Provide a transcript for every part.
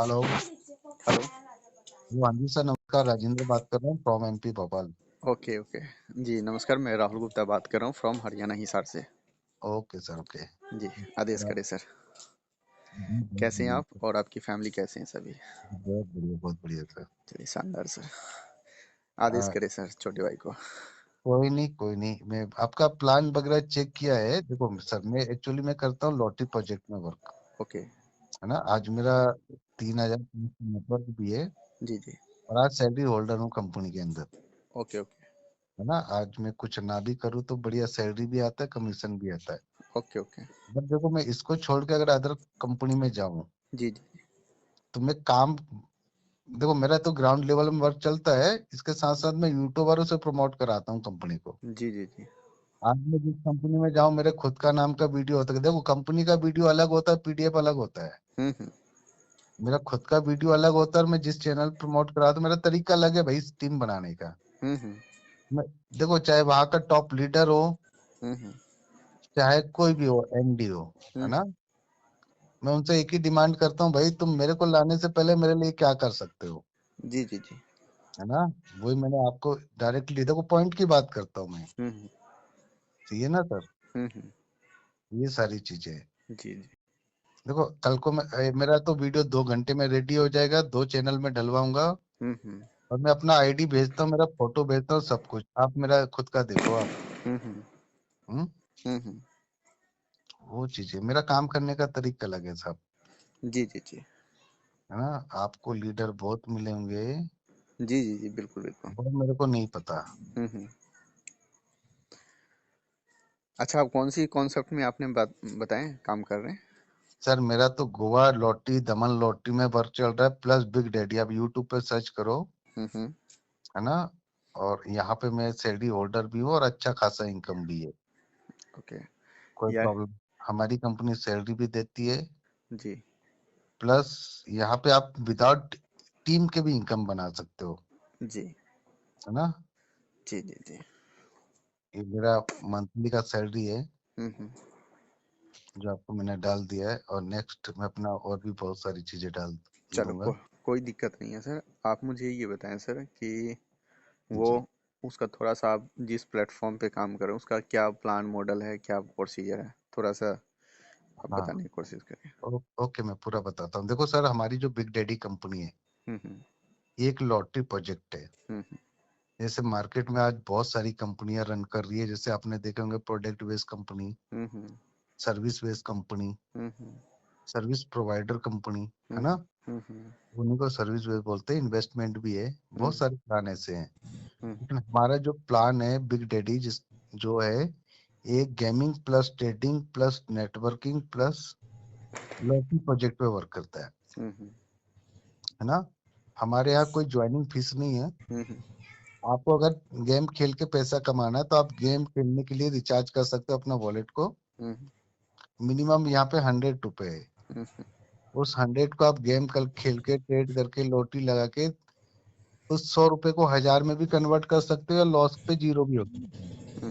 Hello. Hello. हाँ जी sir, नमस्कार। राजेंद्र बात कर रहा हूँ from MP Bhopal. Okay okay. जी नमस्कार, मैं राहुल गुप्ता बात कर रहा हूँ फ्रॉम हरियाणा हिसार से। Okay sir, okay. जी, आदेश सर आप करें सर। बहुत कैसे हैं बढ़िया आप और आपकी फैमिली कैसे हैं सभी? बहुत बढ़िया, बहुत बढ़िया सर। चलिए शानदार सर। आदेश आ, करें सर छोटे भाई को। कोई नहीं, कोई नहीं। मैं आपका प्लान वगैरह चेक किया है। देखो सर, मैं एक्चुअली मैं करता हूँ लॉटरी प्रोजेक्ट में वर्क, ओके। है ना। आज मेरा 3,000 नेटवर्क भी है जी जी। और आज सैलरी होल्डर हूँ कंपनी के अंदर, ओके ओके। है ना। आज मैं कुछ ना भी करूँ तो बढ़िया सैलरी भी आता है, कमीशन भी आता है। Okay okay. बट देखो, मैं इसको छोड़ के अगर अदर कंपनी में जाऊँ जी जी। तो मैं काम, देखो मेरा तो ग्राउंड लेवल में वर्क चलता है, इसके साथ साथ मैं यूट्यूबरों से प्रमोट कराता हूँ कंपनी को। जी जी जी। आज मैं जिस कंपनी में जाऊँ, मेरे खुद का नाम का वीडियो होता है। देखो, कंपनी का वीडियो अलग होता है, पीडीएफ अलग होता है। हम्म। मेरा खुद का वीडियो अलग होता है और मैं जिस चैनल प्रमोट कराता हूँ, मेरा तरीका अलग है भाई टीम बनाने का। हम्म। मैं, देखो, चाहे वहां का टॉप लीडर हो, हम्म। चाहे कोई भी हो, एमडी हो, है हम्म। ना। मैं उनसे एक ही डिमांड करता हूँ, भाई तुम मेरे को लाने से पहले मेरे लिए क्या कर सकते हो, जी जी जी। है ना। वही मैंने आपको डायरेक्टली, देखो पॉइंट की बात करता हूँ मैं। हम्म। सही है ना सर। हम्म। ये सारी चीजें हैं। जी जी। देखो कल को मेरा तो वीडियो 2 घंटे में रेडी हो जाएगा, 2 चैनल में डलवाऊंगा हम्म। और मैं अपना आईडी भेजता हूँ, मेरा फोटो भेजता हूँ, सब कुछ। आप मेरा खुद का देखो आप। हम्म। हम्म। हम्म। वो चीज है, मेरा काम करने का तरीका अलग है साहब, जी जी जी। है ना। आपको लीडर बहुत मिलेंगे, जी जी जी, बिल्कुल बिल्कुल। वो मेरे को नहीं पता। हम्म। अच्छा, आप कौन सी कॉन्सेप्ट में आपने बात बताएं काम कर रहे हैं? सर मेरा तो गोवा लॉटरी, दमन लॉटरी में वर्क चल रहा है, प्लस बिग डैडी। आप यूट्यूब पे सर्च करो, हम्म। है ना। और यहाँ पे मैं सैलरी होल्डर भी हूँ और अच्छा खासा इनकम भी है। ओके। कोई या प्रॉब्लम, हमारी कंपनी सैलरी भी देती है, जी। प्लस यहाँ पे आप विदाउट टीम के भी इनकम बना सकते हो, जी है ना। जी जी जी। ये मेरा मंथली का सैलरी है हम्म। जो आपको मैंने डाल दिया है, और नेक्स्ट मैं अपना और भी बहुत सारी चीजें डाल चलो दूंगा। कोई दिक्कत नहीं है सर। आप मुझे ये बताएं सर कि वो जी। उसका थोड़ा सा, आप जिस प्लेटफॉर्म पे काम कर रहे हैं उसका क्या प्लान मॉडल है, क्या प्रोसीजर है, थोड़ा सा आप हाँ। बताने की कोशिश करें। ओके, मैं पूरा बताता हूँ। देखो सर, हमारी जो बिग डैडी कंपनी है, हम्म। ये एक लॉटरी प्रोजेक्ट है। हम्म। जैसे मार्केट में आज बहुत सारी कंपनियां रन कर रही है, जैसे आपने देखे होंगे प्रोडक्ट बेस्ड कंपनी, हम्म। सर्विस बेस्ड कंपनी, हम्म। सर्विस प्रोवाइडर कंपनी, है ना। हम्म। हम्म। उन्हीं को सर्विस बेस्ड बोलते हैं। इन्वेस्टमेंट भी है, बहुत हम्म। सारे प्लान ऐसे हैं। हम्म। लेकिन हमारा जो प्लान है बिग डैडी, जिस जो है, एक gaming plus trading plus networking plus lottery project पे वर्क करता हम्म। है ना। हमारे यहाँ कोई ज्वाइनिंग फीस नहीं है। हम्म। आपको अगर गेम खेल के पैसा कमाना है तो आप गेम खेलने के लिए रिचार्ज कर सकते हो अपना वॉलेट को। हम्म। मिनिमम यहाँ पे 100 रुपए है। हम्म। उस 100 को आप गेम कल खेल के, ट्रेड करके, लॉटरी लगा के उस 100 रुपए को 1000 में भी कन्वर्ट कर सकते हो, या लॉस पे जीरो भी हो सकते हो,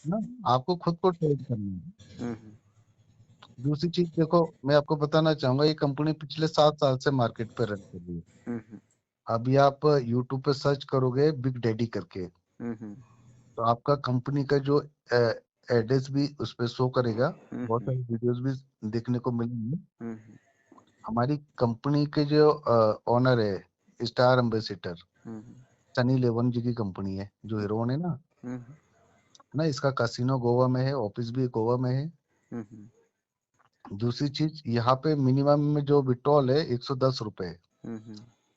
है ना। आपको खुद को ट्रेड करना है। हम्म। दूसरी चीज देखो, मैं आपको बताना चाहूंगा, ये कंपनी पिछले 7 साल से मार्केट पे रन कर रही है। हम्म। अभी आप यूट्यूब पे सर्च करोगे बिग डैडी करके, हम्म। तो आपका कंपनी का जो एड्रेस भी उस पे शो करेगा। बहुत हम्म। सारी वीडियोस भी देखने को मिलेंगी। हम्म। हमारी कंपनी के जो ओनर है, स्टार एम्बेसिडर हम्म। सनी लेवन जी की कंपनी है, जो हीरोन है ना। हम्म। ना, इसका कैसीनो गोवा में है, ऑफिस भी गोवा में है। हम्म। दूसरी चीज, यहाँ पे मिनिमम में जो विड्रॉल है 110 रुपए, हम्म।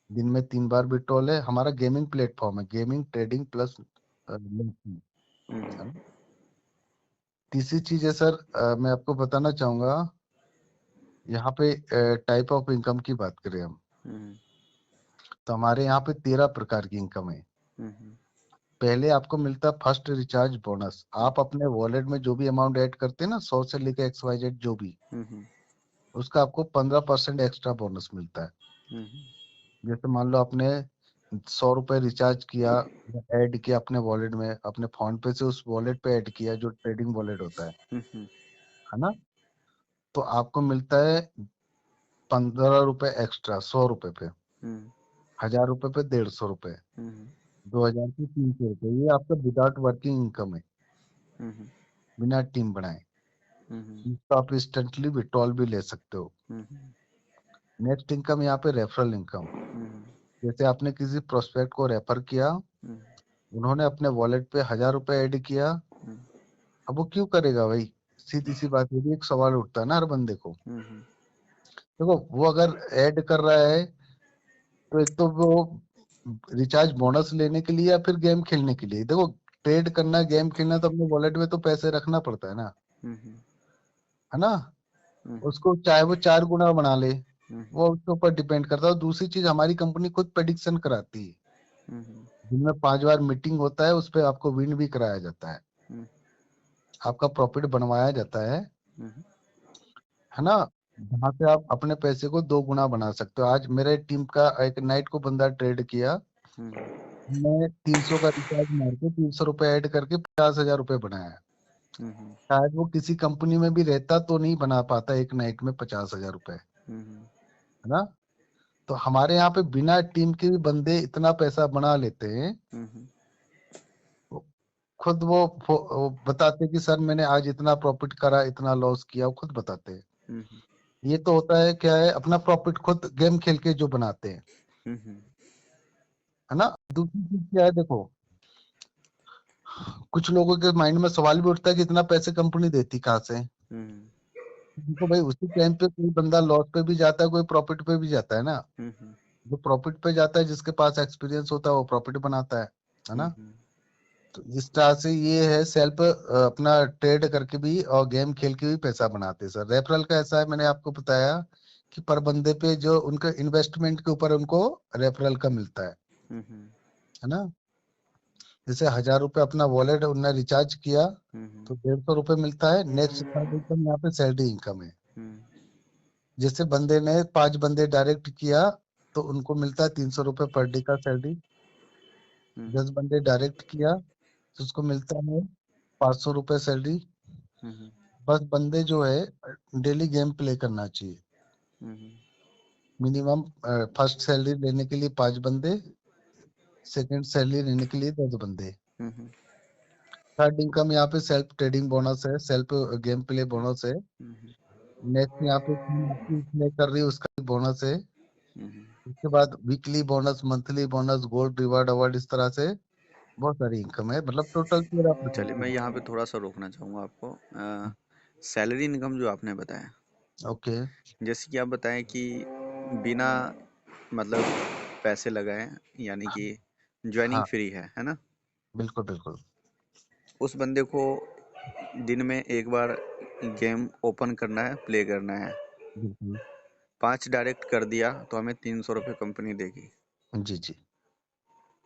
दिन में 3 बार विड्रॉल है। हमारा गेमिंग प्लेटफॉर्म है, गेमिंग ट्रेडिंग प्लस है ना। तीसरी चीज है सर, मैं आपको बताना चाहूंगा, यहाँ पे टाइप ऑफ इनकम की बात करें हम, हम्म। तो हमारे यहाँ पे 13 प्रकार की इनकम है। हम्म। पहले आपको मिलता है फर्स्ट रिचार्ज बोनस। आप अपने वॉलेट में जो भी अमाउंट ऐड करते हैं ना, 100 से लेकर XYZ जो भी, हम्म। उसका आपको 15% एक्स्ट्रा बोनस मिलता है। हम्म। जैसे मान लो आपने 100 रुपए रिचार्ज किया, ऐड किया अपने वॉलेट में, अपने फोन पे से उस वॉलेट पे ऐड किया जो ट्रेडिंग वॉलेट होता हम्म। है ना। तो आपको मिलता है ₹15 एक्स्ट्रा, ₹100 पे, हम्म ₹1000 पे, ₹150, हम्म 2000 पे, ₹300, ये आपका विदाउट वर्किंग इनकम है, हम्म बिना टीम बनाए। हम्म इसका आप इंस्टेंटली विड्रॉल भी ले सकते हो। हम्म नेक्स्ट इनकम यहाँ पे रेफरल इनकम। जैसे आपने किसी प्रोस्पेक्ट को रेफर किया, हम्म उन्होंने अपने वॉलेट पे ₹1000 ऐड किया, हम्म अब वो क्यों करेगा भाई? सीधी सी बात, ये भी एक सवाल उठता है ना हर बंदे को। हम्म देखो, वो अगर ऐड कर रहा है तो एक तो वो रिचार्ज बोनस लेने के लिए या फिर गेम खेलने के लिए। देखो, ट्रेड करना, गेम खेलना, तो अपने वॉलेट में तो पैसे रखना पड़ता है ना, हम्म है ना। हम्म उसको चाहे वो 4 गुना बना ले, हम्म वो उसके ऊपर डिपेंड करता है। और दूसरी चीज, हमारी कंपनी खुद प्रेडिक्शन कराती है, हम्म दिन में 5 बार मीटिंग होता है, उस पर आपको विन भी कराया जाता है, हम्म आपका प्रॉफिट बनवाया जाता हम्म है ना। जहाँ से आप अपने पैसे को 2 गुना बना सकते हो। आज मेरे टीम का एक नाइट को बंदा ट्रेड किया, हम्म मैं 300 का रिचार्ज मार के ₹300 ऐड करके ₹50,000 बनाया। हम्म शायद वो किसी कंपनी में भी रहता तो नहीं बना पाता एक नाइट में ₹50,000, हम्म है ना। तो हमारे यहाँ पे बिना टीम के भी बंदे इतना पैसा बना लेते हैं। हम्म वो खुद वो बताते कि सर मैंने आज इतना प्रॉफिट करा, इतना लॉस किया, वो खुद बताते हैं। हम्म ये तो होता है, क्या है, अपना प्रॉफिट खुद गेम खेल के जो बनाते हैं, हम्म है ना। दूसरी चीज क्या है, देखो, कुछ लोगों के माइंड में सवाल भी उठता है कि इतना पैसे कंपनी देती कहाँ से। हम्म देखो भाई, उसी टाइम पे कोई बंदा लॉस पे भी जाता है, कोई प्रॉफिट पे भी जाता है ना। हम्म जो प्रॉफिट पे जाता है, जिसके पास एक्सपीरियंस होता है, वो प्रॉफिट बनाता है ना। हम्म तो इस तरह से ये है, सेल्फ अपना ट्रेड करके भी और गेम खेल के भी पैसा बनाते हैं सर। रेफरल का ऐसा है, मैंने आपको बताया कि पर बंदे पे जो उनके इन्वेस्टमेंट के ऊपर उनको रेफरल का मिलता हम्म है ना। जैसे ₹1000 अपना वॉलेट उनने रिचार्ज किया, हम्म तो ₹150 मिलता है। नेक्स्ट थर्ड इनकम यहाँ पे सैलरी इनकम है। जैसे बंदे ने 5 बंदे डायरेक्ट किया, तो उनको मिलता है ₹300 पर डे का सैलरी। 10 बंदे डायरेक्ट किया तो उसको मिलता है ₹500 सैलरी। हम्म बस बंदे जो है डेली गेम प्ले करना चाहिए। हम्म मिनिमम फर्स्ट सैलरी लेने के लिए 5 बंदे, सेकंड सैलरी लेने के लिए 10 बंदे। हम्म थर्ड इनकम यहाँ पे सेल्फ ट्रेडिंग बोनस है, सेल्फ गेम प्ले बोनस है। हम्म नेक्स्ट यहाँ पे टीम आपकी प्ले कर रही है, उसका भी बोनस है। हम्म उसके बाद weekly bonus, monthly bonus, gold reward award, इस तरह से बहुत सारी इनकम है। मतलब टोटल 13%। चलिए मैं यहाँ पे थोड़ा सा रोकना चाहूँगा आपको। सैलरी इनकम जो आपने बताया, ओके। जैसे कि आप बताएं कि बिना मतलब पैसे लगाए, यानी कि ज्वाइनिंग हाँ, फ्री है ना। बिल्कुल बिल्कुल। उस बंदे को दिन में एक बार गेम ओपन करना है, प्ले करना है। बिल्कुल। 5 डायरेक्ट कर दिया तो हमें ₹300 कंपनी देगी। जी जी।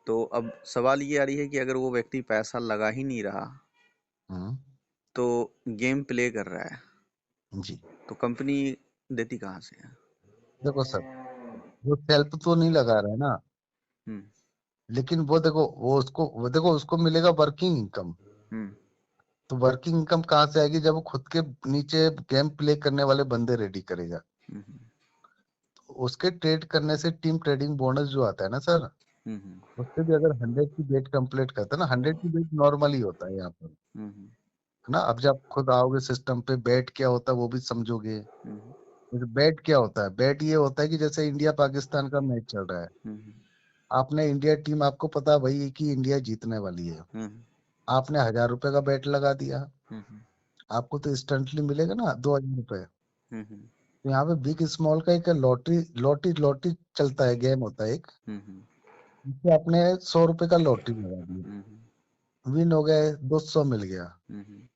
तो अब सवाल ये आ रही है कि अगर वो व्यक्ति पैसा लगा ही नहीं रहा, हम्म। तो गेम प्ले कर रहा है, जी। तो कंपनी देती कहाँ से है? देखो सर, वो सेल्फ तो नहीं लगा रहा है ना, हम्म लेकिन वो देखो, वो देखो उसको मिलेगा वर्किंग इनकम। हम्म तो वर्किंग इनकम कहाँ से आएगी? जब वो खुद के नीचे गेम प्ले करने वाले बंदे रेडी करेगा। हम्म तो उसके ट्रेड करने से टीम ट्रेडिंग बोनस जो आता है ना सर, हम्म उससे भी अगर 100 की बेट कंप्लीट करता है ना, 100 की बेट नॉर्मल ही होता है यहाँ पर, हम्म है ना। अब जब खुद आओगे सिस्टम पे, बेट क्या होता है वो भी समझोगे। हम्म जैसे बेट क्या होता है, बेट ये होता है कि जैसे इंडिया पाकिस्तान का मैच चल रहा है, हम्म आपने इंडिया टीम, आपको पता है भाई कि इंडिया जीतने वाली है, हम्म आपने ₹1000 का बेट लगा दिया, हम्म आपको तो इंस्टेंटली मिलेगा ना ₹2000। हम्म तो यहाँ पे बिग स्मॉल का एक लॉटरी लॉटरी लॉटरी चलता है, गेम होता है एक, हम्म जिससे आपने ₹100 का लॉटरी लगा दिया, हम्म विन हो गए, 200 मिल गया। हम्म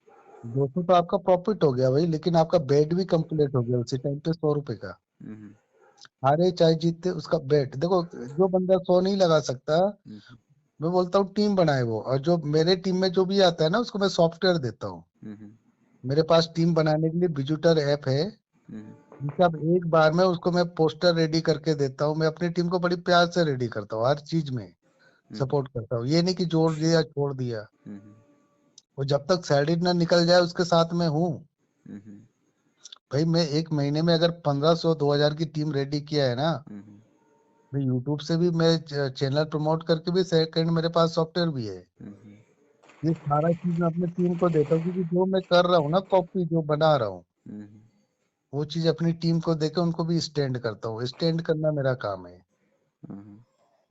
200 तो आपका प्रॉफिट हो गया भाई, लेकिन आपका बेट भी कंप्लीट हो गया उसी टाइम पे ₹100 का। हम्म हारे चाहे जीते, उसका बेट देखो। जो बंदा 100 नहीं लगा सकता, हम्म मैं बोलता हूँ टीम बनाए वो। और जो मेरे टीम में जो भी आता है ना, उसको मैं सॉफ्टवेयर देता हूँ। हम्म मेरे पास टीम बनाने के लिए विजुटर ऐप है, हम्म जिससे अब एक बार में उसको मैं पोस्टर रेडी करके देता हूँ। मैं अपनी टीम को बड़ी प्यार से रेडी करता हूँ, हर चीज में हम्म सपोर्ट करता हूँ। ये नहीं कि जोड़ दिया छोड़ दिया। हम्म वो जब तक सैलरी ना निकल जाए उसके साथ में हूँ। हम्म भाई मैं एक महीने में अगर 1500 2000 की टीम रेडी किया है ना, हम्म, मैं यूट्यूब से भी मैं चैनल प्रमोट करके भी, सेकंड मेरे पास सॉफ्टवेयर भी है। हम्म, ये सारा चीज मैं अपने टीम को देता हूँ, क्योंकि जो मैं कर रहा हूँ ना, कॉपी जो बना रहा हूँ, हम्म, वो चीज अपनी टीम को देकर उनको भी स्टैंड करता हूँ। स्टैंड करना मेरा काम है। हम्म।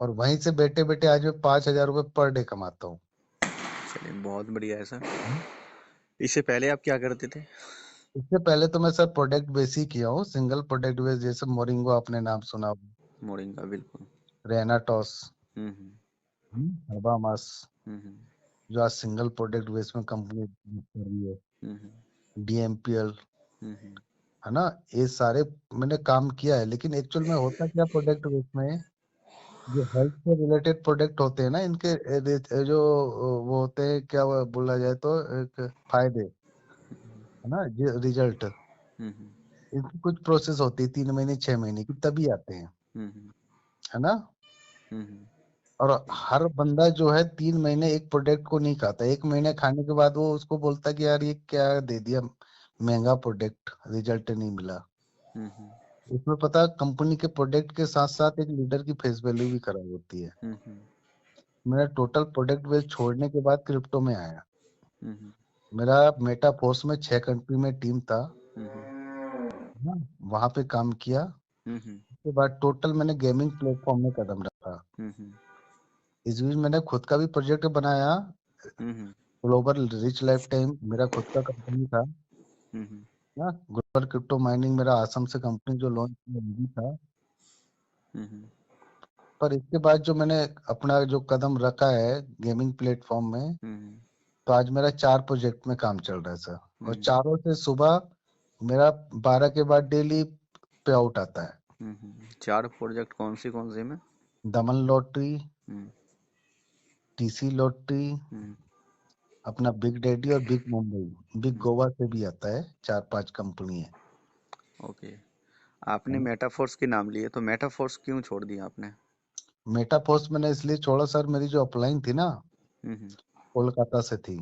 और वहीं से बैठे बैठे आज मैं 5000 रुपये पर डे कमाता हूँ। चलिए बहुत बढ़िया है सर। हम्म। इससे पहले आप क्या करते थे? इससे पहले तो मैं सर प्रोडक्ट बेस ही किया हूँ, सिंगल प्रोडक्ट बेस, जैसे मोरिंगो आपने नाम सुना होगा, मोरिंगा, बिल्कुल। रेनाटॉस, हम्म, हर्बामास, हम्म, जो आज सिंगल प्रोडक्ट बेस में कंपनी कर रही है, हम्म, डीएमपीएल, हम्म, है ना। ये सारे मैंने काम किया है। लेकिन एक्चुअल में होता क्या प्रोडक्ट बेस में, जो हेल्थ से रिलेटेड प्रोडक्ट होते हैं ना, इनके जो वो होते हैं, क्या वो बोला जाए तो, एक फायदे, है ना, रिजल्ट, हम्म, इनकी कुछ प्रोसेस होती है 3 महीने 6 महीने की, तभी आते हैं, हम्म, है ना। हम्म, और हर बंदा जो है 3 महीने एक प्रोडक्ट को नहीं खाता, 1 महीने खाने के बाद वो उसको बोलता है कि यार ये क्या दे दिया, महंगा प्रोडक्ट, रिजल्ट नहीं मिला। हम्म, इसमें पता, कंपनी के प्रोडक्ट के साथ साथ एक लीडर की फेस वैल्यू भी खराब होती है। हम्म, मेरा टोटल प्रोडक्ट बेस छोड़ने के बाद क्रिप्टो में आया। हम्म, मेरा मेटा फोर्स में 6 कंट्री में टीम था, हम्म, ना, वहां पे काम किया। हम्म, उसके बाद टोटल मैंने गेमिंग प्लेटफॉर्म में कदम रखा। हम्म, इस बीच मैंने खुद का भी प्रोजेक्ट बनाया, हम्म, ग्लोबल रिच लाइफ टाइम, मेरा खुद का कंपनी था, हम्म, ना। ग्लोबल क्रिप्टो माइनिंग मेरा आसम से कंपनी जो लॉन्च किया वो भी था। हम्म, पर इसके बाद जो मैंने अपना जो कदम रखा है गेमिंग प्लेटफॉर्म में, हम्म, तो आज मेरा 4 प्रोजेक्ट में काम चल रहा है सर। और हम्म, चारों से सुबह मेरा 12 के बाद डेली पे आउट आता है। चार प्रोजेक्ट कौन से में? दमन लॉटरी, हम्म, टीसी लॉटरी, हम्म, अपना बिग डैडी, और बिग मुंबई, बिग हम्म, गोवा से भी आता है, 4 5 कंपनी है। ओके। आपने मेटाफोर्स के नाम लिए, तो मेटाफोर्स क्यों छोड़ दिया आपने? मेटापोस्ट मैंने इसलिए छोड़ा सर, मेरी जो अपलाइन थी ना, हम्म, कोलकाता से थी।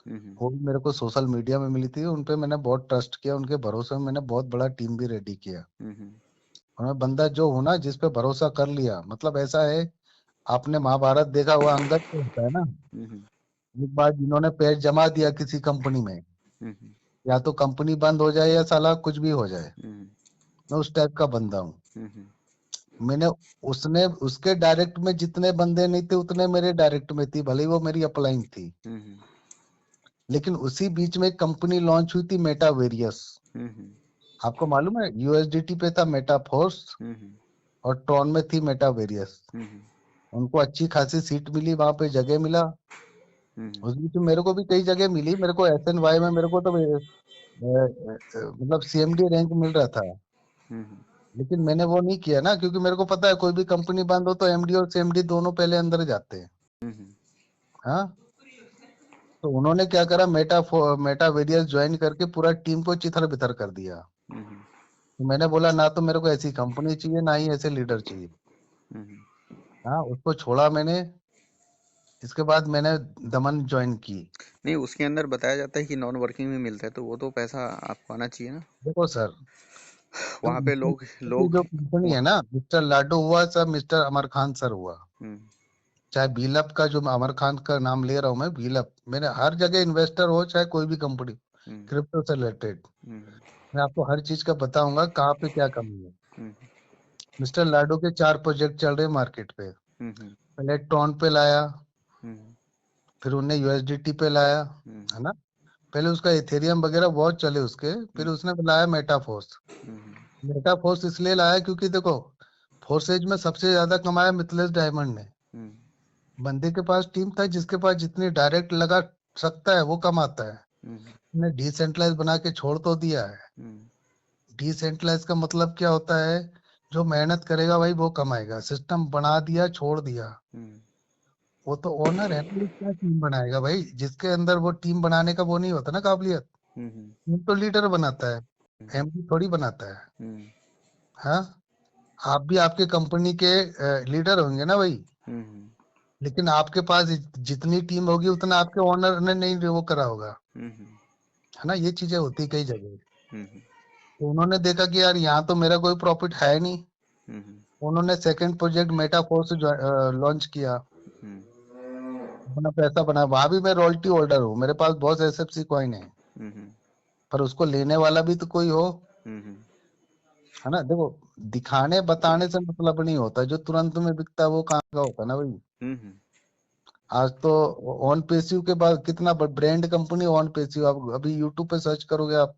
हम्म, वो भी मेरे को सोशल मीडिया में मिली थी, उनपे मैंने बहुत ट्रस्ट किया, उनके भरोसे में मैंने बहुत बड़ा टीम भी रेडी किया। हम्म, और मैं बंदा जो हूं ना, जिस पे भरोसा कर लिया, मतलब ऐसा है, आपने महाभारत देखा हुआ, अंगद तो होता है ना, हम्म, एक बार जिन्होंने पैर जमा दिया किसी कंपनी में, हम्म, या तो कंपनी बंद हो जाए या साला कुछ भी हो जाए, हम्म, मैं उस टाइप का बंदा हूँ। हम्म, मैंने, उसने, उसके डायरेक्ट में जितने बंदे नहीं थे उतने मेरे डायरेक्ट में थी, भले ही वो मेरी अपलाइन थी। हम्म, लेकिन उसी बीच में एक कंपनी लॉन्च हुई थी, मेटा वेरियस। हम्म, आपको मालूम है, यूएसडीटी पे था मेटा फोर्स, हम्म, और ट्रॉन में थी मेटा वेरियस। हम्म, उनको अच्छी खासी सीट मिली, वहां पे जगह मिला। हम्म, उस बीच में मेरे को भी कई जगह मिली, मेरे को SNY में मेरे को तो मतलब CMD रैंक मिल रहा था। हम्म, लेकिन मैंने वो नहीं किया ना, क्योंकि मेरे को पता है कोई भी कंपनी बंद हो तो MD और CMD दोनों पहले अंदर जाते हैं। हम्म, हाँ। तो उन्होंने क्या करा, मेटा वेरियस ज्वाइन करके पूरा टीम को चिथर बिथर कर दिया। हम्म, तो मैंने बोला, ना तो मेरे को ऐसी कंपनी चाहिए, ना ही ऐसे लीडर चाहिए। हम्म। हाँ, उसको छोड़ा मैंने। इसके बाद मैंने दमन ज्वाइन की। नहीं, उसके अंदर बताया जाता है कि नॉन वर्किंग में मिलता है, तो वो तो पैसा आपको आना चाहिए ना। देखो सर, जो वहां पे लोग की लोग जो कंपनी है वहाँ। ना, मिस्टर लाडो हुआ सर, मिस्टर अमर खान सर हुआ, हम्म, चाहे बीलअप का, जो मैं अमर खान का नाम ले रहा हूँ, मैं बीलअप, मैंने हर जगह इन्वेस्टर हो, चाहे कोई भी कंपनी हम्म, क्रिप्टो से रिलेटेड, हम्म, मैं आपको हर चीज का बताऊंगा कहाँ पे क्या कमी है। हम्म, मिस्टर लाडो के 4 प्रोजेक्ट चल रहे मार्केट पे। हम्म, पहले ट्रॉन पे लाया, हम्म, फिर उन्हें यूएसडीटी पे लाया, हम्म, है ना। पहले उसका इथेरियम वगैरह बहुत चले उसके, फिर हम्म, उसने लाया मेटाफोर्स। हम्म, मेटाफोर्स इसलिए लाया क्योंकि देखो, फोर्सेज में सबसे ज्यादा कमाया मिथलेस डायमंड ने। हम्म, बंदे के पास टीम था, जिसके पास जितनी डायरेक्ट लगा सकता है वो कमाता है। हम्म, ने डिसेंट्रलाइज बना के छोड़ तो दिया है। हम्म, डिसेंट्रलाइज का मतलब क्या होता है, जो मेहनत करेगा भाई वो कमाएगा, सिस्टम बना दिया छोड़ दिया। हम्म, वो तो ओनर है ना, वो क्या टीम बनाएगा भाई, जिसके अंदर वो टीम बनाने का वो नहीं होता ना काबिलियत। हम्म, टीम तो लीडर बनाता है, एमडी थोड़ी बनाता है। हम्म, हाँ। आप भी आपके कंपनी के लीडर होंगे ना भाई, हम्म, लेकिन आपके पास जितनी टीम होगी उतना आपके ओनर ने नहीं वो करा होगा, हम्म, है ना। ये चीजें होती कई जगह। हम्म, तो उन्होंने देखा कि यार यहाँ तो मेरा कोई प्रॉफिट है नहीं। हम्म उन्होंने सेकंड प्रोजेक्ट मेटाफोर्स लॉन्च किया, हम्म अपना पैसा बनाया। वहां भी मैं रॉयल्टी होल्डर हूँ, मेरे पास बहुत एसएफसी कॉइन है, हम्म पर उसको लेने वाला भी तो कोई हो, हम्म है ना। देखो, दिखाने बताने से मतलब नहीं होता, जो तुरंत में बिकता है वो कहाँ का होता है ना भाई। हम्म आज तो ऑन पेसिव के बाद कितना ब्रांड कंपनी ऑन पेसिव, आप अभी यूट्यूब पे सर्च करोगे आप,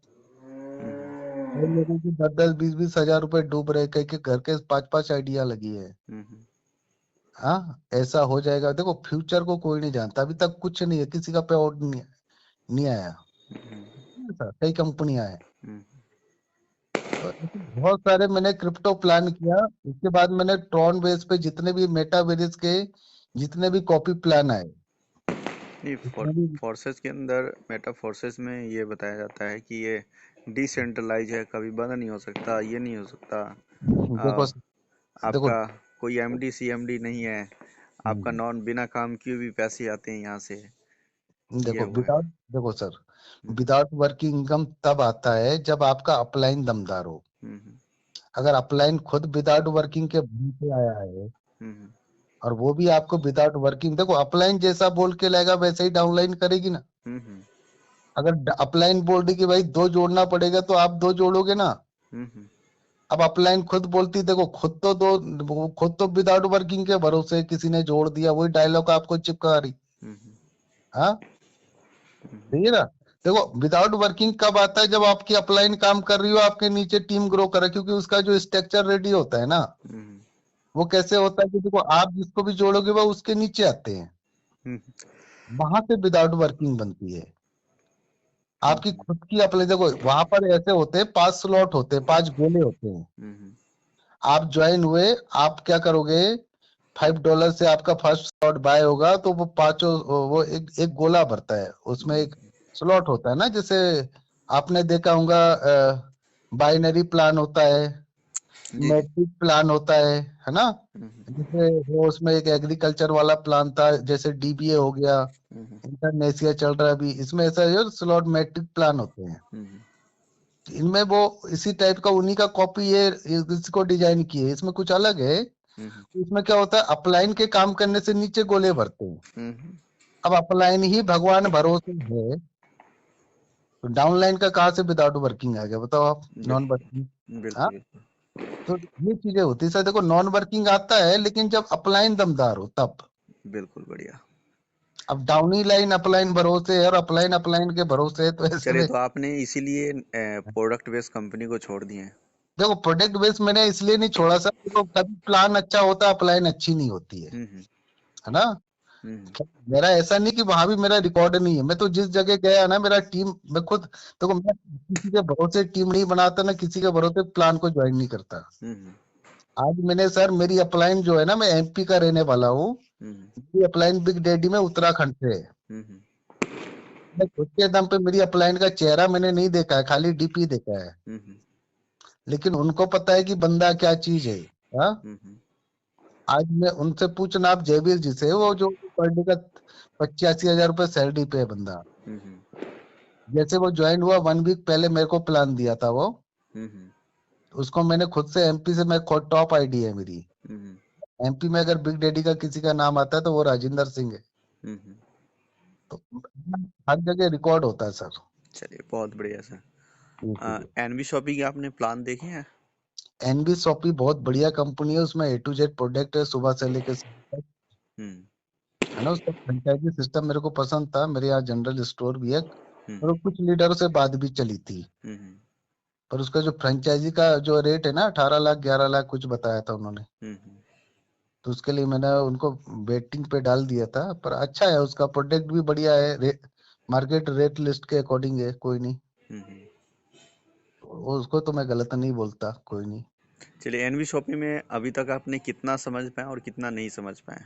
वो लोगों की 10-10 20-20 हजार रुपए डूब रहे, कई के घर के 5-5 आइडिया लगी है। हम्म हाँ, ऐसा हो जाएगा। देखो, फ्यूचर को कोई नहीं जानता, अभी तक कुछ नहीं है, किसी का पे आउट नहीं आया। हम्म ऐसा कई कंपनियां हैं। हम्म तो ऐसे बहुत सारे मैंने क्रिप्टो प्लान किया। उसके बाद मैंने ट्रॉन बेस पे जितने भी मेटावेरिस के जितने भी कॉपी प्लान आए, नहीं, जितने भी। फोर्सेस के अंदर, मेटा फोर्सेस में ये बताया जाता है कि ये डिसेंट्रलाइज है, कभी बंद नहीं हो सकता, ये नहीं हो सकता। देखो आ, देखो। आपका कोई एमडी सीएमडी नहीं है, आपका हम्म, नॉन बिना काम किए भी पैसे आते हैं यहाँ से। ये देखो हुआ है। विदाउट देखो सर, हम्म विदाउट वर्किंग इनकम तब आता है जब आपका अपलाइन दमदार हो। हम्म अगर अपलाइन खुद विदाउट वर्किंग के भूम पे आया है, हम्म और वो भी आपको विदाउट वर्किंग, देखो अपलाइन जैसा बोल के लाएगा वैसे ही डाउनलाइन करेगी ना। हम्म अगर अपलाइन बोल रही कि भाई दो जोड़ना पड़ेगा तो आप दो जोड़ोगे ना। हम्म अब अपलाइन खुद बोलती, देखो खुद तो दो, वो खुद तो विदाउट वर्किंग के भरोसे किसी ने जोड़ दिया, वही डायलॉग आपको चिपका रही। हम्म हाँ, सही है ना। देखो, विदाउट वर्किंग कब आता है, जब आपकी अपलाइन काम कर रही हो, आपके नीचे टीम ग्रो करे, क्योंकि उसका जो स्ट्रक्चर रेडी होता है ना, हम्म वो कैसे होता है कि देखो आप जिसको भी जोड़ोगे वो उसके नीचे आते हैं, हम्म वहां से विदाउट वर्किंग बनती है। आपकी हम्म खुद की अपने, देखो वहां पर ऐसे होते हैं, 5 स्लॉट होते हैं, 5 गोले होते हैं। हम्म आप ज्वाइन हुए, आप क्या करोगे, $5 से आपका फर्स्ट स्लॉट बाय होगा, तो वो पांचों, वो एक एक गोला भरता है, उसमें एक स्लॉट होता है ना, जैसे आपने देखा होगा, बाइनरी प्लान होता है, जी जी। मैट्रिक प्लान होता है ना। हम्म जैसे वो उसमें एक एग्रीकल्चर वाला प्लान था, जैसे डीबीए हो गया, हम्म इंटरनेशिया चल रहा है अभी, इसमें ऐसा है स्लॉट मैट्रिक प्लान होते हैं। हम्म इनमें वो इसी टाइप का उन्हीं का कॉपी ये इसको डिजाइन किए, इसमें कुछ अलग है। हम्म इसमें क्या होता है, अपलाइन के काम करने से नीचे गोले भरते हैं। हम्म अब अपलाइन ही भगवान भरोसे है, तो डाउनलाइन का कहाँ से विदाउट वर्किंग आ गया, बताओ आप, नॉन बिल्कुल वर्किंग। हाँ, बिल्कुल बिल्कुल। तो ये चीजें होती है सर। देखो, नॉन वर्किंग आता है लेकिन जब अपलाइन दमदार हो तब। बिल्कुल बढ़िया। अब डाउनी लाइन अपलाइन भरोसे है, और अपलाइन अपलाइन के भरोसे है, तो ऐसे चलिए, में। तो आपने इसीलिए प्रोडक्ट बेस्ड कंपनी को छोड़ दिए हैं। देखो, प्रोडक्ट बेस मैंने इसलिए नहीं छोड़ा सर, देखो कभी प्लान अच्छा होता है, अपलाइन अच्छी नहीं होती हम्म है ना। हम्म मेरा ऐसा नहीं कि वहां भी मेरा रिकॉर्ड नहीं है, मैं तो जिस जगह गया ना, मेरा टीम, मैं खुद, देखो मैं किसी के भरोसे टीम नहीं बनाता ना, किसी के भरोसे प्लान को ज्वाइन नहीं करता। हम्म आज मैंने सर, मेरी अपलाइन जो है ना, मैं एमपी का रहने वाला हूँ, हम्म मेरी अपलाइन बिग डैडी में उत्तराखंड से है। हम्म मैं खुद के दम पे मेरी अपलाइन का चेहरा मैंने नहीं देखा है, खाली डीपी देखा है, हम्म लेकिन उनको पता है कि बंदा क्या चीज है। हाँ, हम्म आज मैं उनसे पूछना आप, जयवीर जी से, वो जो पर डे का 85,000 रुपये सैलरी पे है बंदा, हम्म जैसे वो ज्वाइन हुआ 1 वीक पहले मेरे को प्लान दिया था वो, हम्म उसको मैंने खुद से एमपी से, मैं खुद टॉप आईडी है मेरी, हम्म एमपी में अगर बिग डैडी का किसी का नाम आता है तो वो राजिंदर सिंह है। हम्म। तो हर जगह रिकॉर्ड होता है सर, चलिए, बहुत बढ़िया ये सर। चीजें। एनवी शॉपी के आपने प्लान देखे हैं? एनबी शॉपी बहुत बढ़िया कंपनी है, उसमें A to Z प्रोडक्ट है, सुबह से लेकर शाम तक, हम्म है ना। उसका फ्रेंचाइजी सिस्टम मेरे को पसंद था, मेरे यहाँ जनरल स्टोर भी है, हम्म और कुछ लीडरों से बात भी चली थी। हम्म पर उसका जो फ्रेंचाइजी का जो रेट है ना, 18 लाख 11 लाख कुछ बताया था उन्होंने। हम्म तो उसके लिए मैंने उनको वेटिंग पे डाल दिया था, पर अच्छा है, उसका प्रोडक्ट भी बढ़िया है, मार्केट रेट लिस्ट के अकॉर्डिंग है, कोई नहीं। हम्म। उसको तो मैं गलत नहीं बोलता, कोई नहीं। चलिए, एनवी शॉपी में अभी तक आपने कितना समझ पाए और कितना नहीं समझ पाए?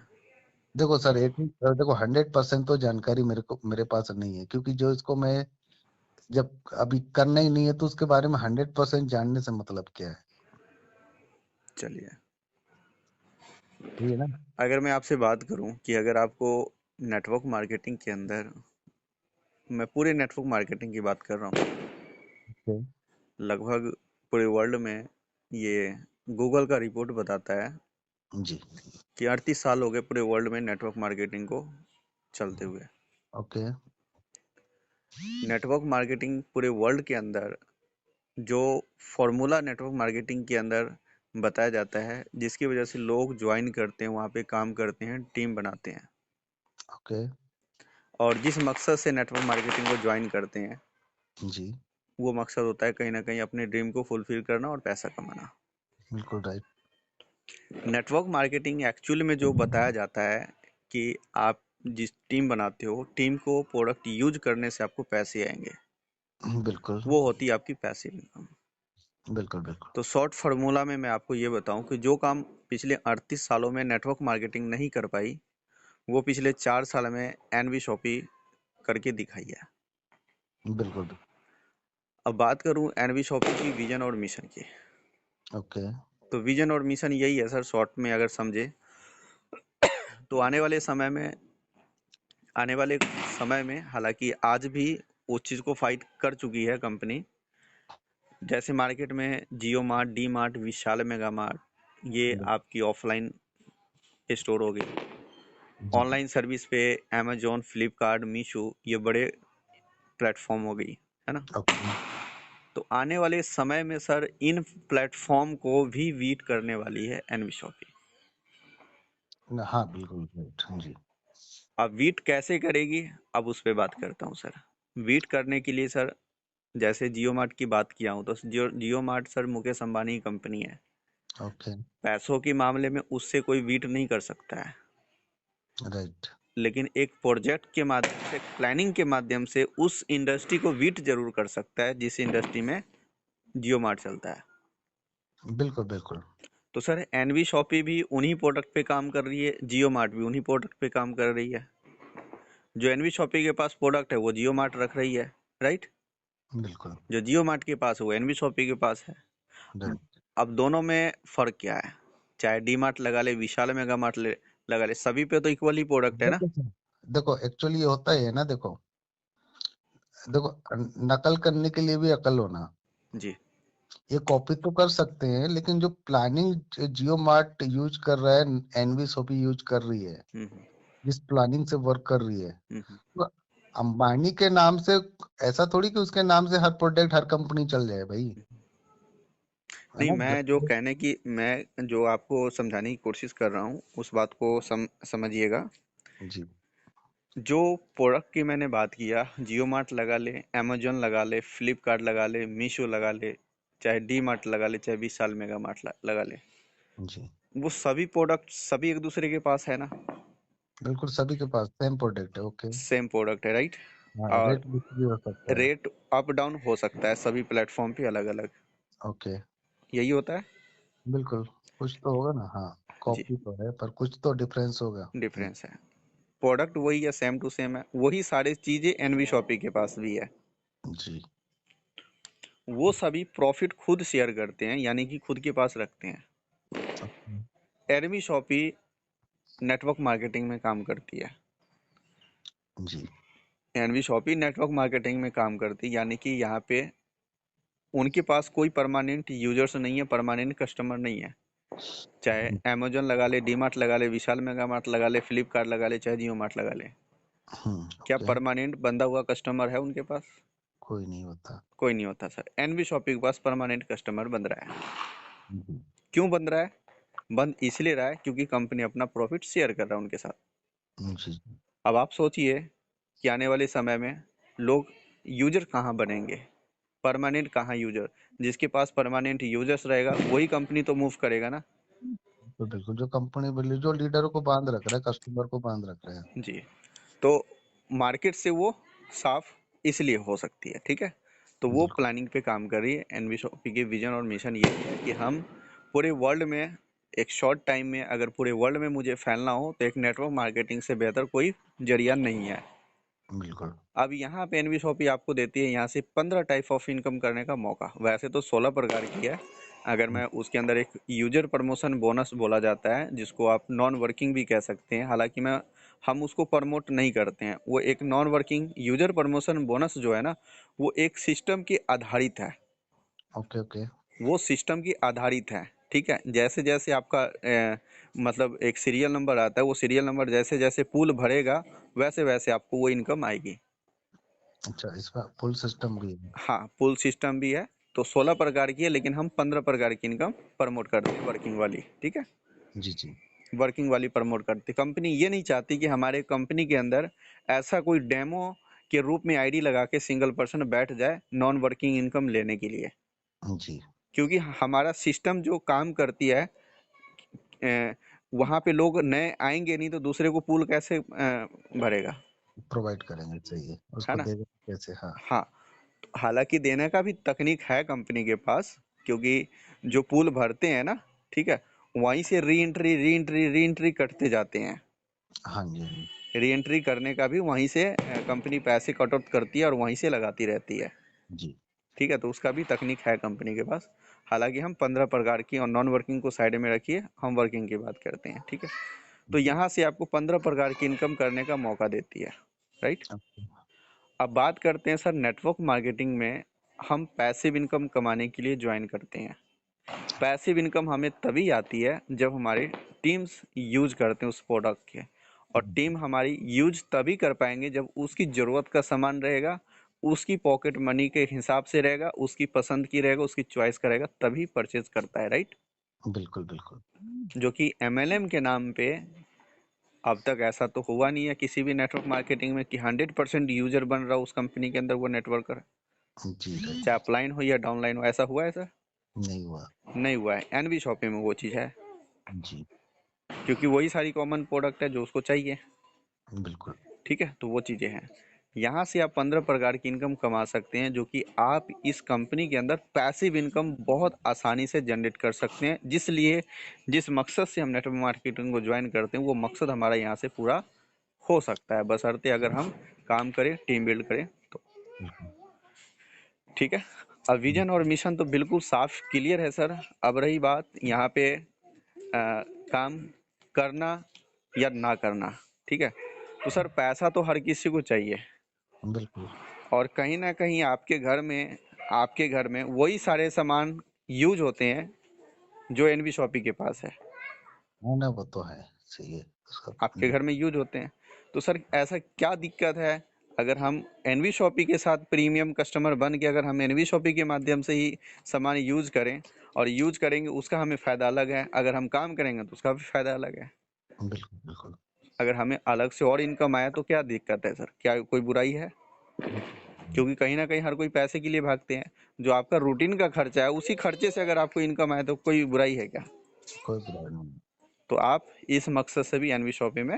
देखो सर, देखो 100% तो जानकारी मेरे पास नहीं है, क्योंकि जो इसको मैं जब अभी करना ही नहीं है, तो उसके बारे में 100% जानने से मतलब क्या है। चलिए, ये है ना। अगर मैं आपसे बात करूं कि अगर आपको नेटवर्क मार्केटिंग के अंदर, मैं पूरे नेटवर्क मार्केटिंग की बात कर रहा हूँ, Okay. लगभग पूरे वर्ल्ड में ये गूगल का रिपोर्ट बताता है जी। कि 38 साल हो गए पूरे वर्ल्ड में नेटवर्क मार्केटिंग को चलते हुए। ओके। नेटवर्क मार्केटिंग पूरे वर्ल्ड के अंदर जो फॉर्मूला नेटवर्क मार्केटिंग के अंदर बताया जाता है, जिसकी वजह से लोग ज्वाइन करते हैं, वहाँ पे काम करते हैं, टीम बनाते हैं, ओके। और जिस मकसद से नेटवर्क मार्केटिंग को ज्वाइन करते हैं जी। वो मकसद होता है कहीं ना कहीं अपने ड्रीम को फुलफिल करना और पैसा कमाना। बिल्कुल राइट। नेटवर्क मार्केटिंग एक्चुअल में जो बताया जाता है कि आप जिस टीम बनाते हो, टीम को प्रोडक्ट यूज करने से आपको पैसे आएंगे, बिल्कुल वो होती है आपकी पैसिव इनकम। बिल्कुल। बिल्कुल तो शॉर्ट फार्मूला में मैं आपको ये बताऊं कि जो काम पिछले 38 सालों में नेटवर्क मार्केटिंग नहीं कर पाई, वो पिछले 4 साल में एनवी शॉपी करके दिखाई है। बिल्कुल। अब बात करूं एनवी शॉपी की विजन और मिशन की। ओके। तो विजन और मिशन यही है सर, शॉर्ट में अगर समझे तो आने वाले समय में हालांकि आज भी उस चीज़ को फाइट कर चुकी है कंपनी। जैसे मार्केट में जियो मार्ट, डी मार्ट, विशाल मेगा मार्ट, ये बिल- आपकी ऑफलाइन स्टोर हो गई। जी। ऑनलाइन सर्विस पे अमेजोन, फ्लिपकार्ट, मीशो, ये बड़े प्लेटफॉर्म हो गई, है ना। ओके। तो आने वाले समय में सर इन प्लेटफॉर्म को भी बीट करने वाली है एनवी शॉपी। हाँ बिल्कुल राइट। जी। अब बीट कैसे करेगी, अब उस पर बात करता हूँ सर। बीट करने के लिए सर, जैसे जियो मार्ट की बात किया हूँ, तो जियो मार्ट सर मुकेश अंबानी की कंपनी है। ओके। पैसों के मामले में उससे कोई बीट नहीं कर सकता है, राइट। लेकिन एक प्रोजेक्ट के माध्यम से, प्लानिंग के माध्यम से उस इंडस्ट्री को बीट जरूर कर सकता है जिस इंडस्ट्री में जियो मार्ट चलता है। बिल्कुल बिल्कुल। तो सर एनवी शॉपी भी उन्हीं प्रोडक्ट पे काम कर रही है, जियो मार्ट भी उन्हीं प्रोडक्ट पे काम कर रही है। जो एनवी शॉपी के पास प्रोडक्ट है वो जियो मार्ट रख रही है, राइट। बिल्कुल जो जियो मार्ट के पास है वो एनवी शॉपी के पास है। राइट। अब दोनों में फर्क क्या है, चाहे डी मार्ट लगा ले, विशाल मेगा मार्ट लगा ले, सभी पे तो इक्वल ही प्रोडक्ट है ना। देखो देखो एक्चुअली ये होता ही है ना। देखो देखो नकल करने के लिए भी अकल होना। जी। ये कॉपी तो कर सकते हैं, लेकिन जो प्लानिंग जियो मार्ट यूज कर रहा है, एनवी शॉपी यूज कर रही है, हम्म जिस प्लानिंग से वर्क कर रही है, हम्म। तो अंबानी के नाम से ऐसा थोड़ी कि उसके नाम से हर प्रोडक्ट हर कंपनी चल जाए भाई। है नहीं, ना। मैं जो आपको समझाने की कोशिश कर रहा हूँ उस बात को समझिएगा। जी। जो प्रोडक्ट की मैंने बात किया, जियो मार्ट लगा ले, अमेजोन लगा ले, फ्लिपकार्ट लगा ले, मीशो लगा ले, चाहे डी मार्ट लगा ले, चाहे विशाल मेगा मार्ट लगा ले, जी। वो सभी प्रोडक्ट सभी एक दूसरे के पास है ना। बिल्कुल सभी के पास सेम प्रोडक्ट है। ओके। सेम प्रोडक्ट है, राइट। हाँ और रेट भी हो सकता है। रेट अप डाउन हो सकता है सभी प्लेटफॉर्म पे अलग अलग, ओके। यही होता है। बिल्कुल कुछ तो होगा ना। हाँ जी, कॉपी तो है पर कुछ तो डिफरेंस होगा। डिफरेंस है। प्रोडक्ट वही है, सेम टू सेम है, वही सारी चीजें एनवी शॉपी के पास भी है। जी। वो सभी प्रॉफिट खुद शेयर करते हैं, यानी कि खुद के पास रखते हैं। Okay. NV shoppy network marketing में काम करती है। जी। एनवी शॉपी नेटवर्क मार्केटिंग में काम करती है, यानी कि यहाँ पे उनके पास कोई परमानेंट यूजर्स नहीं है, परमानेंट कस्टमर नहीं है। चाहे अमेजोन लगा ले, डी मार्ट लगा ले, विशाल मेगा मार्ट लगा ले, फ्लिपकार्ट लगा ले, चाहे जियो मार्ट लगा ले, क्या ओके। परमानेंट बंधा हुआ कस्टमर है उनके पास? कोई नहीं होता। कोई नहीं होता सर। एनवी शॉपी के पास परमानेंट कस्टमर बन रहा है। जी। क्यों बन रहा है? बंद इसलिए रहा है क्योंकि कंपनी अपना प्रॉफिट शेयर कर रहा है उनके साथ। जी। अब आप सोचिए कि आने वाले समय में लोग यूजर कहाँ बनेंगे, परमानेंट कहाँ यूजर। जिसके पास परमानेंट यूजर्स रहेगा वही कंपनी तो मूव करेगा ना। तो बिल्कुल जो कंपनी बोली जो लीडरों को बांध रख रहा है, कस्टमर को बांध रख रहा है। जी। तो मार्केट से वो साफ इसलिए हो सकती है, ठीक है। तो वो बिल्कुल। प्लानिंग पे काम कर रही है। एनवी शॉपी के विजन और मिशन ये है कि हम पूरे वर्ल्ड में एक शॉर्ट टाइम में, अगर पूरे वर्ल्ड में मुझे फैलना हो तो एक नेटवर्क मार्केटिंग से बेहतर कोई जरिया नहीं है। बिल्कुल। अब यहाँ पे एनवी शॉपी आपको देती है यहाँ से 15 टाइप ऑफ इनकम करने का मौका। वैसे तो 16 प्रकार की है, अगर मैं उसके अंदर एक यूजर प्रमोशन बोनस बोला जाता है जिसको आप नॉन वर्किंग भी कह सकते हैं, हालांकि मैं हम उसको प्रमोट नहीं करते हैं। वो एक non working user promotion bonus जो है ना, वो एक सिस्टम के आधारित है। ओके। ओके। वो सिस्टम की आधारित है, ठीक है। जैसे जैसे आपका मतलब एक सीरियल नंबर आता है, वो सीरियल नंबर जैसे जैसे पूल भरेगा वैसे वैसे आपको वो इनकम आएगी। अच्छा, इसका फुल सिस्टम भी है। हाँ, पुल सिस्टम भी है। तो 16 प्रकार की है, लेकिन हम 15 प्रकार की इनकम प्रमोट करते हैं, वर्किंग वाली, ठीक है। जी जी। वर्किंग वाली प्रमोट करती कंपनी। ये नहीं चाहती कि हमारे कंपनी के अंदर ऐसा कोई डेमो के रूप में आईडी लगा के सिंगल पर्सन बैठ जाए नॉन वर्किंग इनकम लेने के लिए। जी। क्योंकि हमारा सिस्टम जो काम करती है, वहां पे लोग नए आएंगे नहीं तो दूसरे को पूल कैसे भरेगा, प्रोवाइड करेंगे, सही है, है उसको ना। देगा कैसे? हाँ। हाँ, हालांकि देने का भी तकनीक है कंपनी के पास, क्योंकि जो पूल भरते हैं ना, ठीक है, वहीं से री एंट्री कटते जाते हैं। हाँ जी, हाँ जी। री एंट्री करने का भी वहीं से कंपनी पैसे कट ऑफ करती है और वहीं से लगाती रहती है, जी। ठीक है। तो उसका भी तकनीक है कंपनी के पास। हालांकि हम 15 प्रकार की और नॉन वर्किंग को साइड में रखिए, हम वर्किंग की बात करते हैं, ठीक है। तो जी। यहाँ से आपको 15 प्रकार की इनकम करने का मौका देती है, राइट। अब बात करते हैं सर, नेटवर्क मार्केटिंग में हम पैसिव इनकम कमाने के लिए ज्वाइन करते हैं। पैसिव इनकम हमें तभी आती है जब हमारे टीम्स यूज करते हैं उस प्रोडक्ट के, और टीम हमारी यूज तभी कर पाएंगे जब उसकी ज़रूरत का सामान रहेगा, उसकी पॉकेट मनी के हिसाब से रहेगा, उसकी पसंद की रहेगा, उसकी चॉइस का रहेगा, तभी परचेज करता है, राइट। बिल्कुल बिल्कुल। जो कि एमएलएम के नाम पे अब तक ऐसा तो हुआ नहीं है किसी भी नेटवर्क मार्केटिंग में कि 100% यूजर बन रहा हो उस कंपनी के अंदर वो नेटवर्कर, जी राइट। चाहे अपलाइन हो या डाउनलाइन हो। ऐसा हुआ है सर? नहीं हुआ। नहीं हुआ है। एनवी शॉपिंग में वो चीज़ है, जी। क्योंकि वही सारी कॉमन प्रोडक्ट है जो उसको चाहिए, बिल्कुल। ठीक है। तो वो चीज़ें हैं। यहाँ से आप 15 प्रकार की इनकम कमा सकते हैं, जो कि आप इस कंपनी के अंदर पैसिव इनकम बहुत आसानी से जनरेट कर सकते हैं। जिस मकसद से हम नेटवर्क मार्केटिंग को ज्वाइन करते हैं, वो मकसद हमारा यहाँ से पूरा हो सकता है, बशर्ते अगर हम काम करें, टीम बिल्ड करें तो, बिल्कुल। ठीक है। अब विजन और मिशन तो बिल्कुल साफ क्लियर है सर। अब रही बात यहाँ पे काम करना या ना करना, ठीक है। तो सर पैसा तो हर किसी को चाहिए, बिल्कुल। और कहीं ना कहीं आपके घर में वही सारे सामान यूज होते हैं जो एनवी शॉपी के पास है, हाँ ना, वो तो है, सही है उसका। आपके घर में यूज होते हैं। तो सर ऐसा क्या दिक्कत है अगर हम एनवी शॉपी के साथ प्रीमियम कस्टमर बन के अगर हम एनवी शॉपी के माध्यम से ही सामान यूज करें, और यूज करेंगे उसका हमें फ़ायदा अलग है, अगर हम काम करेंगे तो उसका भी फ़ायदा अलग है। बिल्कुल बिल्कुल। अगर हमें अलग से और इनकम आया तो क्या दिक्कत है सर, क्या कोई बुराई है? क्योंकि कहीं ना कहीं हर कोई पैसे के लिए भागते हैं। जो आपका रूटीन का खर्चा है उसी खर्चे से अगर आपको इनकम आए तो कोई बुराई है क्या? कोई बुराई नहीं। तो आप इस मकसद से भी एनवी शॉपी में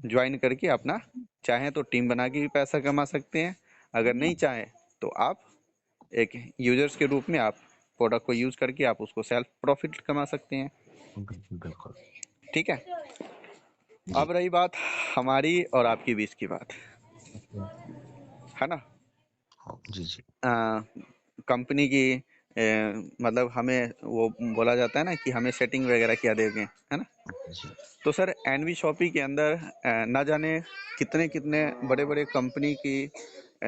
ज्वाइन करके अपना, चाहें तो टीम बना के भी पैसा कमा सकते हैं, अगर नहीं चाहें तो आप एक यूजर्स के रूप में आप प्रोडक्ट को यूज करके आप उसको सेल्फ प्रॉफिट कमा सकते हैं, बिल्कुल बिल्कुल। ठीक है। अब जी। रही बात हमारी और आपकी बीच की बात, अच्छा। है ना। हाँ, जी जी। कंपनी की मतलब हमें वो बोला जाता है ना कि हमें सेटिंग वगैरह क्या देंगे, है ना। जी। तो सर एनवी शॉपी के अंदर ना जाने कितने कितने बड़े बड़े कंपनी की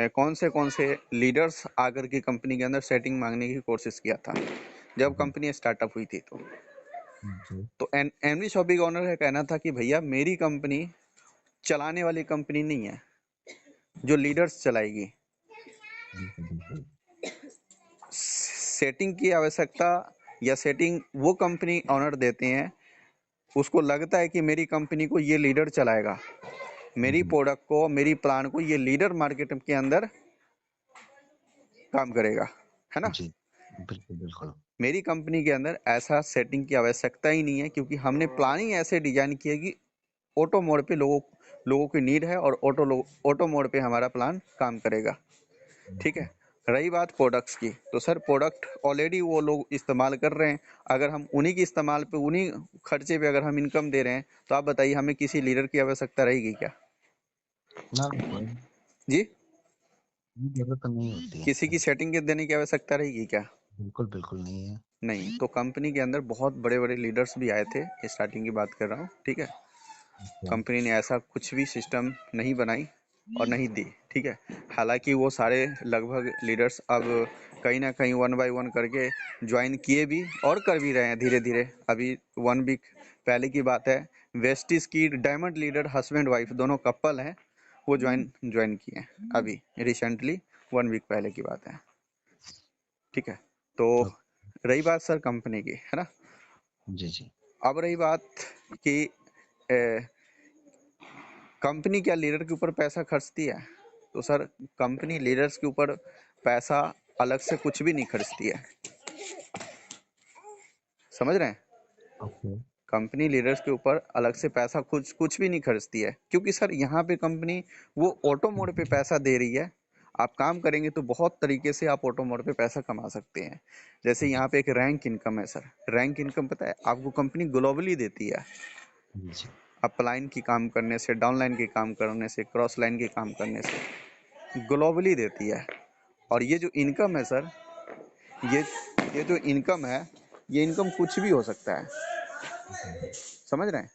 कौन से लीडर्स आकर के कंपनी के अंदर सेटिंग मांगने की कोशिश किया था जब जी। कंपनी स्टार्टअप हुई थी। जी। तो एनवी शॉपी का ओनर का कहना था कि भैया मेरी कंपनी चलाने वाली कंपनी नहीं है जो लीडर्स चलाएगी, बिल्कुल बिल्कुल। सेटिंग की आवश्यकता या सेटिंग वो कंपनी ऑनर देते हैं, उसको लगता है कि मेरी कंपनी को ये लीडर चलाएगा, मेरी जी प्रोडक्ट को, मेरी प्लान को ये लीडर मार्केट के अंदर काम करेगा, है ना। जी। बिल्कुल बिल्कुल। मेरी कंपनी के अंदर ऐसा सेटिंग की आवश्यकता ही नहीं है, क्योंकि हमने प्लानिंग ऐसे डिजाइन की है कि ऑटो मोड पे लोगों की नीड है और ऑटो मोड पे हमारा प्लान काम करेगा, ठीक है। रही बात प्रोडक्ट्स की, तो सर प्रोडक्ट ऑलरेडी वो लोग इस्तेमाल कर रहे हैं, अगर हम उन्हीं के इस्तेमाल पे उन्हीं खर्चे पे अगर हम इनकम दे रहे हैं, तो आप बताइए हमें किसी लीडर की आवश्यकता रहेगी क्या? ना ना, कोई जी, जरूरत नहीं होती किसी है। की सेटिंग के देने की आवश्यकता रहेगी क्या? बिल्कुल बिल्कुल नहीं है। नहीं। तो कंपनी के अंदर बहुत बड़े बड़े लीडर्स भी आए थे, स्टार्टिंग की बात कर रहा हूँ, ठीक है। अच्छा। कंपनी ने ऐसा कुछ भी सिस्टम नहीं बनाई और नहीं दी, ठीक है। हालांकि वो सारे लगभग लीडर्स अब कहीं ना कहीं 1 बाय 1 करके ज्वाइन किए भी और कर भी रहे हैं धीरे धीरे। अभी 1 वीक पहले की बात है, वेस्टिज की डायमंड लीडर हस्बैंड वाइफ दोनों कपल हैं, वो ज्वाइन किए हैं अभी रिसेंटली, 1 वीक पहले की बात है। ठीक है। तो रही बात सर कंपनी की, है ना। जी जी। अब रही बात कि कंपनी क्या लीडर के ऊपर पैसा खर्चती है? तो सर कंपनी लीडर्स के ऊपर पैसा अलग से कुछ भी नहीं खर्चती है, समझ रहे हैं। ओके। कंपनी लीडर्स के ऊपर अलग से पैसा कुछ कुछ भी नहीं खर्चती है, क्योंकि सर यहाँ पे कंपनी वो ऑटो मोड पे पैसा दे रही है। आप काम करेंगे तो बहुत तरीके से आप ऑटो मोड पे पैसा कमा सकते हैं। जैसे जी यहाँ पे एक रैंक इनकम है सर। रैंक इनकम पता है आपको, कंपनी ग्लोबली देती है। जी जी। अपलाइन की काम करने से, डाउनलाइन के काम करने से, क्रॉस लाइन के काम करने से ग्लोबली देती है। और ये जो इनकम है सर, ये ये जो इनकम है, ये इनकम कुछ भी हो सकता है, समझ रहे हैं।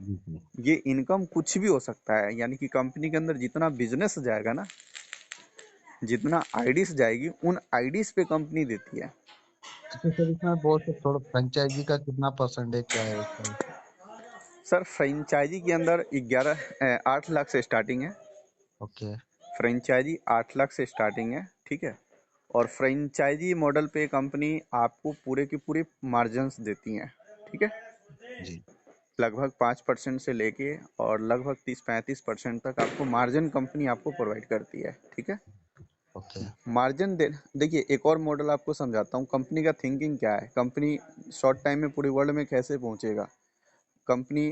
जी जी। ये इनकम कुछ भी हो सकता है, यानी कि कंपनी के अंदर जितना बिजनेस जाएगा ना, जितना आईडीज जाएगी, उन आईडीज पे कंपनी देती है। अच्छा सर, इसमें बहुत थोड़ा फ्रेंचाइजी का कितना परसेंट है, क्या है उसका? सर फ्रेंचाइजी के अंदर 8 लाख से स्टार्टिंग है। ओके। फ्रेंचाइजी 8 लाख से स्टार्टिंग है, ठीक है। और फ्रेंचाइजी मॉडल पे कंपनी आपको पूरे की पूरी मार्जिन्स देती हैं, ठीक है। जी। लगभग 5% से लेके और लगभग 30-35% तक आपको मार्जिन कंपनी आपको प्रोवाइड करती है, ठीक है। ओके। मार्जिन दे देखिए, एक और मॉडल आपको समझाता हूँ कंपनी का थिंकिंग क्या है, कंपनी शॉर्ट टाइम में पूरी वर्ल्ड में कैसे पहुंचेगा। कंपनी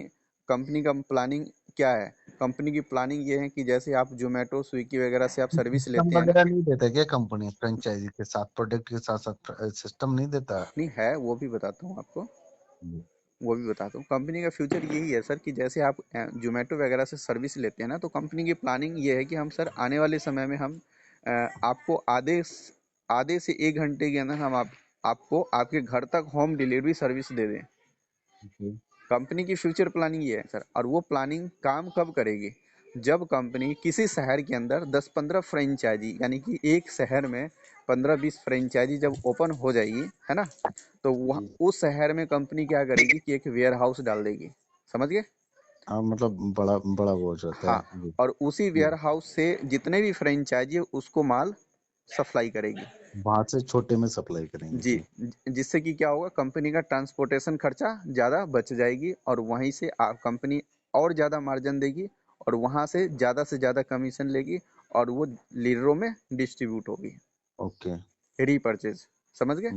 कंपनी का प्लानिंग क्या है? कंपनी की प्लानिंग ये है कि जैसे आप जोमेटो स्विगी वगैरह से आप सर्विस सिस्टम लेते हैं। वगैरह नहीं देता क्या कंपनी फ्रेंचाइजी के साथ, प्रोडक्ट के साथ साथ सिस्टम नहीं देता? नहीं है, वो भी बताता हूँ आपको। जी। वो भी बताता हूँ। कंपनी का फ्यूचर यही है सर कि जैसे आप जोमेटो वगैरह से सर्विस लेते हैं ना, तो कंपनी की प्लानिंग ये है कि हम सर आने वाले समय में हम आपको आधे से 1 घंटे के अंदर हम आपको आपके घर तक होम डिलीवरी सर्विस दे दें। जी। कंपनी की फ्यूचर प्लानिंग ये है सर। और वो प्लानिंग काम कब करेगी? जब कंपनी किसी शहर के अंदर 10-15 फ्रेंचाइजी, यानी कि एक शहर में 15-20 फ्रेंचाइजी जब ओपन हो जाएगी, है ना, तो वह जी। उस शहर में कंपनी क्या करेगी कि एक वेयर हाउस डाल देगी, समझ गए। हाँ, मतलब बड़ा बड़ा वो जो होता हाँ, है। जी। और उसी जी। वेयर हाउस से जितने भी फ्रेंचाइजी है उसको माल सप्लाई करेगी। वहां से छोटे में सप्लाई करेंगे जी, जी। जिससे कि क्या होगा, कंपनी का ट्रांसपोर्टेशन खर्चा ज़्यादा बच जाएगी और वहीं से कंपनी और ज़्यादा मार्जिन देगी और वहाँ से ज़्यादा कमीशन लेगी और वो लीडरों में डिस्ट्रीब्यूट होगी। ओके। रीपर्चेज, समझ गए।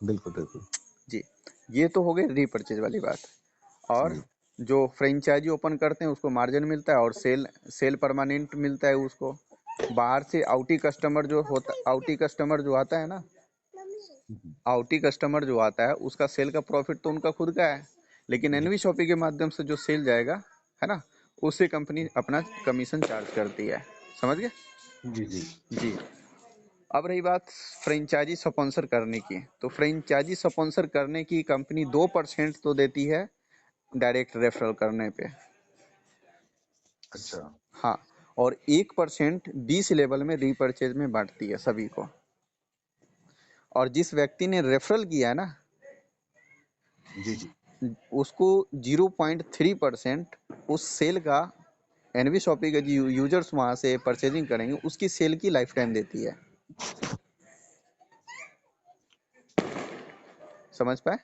बिल्कुल बिल्कुल। जी, ये तो हो गई रीपर्चेज वाली बात। और जी। जो फ्रेंचाइजी ओपन करते हैं उसको मार्जिन मिलता है और सेल सेल परमानेंट मिलता है उसको। बाहर से आउटी कस्टमर जो आता है ना, आउटी कस्टमर जो आता है उसका सेल का प्रॉफिट तो उनका खुद का है, लेकिन जी एनवी शॉपी के माध्यम से जो सेल जाएगा, है ना, उससे कंपनी अपना कमीशन चार्ज करती है, समझ गए। जी। जी। जी। अब रही बात फ्रेंचाइजी स्पॉन्सर करने की, तो फ्रेंचाइजी स्पॉन्सर करने की कंपनी 2% तो देती है डायरेक्ट रेफरल करने पे। अच्छा। हाँ, और 1% 20 लेवल में रीपर्चेज में बांटती है सभी को। और जिस व्यक्ति ने रेफरल किया है ना, जी जी। उसको 0.3% उस सेल का, एनवी शॉपी के जो यूजर्स वहां से परचेजिंग करेंगे उसकी सेल की लाइफ टाइम देती है, समझ पाए।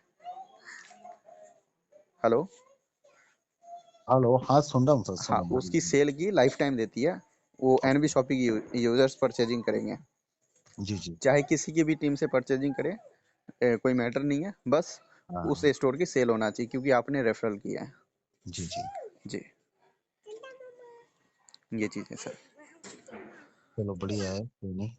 हेलो। हेलो, हाँ सुन रहा हूँ सर, सुन हाँ, रहा हूँ, उसकी बोलिए। सेल की लाइफ टाइम देती है। वो एनवी शॉपी की यूजर्स परचेजिंग करेंगे, जी जी। चाहे किसी की भी टीम से परचेजिंग करे, कोई मैटर नहीं है, बस उस हाँ। स्टोर की सेल होना चाहिए क्योंकि आपने रेफरल किया है। जी जी। जी, ये चीज़ है सर। चलो बढ़िया है, कोई नहीं।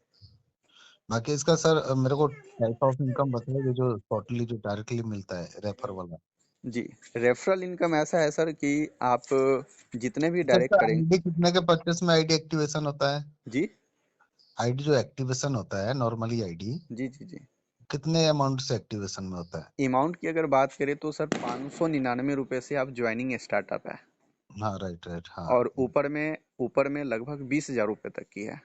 बाकी इसका सर मेरे को टाइप ऑफ इनकम बताइए, जो टोटली जो डायरेक्टली मिलता है रेफर वाला। जी, रेफरल इनकम ऐसा है सर कि आप जितने भी अच्छा डायरेक्ट सर, करेंगे। आईडी कितने के परचेस में आईडी एक्टिवेशन होता है? जी आईडी जो एक्टिवेशन होता है, नॉर्मली आईडी जी जी जी। कितने अमाउंट से एक्टिवेशन में होता है? अमाउंट की अगर बात करें तो सर 599 रुपये से आप ज्वाइनिंग स्टार्टअप है। हाँ, राइट राइट, हाँ। और ऊपर में लगभग 20,000 रुपए तक की है।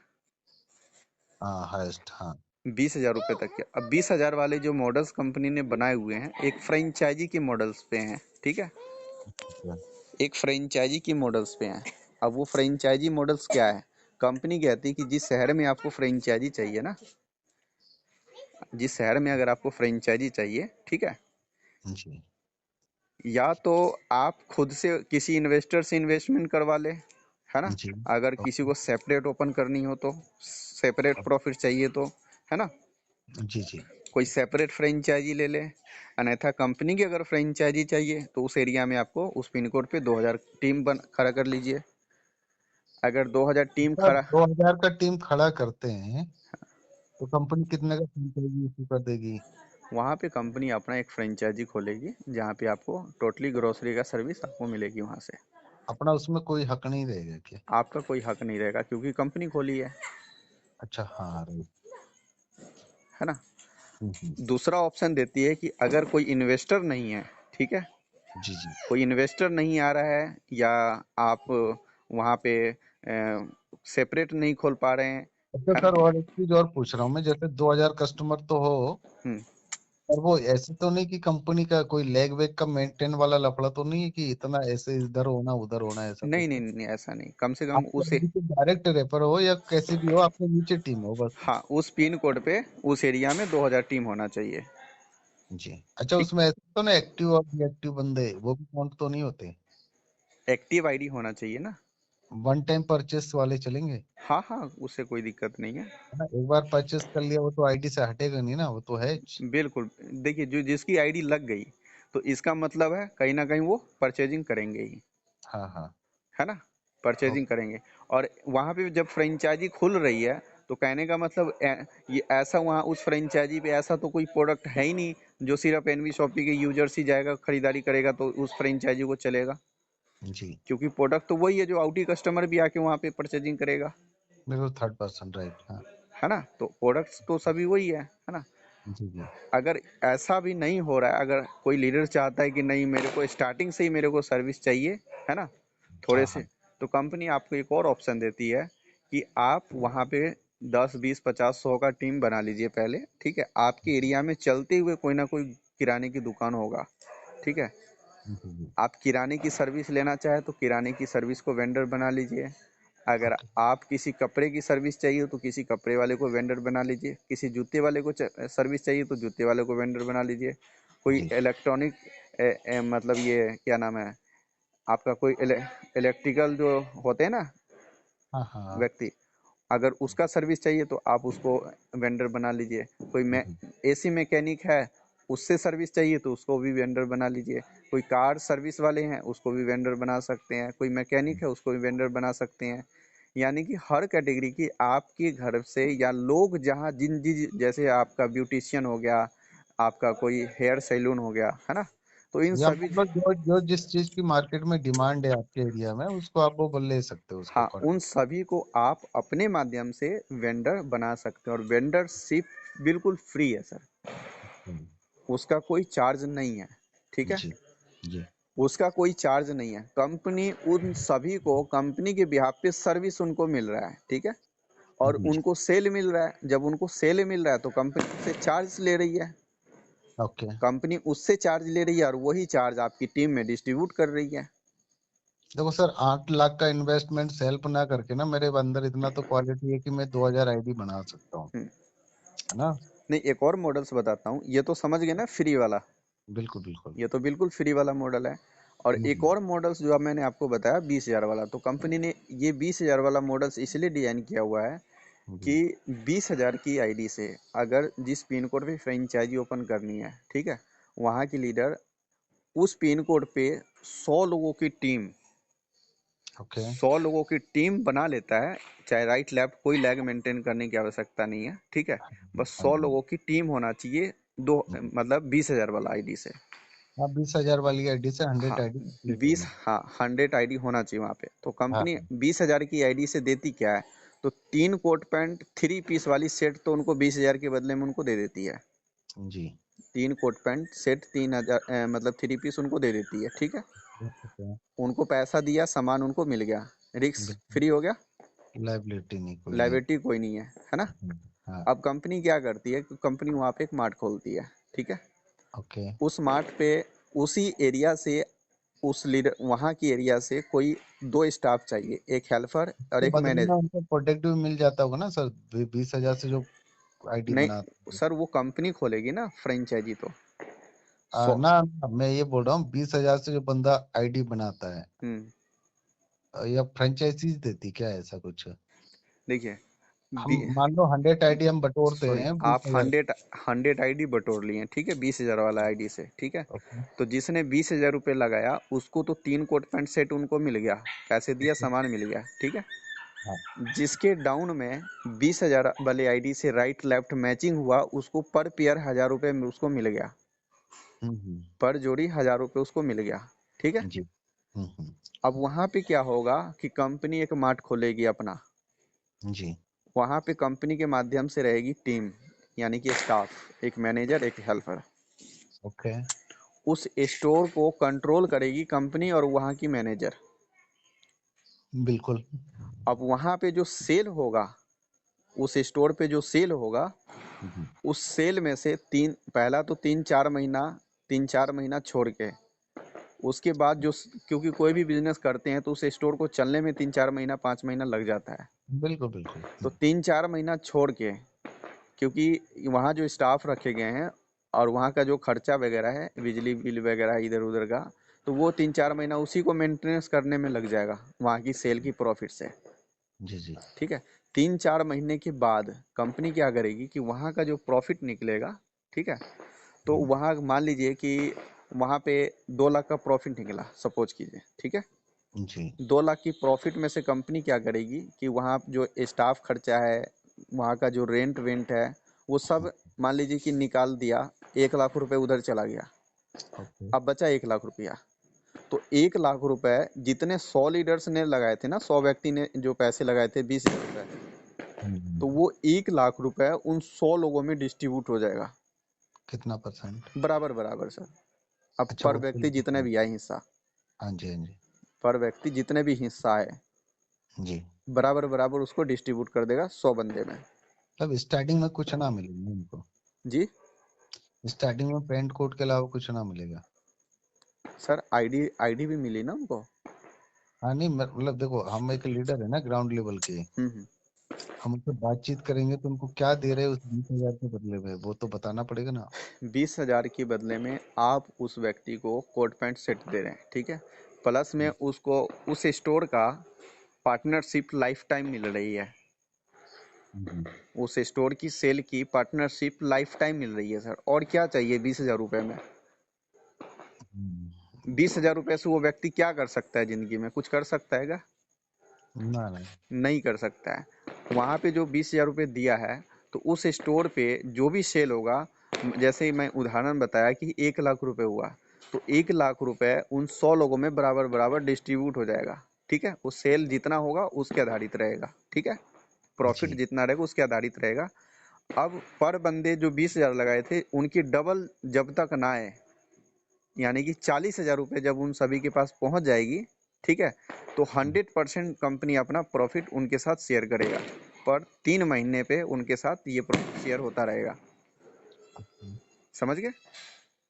हाँ, हाईएस्ट, हाँ। 20,000 रुपए तक के। अब 20,000 वाले जो मॉडल्स कंपनी ने बनाए हुए हैं, एक फ्रेंचाइजी के मॉडल्स पे हैं, ठीक है। ठीक है। एक फ्रेंचाइजी की मॉडल्स पे हैं। अब वो फ्रेंचाइजी मॉडल्स क्या है? कंपनी कहती है कि जिस शहर में आपको फ्रेंचाइजी चाहिए ना, जिस शहर में अगर आपको फ्रेंचाइजी चाहिए, ठीक है, जी या तो आप खुद से किसी इन्वेस्टर से इन्वेस्टमेंट करवा ले, है ना। जी। अगर किसी ओके। को सेपरेट ओपन करनी हो तो, सेपरेट प्रॉफिट चाहिए तो, है ना, जी जी। कोई सेपरेट फ्रेंचाइजी ले ले। अन्यथा कंपनी की अगर फ्रेंचाइजी चाहिए तो उस एरिया में आपको उस पिन कोड पे 2000 टीम बन खड़ा कर लीजिए। अगर 2000 टीम अच्छा, खड़ा, 2000 का टीम खड़ा करते हैं तो कंपनी कितने का फ्रेंचाइजी इशू कर देगी? वहाँ पे कंपनी अपना एक फ्रेंचाइजी खोलेगी जहाँ पे आपको टोटली ग्रोसरी का सर्विस आपको मिलेगी वहाँ से। अपना उसमें कोई हक नहीं रहेगा क्या? आपका कोई हक नहीं रहेगा क्योंकि कंपनी खोली अच्छा, हाँ, राइट। है ना। हम्म। दूसरा ऑप्शन देती है कि अगर कोई इन्वेस्टर नहीं है, ठीक है, जी जी। कोई इन्वेस्टर नहीं आ रहा है, या आप वहाँ पे सेपरेट नहीं खोल पा रहे हैं, अच्छा है ना। सर, और एक चीज और पूछ रहा हूँ मैं, जैसे 2000 कस्टमर तो हो, हम्म, और वो ऐसे तो नहीं कि कंपनी का कोई लेग वेग का मेंटेन वाला लफड़ा तो नहीं है कि इतना ऐसे इधर होना उधर होना, ऐसा नहीं कुछ नहीं है? नहीं, ऐसा नहीं, कम से कम आपका उसे, डायरेक्ट रेफर हो या कैसे भी हो, आपके नीचे टीम हो बस। हाँ, उस पिन कोड पे उस एरिया में 2000 टीम होना चाहिए। जी। अच्छा, ठीक, उसमें ऐसे तो ना एक्टिव और डीएक्टिव बंदे वो भी काउंट तो नहीं होते? एक्टिव आईडी होना चाहिए ना। वन टाइम परचेस वाले चलेंगे? हाँ हाँ, उससे कोई दिक्कत नहीं है। है ना, एक बार परचेस कर लिया वो तो आईडी से हटेगा नहीं ना, वो तो है। बिल्कुल। देखिए, जो जिसकी आईडी लग गई तो इसका मतलब है कहीं ना कहीं वो परचेजिंग करेंगे ही, हाँ हाँ। है ना, परचेजिंग ओके। करेंगे। और वहाँ पे जब फ्रेंचाइजी खुल रही है तो कहने का मतलब ये ऐसा, वहाँ उस फ्रेंचाइजी पे ऐसा तो कोई प्रोडक्ट है ही नहीं जो सिर्फ एनवी शॉपी के यूजर्स ही जाएगा खरीदारी करेगा तो उस फ्रेंचाइजी को चलेगा। जी। क्योंकि प्रोडक्ट तो वही है जो आउटी कस्टमर भी आके वहाँ पे परचेजिंग करेगा, बिल्कुल, थर्ड पर्सन, राइट, हाँ। है ना। तो प्रोडक्ट्स तो सभी वही है ना। जी जी। अगर ऐसा भी नहीं हो रहा है, अगर कोई लीडर चाहता है कि नहीं, मेरे को स्टार्टिंग से ही मेरे को सर्विस चाहिए, है ना, थोड़े हाँ से, हाँ। तो कंपनी आपको एक और ऑप्शन देती है कि आप वहाँ पे 10 20 50 100 का टीम बना लीजिए पहले, ठीक है। आपके एरिया में चलते हुए कोई ना कोई किराने की दुकान होगा, ठीक है। जी जी। आप किराने की सर्विस लेना चाहे तो किराने की सर्विस को वेंडर बना लीजिए। अगर ओके। आप किसी कपड़े की सर्विस चाहिए तो किसी कपड़े वाले को वेंडर बना लीजिए। किसी जूते वाले को सर्विस चाहिए तो जूते वाले को वेंडर बना लीजिए। कोई जी। इलेक्ट्रॉनिक, मतलब ये क्या नाम है आपका, कोई इलेक्ट्रिकल जो होते हैं ना हाँ हाँ। व्यक्ति, अगर उसका सर्विस चाहिए तो आप उसको वेंडर बना लीजिए। कोई मैं जी एसी मैकेनिक है, उससे सर्विस चाहिए तो उसको भी वेंडर बना लीजिए। कोई कार सर्विस वाले हैं उसको भी वेंडर बना सकते हैं। कोई मैकेनिक है उसको भी वेंडर बना सकते हैं। यानी कि हर कैटेगरी की आपके घर से, या लोग जहाँ जिन जिन, जैसे आपका ब्यूटिशियन हो गया, आपका कोई हेयर सैलून हो गया, है ना, तो इन या सभी, मतलब जो जो जिस चीज की मार्केट में डिमांड है आपके एरिया में, उसको आप वो ले सकते हो उसका हाँ, प्रोडक्ट। उन सभी को आप अपने माध्यम से वेंडर बना सकते हैं। और वेंडरशिप बिल्कुल फ्री है सर, उसका कोई चार्ज नहीं है, ठीक है। जी जी। उसका कोई चार्ज नहीं है। कंपनी उन सभी को कंपनी के बिहाफ पे सर्विस उनको मिल रहा है, ठीक है। और जी जी। उनको सेल मिल रहा है। जब उनको सेल मिल रहा है तो कंपनी से चार्ज ले रही है। ओके। कंपनी उससे चार्ज ले रही है और वही चार्ज आपकी टीम में डिस्ट्रीब्यूट कर रही है। देखो सर, 8 लाख का इन्वेस्टमेंट हेल्प ना करके ना, मेरे अंदर इतना तो क्वालिटी है कि मैं 2000 आईडी बना सकता हूँ। हम्म, है ना? नहीं, एक और मॉडल्स बताता हूँ। ये तो समझ गए ना फ्री वाला, बिल्कुल बिल्कुल। ये तो बिल्कुल फ्री वाला मॉडल है। और एक हम्म। और मॉडल्स जो अब मैंने आपको बताया 20,000 वाला, तो कंपनी ने ये 20,000 वाला मॉडल्स इसलिए डिजाइन किया हुआ है कि जी 20,000 की आईडी से अगर जिस पिन कोड पे फ्रेंचाइजी ओपन करनी है, ठीक है, वहाँ की लीडर उस पिन कोड पे 100 लोगों की टीम, ओके। 100 लोगों की टीम बना लेता है। चाहे राइट लेफ्ट कोई लैग मेंटेन करने की आवश्यकता नहीं है, ठीक है। बस हाँ 100 हाँ। लोगों की टीम होना चाहिए, दो मतलब 20,000 वाला आईडी से। हाँ, 20,000 वाली आईडी से हाँ, 100 आईडी कंप्लीट 20, होनी। हाँ, 100 आईडी होना चाहिए वहाँ पे। तो हाँ कंपनी हाँ। 20,000 की आईडी से देती क्या है, तो 3 कोट पैंट 3 पीस वाली सेट तो उनको 20,000 के बदले में उनको दे देती है। जी 3 कोट पैंट सेट 3000 मतलब 3 पीस उनको दे देती है, ठीक है। ओके। उनको पैसा दिया, सामान उनको मिल गया, रिस्क फ्री हो गया, लाइबिलिटी नहीं, कोई नहीं। लायबिलिटी कोई नहीं है ना। हाँ। अब कंपनी क्या करती है, कंपनी वहाँ पे एक मार्ट खोलती है, ठीक है। ओके। उस मार्ट पे उसी एरिया से, उस लीडर वहाँ की एरिया से कोई 2 स्टाफ चाहिए, एक हेल्पर और तो एक बदले में मैनेजर। उनको प्रोडक्ट भी मिल जाता होगा ना सर, 20,000 से जो आईडी नहीं बनाते हैं। सर, वो कंपनी खोलेगी ना फ्रेंचाइजी तो। सौ ना, मैं ये बोल रहा हूँ 20,000 से जो बंदा आईडी बनाता है, हम्म, या फ्रेंचाइजीज देती क्या है ऐसा कुछ? देखिए, हम मान लो 100 आईडी हम बटोरते सुनिए, हैं आप 20,000। 100 आईडी बटोर लिए हैं, ठीक है, 20,000 वाला आईडी से, ठीक है। ओके। तो जिसने 20,000 रुपये लगाया उसको तो 3 कोट पैंट सेट उनको मिल गया, पैसे दिया, ओके। सामान मिल गया, ठीक है। हाँ। जिसके डाउन में 20,000 वाले आईडी से राइट लेफ्ट मैचिंग हुआ, उसको पर पेयर 1,000 रुपये में उसको मिल गया, हम्म। पर जोड़ी 1,000 रुपये उसको मिल गया, ठीक है। जी। हम्म। अब वहां पे क्या होगा कि कंपनी एक मार्ट खोलेगी अपना। जी। वहां पे कंपनी के माध्यम से रहेगी टीम, यानी कि स्टाफ, एक मैनेजर एक हेल्पर। ओके। उस स्टोर को कंट्रोल करेगी कंपनी और वहां की मैनेजर। बिल्कुल। अब वहां पे जो सेल होगा, उस स्टोर पे जो सेल होगा, हम्म। उस सेल में से तीन, पहला तो 3-4 महीना, 3-4 महीना छोड़ के, उसके बाद जो, क्योंकि कोई भी बिजनेस करते हैं तो उस स्टोर को चलने में 3-4 महीना 5 महीना लग जाता है। बिल्कुल बिल्कुल। तो 3-4 महीना छोड़ के, क्योंकि वहाँ जो स्टाफ रखे गए हैं और वहाँ का जो खर्चा वगैरह है, बिजली बिल वगैरह इधर उधर का, तो वो 3-4 महीना उसी को मेंटेनेंस करने में लग जाएगा, वहाँ की सेल की प्रॉफिट से, जी जी। ठीक है। 3-4 महीने के बाद कंपनी क्या करेगी कि वहाँ का जो प्रॉफिट निकलेगा, ठीक है, तो हम्म। वहाँ मान लीजिए कि वहाँ पे 2 लाख का प्रॉफिट निकला, सपोज कीजिए, ठीक है। जी। 2 लाख की प्रॉफिट में से कंपनी क्या करेगी कि वहाँ जो स्टाफ खर्चा है, वहाँ का जो रेंट वेंट है, वो सब मान लीजिए कि निकाल दिया, 1 लाख रुपए उधर चला गया। ओके। अब बचा 1 लाख रुपया। तो 1 लाख रुपए जितने 100 लीडर्स ने लगाए थे ना, 100 व्यक्ति ने जो पैसे लगाए थे, 20,000 रुपए, तो हम्म। वो 1 लाख रुपए उन 100 लोगों में डिस्ट्रीब्यूट हो जाएगा, कितना परसेंट? बराबर बराबर सर। अब अच्छा, पर वो व्यक्ति जितने भी आए हिस्सा, हाँ जी हाँ जी। पर व्यक्ति जितने भी हिस्सा आए, जी। बराबर बराबर उसको डिस्ट्रीब्यूट कर देगा 100 बंदे में। तब स्टार्टिंग में कुछ ना मिलेगा उनको? जी स्टार्टिंग में पेंट कोट के अलावा कुछ ना मिलेगा? सर, आईडी आईडी भी मिली ना उनको। हाँ नहीं, मतलब देखो, हम एक लीडर है ना ग्राउंड लेवल के, हम्म। हम उनसे बातचीत करेंगे तो उनको क्या दे रहे हैं उस 20,000 के बदले में, वो तो बताना पड़ेगा ना। 20,000 के बदले में आप उस व्यक्ति को कोट पैंट सेट दे रहे हैं, ठीक है। प्लस में उसको उस स्टोर का पार्टनरशिप लाइफ टाइम मिल रही है। हम्म। उस स्टोर की सेल की पार्टनरशिप लाइफ टाइम मिल रही है सर, और क्या चाहिए 20,000 रुपये में। हम्म। 20,000 रुपये से वो व्यक्ति क्या कर सकता है जिंदगी में, कुछ कर सकता है क्या? ना ना। नहीं कर सकता है। वहाँ पे जो 20,000 रुपये दिया है, तो उस स्टोर पे जो भी सेल होगा, जैसे ही मैं उदाहरण बताया कि 1 लाख रुपए हुआ, तो 1 लाख रुपए उन 100 लोगों में बराबर बराबर डिस्ट्रीब्यूट हो जाएगा, ठीक है। वो सेल जितना होगा उसके आधारित रहेगा, ठीक है। प्रॉफिट जी। जितना रहेगा उसके आधारित रहेगा। अब पर बंदे जो 20,000 लगाए थे, उनकी डबल जब तक ना आए, यानी कि 40,000 रुपये जब उन सभी के पास पहुंच जाएगी, ठीक है, तो 100% कंपनी अपना प्रॉफिट उनके साथ शेयर करेगा, पर 3 महीने पे उनके साथ ये प्रॉफिट शेयर होता रहेगा। समझ गए?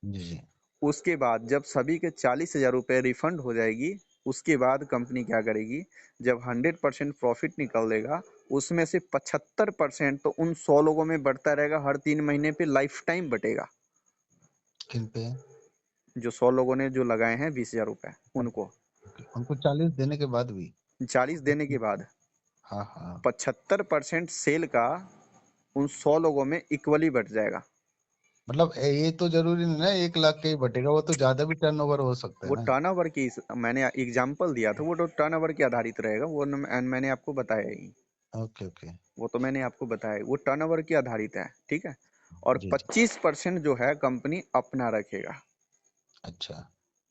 जी जी। उसके बाद जब सभी के 40,000 रुपये रिफंड हो जाएगी, उसके बाद कंपनी क्या करेगी, जब 100% प्रॉफिट निकल देगा, उसमें से 75% तो उन 100 लोगों में बढ़ता रहेगा, हर 3 महीने पे लाइफ टाइम बटेगा। किन पे? जो 100 लोगों ने जो लगाए हैं 20,000 रुपये, उनको उनको 40 देने के बाद भी? 40 देने के बाद हाँ हाँ। 75% सेल का उन 100 लोगों में इक्वली बट जाएगा। मतलब ये तो जरूरी नहीं ना 1 लाख का ही बटेगा, वो तो ज्यादा भी टर्नओवर हो सकता है वो ना। टर्नओवर की, मैंने एग्जांपल दिया था, वो तो टर्नओवर के आधारित रहेगा, वो मैंने आपको बताया ही। Okay okay. वो तो मैंने आपको बताया, वो टर्नओवर के आधारित है, ठीक है। और जी जी। 25% जो है कंपनी अपना रखेगा। अच्छा।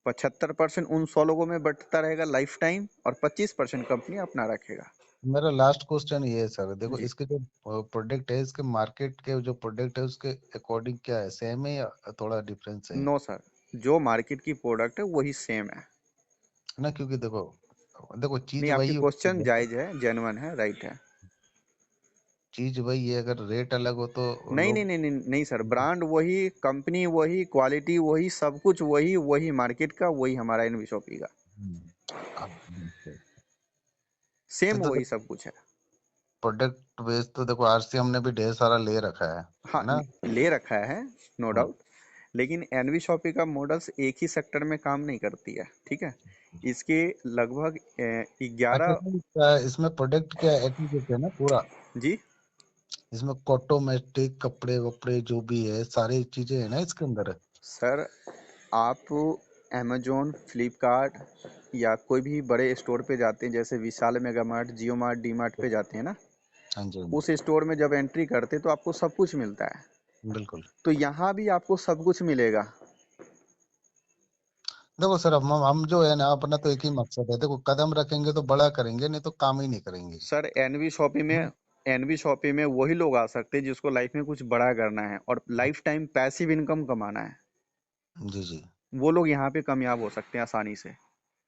75% उन 100 लोगों में बंटता रहेगा लाइफ टाइम, और 25% कंपनी अपना रखेगा। मेरा लास्ट क्वेश्चन ये है सर, देखो जी इसके जो प्रोडक्ट है, इसके मार्केट के जो प्रोडक्ट है उसके अकॉर्डिंग क्या है, सेम है या थोड़ा डिफरेंस है? नो सर, जो मार्केट की प्रोडक्ट है वही सेम है। ना, क्योंकि देखो देखो चीज नहीं, आपके वही होती क्वेश्चन है, जायज है, जेन्युइन है, राइट है। चीज वही है, अगर रेट अलग हो तो नहीं नहीं लोग। नहीं नहीं नहीं सर, ब्रांड वही, कंपनी वही, क्वालिटी वही, सब कुछ वही, वही मार्केट का, वही हमारा एनवी शॉपी का, हम्म, सेम तो वही देखो सब कुछ है। प्रोडक्ट बेस तो देखो आरसीएम ने भी ढेर सारा ले रखा हाँ, है ना? ले रखा है, नो हाँ। डाउट। लेकिन एनवी शॉपी का मॉडल्स एक ही सेक्टर में काम नहीं करती है, ठीक है। इसके लगभग अच्छा 11। सर, इसमें प्रोडक्ट क्या एग्रीगेट है ना पूरा? जी इसमें कॉटोमेटिक कपड़े वपड़े जो भी है सारी चीजें है ना इसके अंदर? सर, आप अमेजोन, फ्लिपकार्ट या कोई भी बड़े स्टोर पे जाते हैं, जैसे विशाल मेगा मार्ट, जियो मार्ट, डी मार्ट पे जाते हैं ना, हाँ जी, हाँ उस जी। स्टोर में जब एंट्री करते हैं तो आपको सब कुछ मिलता है। बिल्कुल। तो यहाँ भी आपको सब कुछ मिलेगा। देखो सर, हम जो है ना अपना तो एक ही मकसद है, देखो कदम रखेंगे तो बड़ा करेंगे, नहीं तो काम ही नहीं करेंगे। सर, एनवी शॉपी में वही लोग आ सकते हैं जिसको लाइफ में कुछ बड़ा करना है और लाइफ टाइम पैसिव इनकम कमाना है। जी जी। वो लोग यहाँ पे कामयाब हो सकते हैं आसानी से।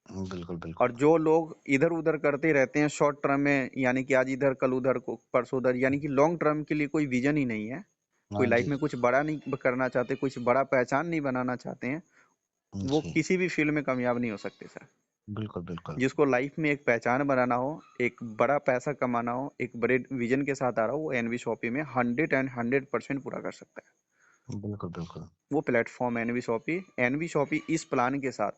बिल्कुल और बिल्कुल। जो लोग इधर उधर करते रहते हैं शॉर्ट टर्म में, यानी कि आज इधर कल उधर को परसों उधर, यानी कि लॉन्ग टर्म के लिए कोई विजन ही नहीं है, कोई हाँ लाइफ जी में कुछ बड़ा नहीं करना चाहते, कुछ बड़ा पहचान नहीं बनाना चाहते हैं, वो जी। किसी भी फील्ड में कामयाब नहीं हो सकते सर। बिल्कुल बिल्कुल। जिसको लाइफ में एक पहचान बनाना हो, एक बड़ा पैसा कमाना हो, एक बड़े विजन के साथ आ रहा हो, वो एनवी शॉपी में 100% पूरा कर सकता है। बिल्कुल बिल्कुल। वो प्लेटफॉर्म एनवी शॉपी इस प्लान के साथ,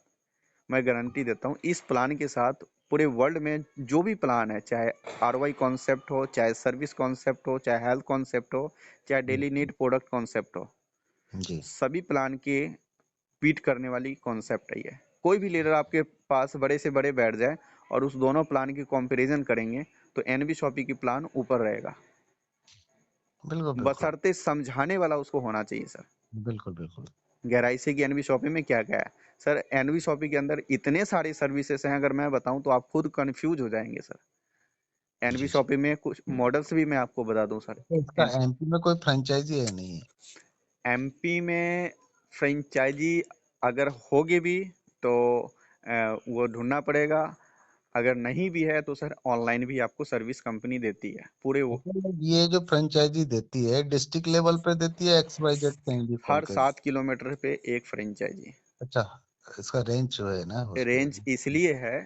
मैं गारंटी देता हूँ, इस प्लान के साथ पूरे वर्ल्ड में जो भी प्लान है, चाहे आरवाई कॉन्सेप्ट हो, चाहे सर्विस कॉन्सेप्ट हो, चाहे हेल्थ कॉन्सेप्ट हो, चाहे डेली नीड प्रोडक्ट कॉन्सेप्ट हो, जी। सभी प्लान के बीट करने वाली कॉन्सेप्ट है ये। कोई भी लीडर आपके पास बड़े से बड़े बैठ जाए और उस दोनों प्लान की कंपैरिजन करेंगे तो एनबी शॉपी की प्लान ऊपर रहेगा, बिल्कुल बिल्कुल। बशर्ते समझाने वाला उसको होना चाहिए सर। बिल्कुल बिल्कुल। गहराई से कि एनवी शॉपी में क्या क्या है। सर, एनवी शॉपी के अंदर इतने सारे सर्विसेज हैं, अगर मैं बताऊं तो आप खुद कंफ्यूज हो जाएंगे सर। एनवी जी जी। शॉपी में कुछ मॉडल्स भी मैं आपको बता दूं सर। तो इसका एमपी में कोई फ्रेंचाइजी है नहीं है? एमपी में फ्रेंचाइजी अगर होगी भी तो वो ढूंढना पड़ेगा। अगर नहीं भी है तो सर ऑनलाइन भी आपको सर्विस कंपनी देती है पूरे मतलब ये जो फ्रेंचाइजी देती है डिस्ट्रिक्ट लेवल पे देती है, XYZ कहीं भी खोल हर के? 7 किलोमीटर पे एक फ्रेंचाइजी। अच्छा, इसका रेंज जो है ना उस पे। रेंज इसलिए है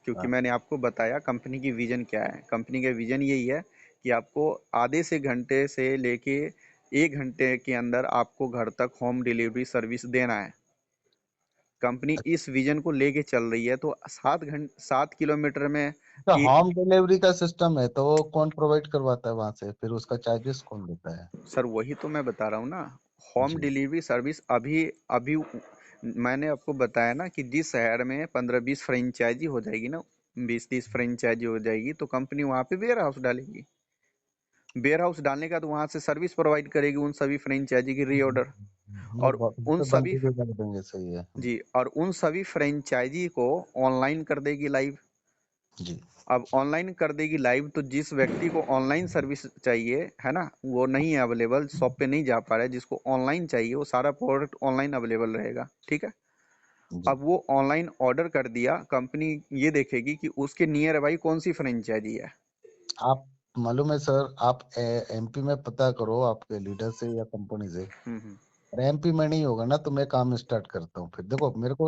क्योंकि हाँ। मैंने आपको बताया कंपनी की विजन क्या है। कंपनी का विजन यही है कि आपको आधे से घंटे से लेके 1 घंटे के अंदर आपको घर तक होम डिलीवरी सर्विस देना है। कंपनी इस विजन को लेके चल रही है, तो 7 किलोमीटर में तो कि होम डिलीवरी का सिस्टम है तो वो कौन प्रोवाइड करवाता है वहां से, फिर उसका चार्जेस कौन देता है? सर वही तो मैं बता रहा हूँ ना, होम जी। डिलीवरी सर्विस अभी अभी मैंने आपको बताया ना कि जिस शहर में 15-20 फ्रेंचाइजी हो जाएगी ना, 20-30 फ्रेंचाइजी हो जाएगी, तो कंपनी वहां पे वेयर हाउस डालेगी। वेयर हाउस डालने का तो वहां से सर्विस प्रोवाइड करेगी उन सभी फ्रेंचाइजी की रीऑर्डर। मतलब और बहुत उन तो सभी बंद भी कर देंगे, सही है। जी, और उन सभी फ्रेंचाइजी को ऑनलाइन कर देगी लाइव। जी। अब ऑनलाइन कर देगी लाइव, तो जिस व्यक्ति को ऑनलाइन सर्विस चाहिए है ना, वो नहीं है अवेलेबल, शॉप पे नहीं जा पा रहा है, जिसको ऑनलाइन चाहिए वो सारा प्रोडक्ट ऑनलाइन अवेलेबल रहेगा, ठीक है। जी। अब वो ऑनलाइन ऑर्डर कर दिया, कंपनी ये देखेगी कि उसके नियर बाई कौन सी फ्रेंचाइजी है। आप, मालूम है सर, आप एमपी में पता करो आपके लीडर से या कंपनी से। हम्म। अगर एमपी में नहीं होगा ना तो मैं काम स्टार्ट करता हूँ, फिर देखो मेरे को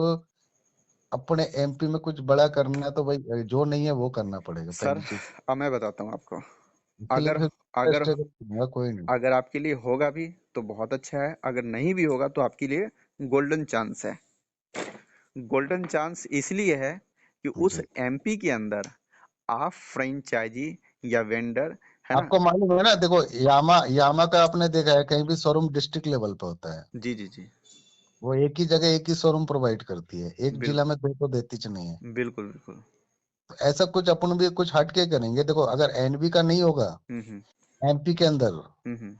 अपने एमपी में कुछ बड़ा करना है तो भाई जो नहीं है वो करना पड़ेगा सर, पहली चीज। अब मैं बताता हूँ आपको। इसके लिए अगर फिर अगर स्ट्रगल करूंगा, कोई नहीं। अगर आपके लिए होगा भी तो बहुत अच्छा है, अगर नहीं भी होगा तो आपके लिए गोल्डन चांस है। गोल्डन चांस इसलिए है कि उस जी। एमपी के अंदर आप फ्रेंचाइजी या वेंडर, है ना। आपको मालूम है ना, देखो यामा यामा का आपने देखा है कहीं भी शोरूम डिस्ट्रिक्ट लेवल पे होता है? जी जी जी। वो एक ही जगह एक ही शोरूम प्रोवाइड करती है, एक जिला बिल्कुल में दो तो देती च नहीं है। बिल्कुल बिल्कुल। तो ऐसा कुछ अपन भी कुछ हटके करेंगे, देखो अगर एनबी का नहीं होगा हम्म। एमपी के अंदर, हम्म।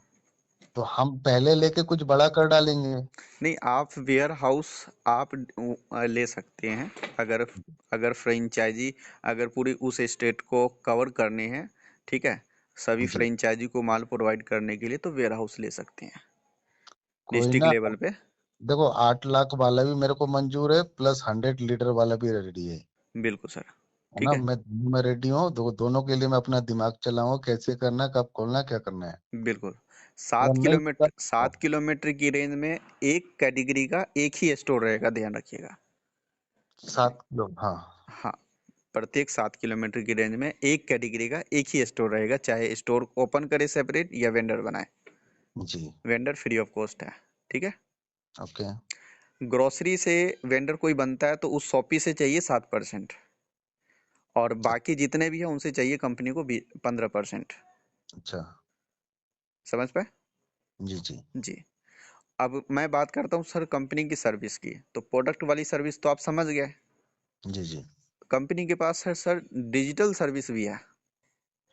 तो हम पहले लेके कुछ बड़ा कर डालेंगे। नहीं, आप वेयर हाउस आप ले सकते हैं। अगर अगर फ्रेंचाइजी, अगर पूरी उस स्टेट को कवर करने हैं, ठीक है, सभी जी, फ्रेंचाइजी को माल प्रोवाइड करने के लिए, तो वेयर हाउस ले सकते हैं कोई डिस्ट्रिक्ट ना। लेवल पे। देखो 8 लाख वाला भी मेरे को मंजूर है, प्लस 100 लीटर वाला भी रेडी बिल्कुल सर। है ठीक ना। है। मैं रेडी हूँ, दोनों के लिए मैं अपना दिमाग चलाऊंगा, कैसे करना है, कब खोलना है, क्या करना है। बिल्कुल। अगर नहीं कर, 7 किलोमीटर की रेंज में एक कैटेगरी का एक ही स्टोर रहेगा, ध्यान रखिएगा। 7 किलो, हाँ। हाँ, प्रत्येक 7 किलोमीटर की रेंज में एक कैटेगरी का एक ही स्टोर रहेगा, चाहे स्टोर ओपन करे सेपरेट या वेंडर बनाए। जी। वेंडर फ्री ऑफ कॉस्ट है। ठीक है। ओके। ग्रोसरी से वेंडर कोई बनता है तो उस शॉपी से चाहिए 7%, और अच्छा। बाकी जितने भी हैं उनसे चाहिए कंपनी को 15%। अच्छा। समझ पाए? जी जी। जी। अब मैं बात करता हूँ सर कंपनी की सर्विस की। तो प्रोडक्ट वाली सर्विस तो आप समझ गए। जी जी। कंपनी के पास है सर डिजिटल सर्विस भी है।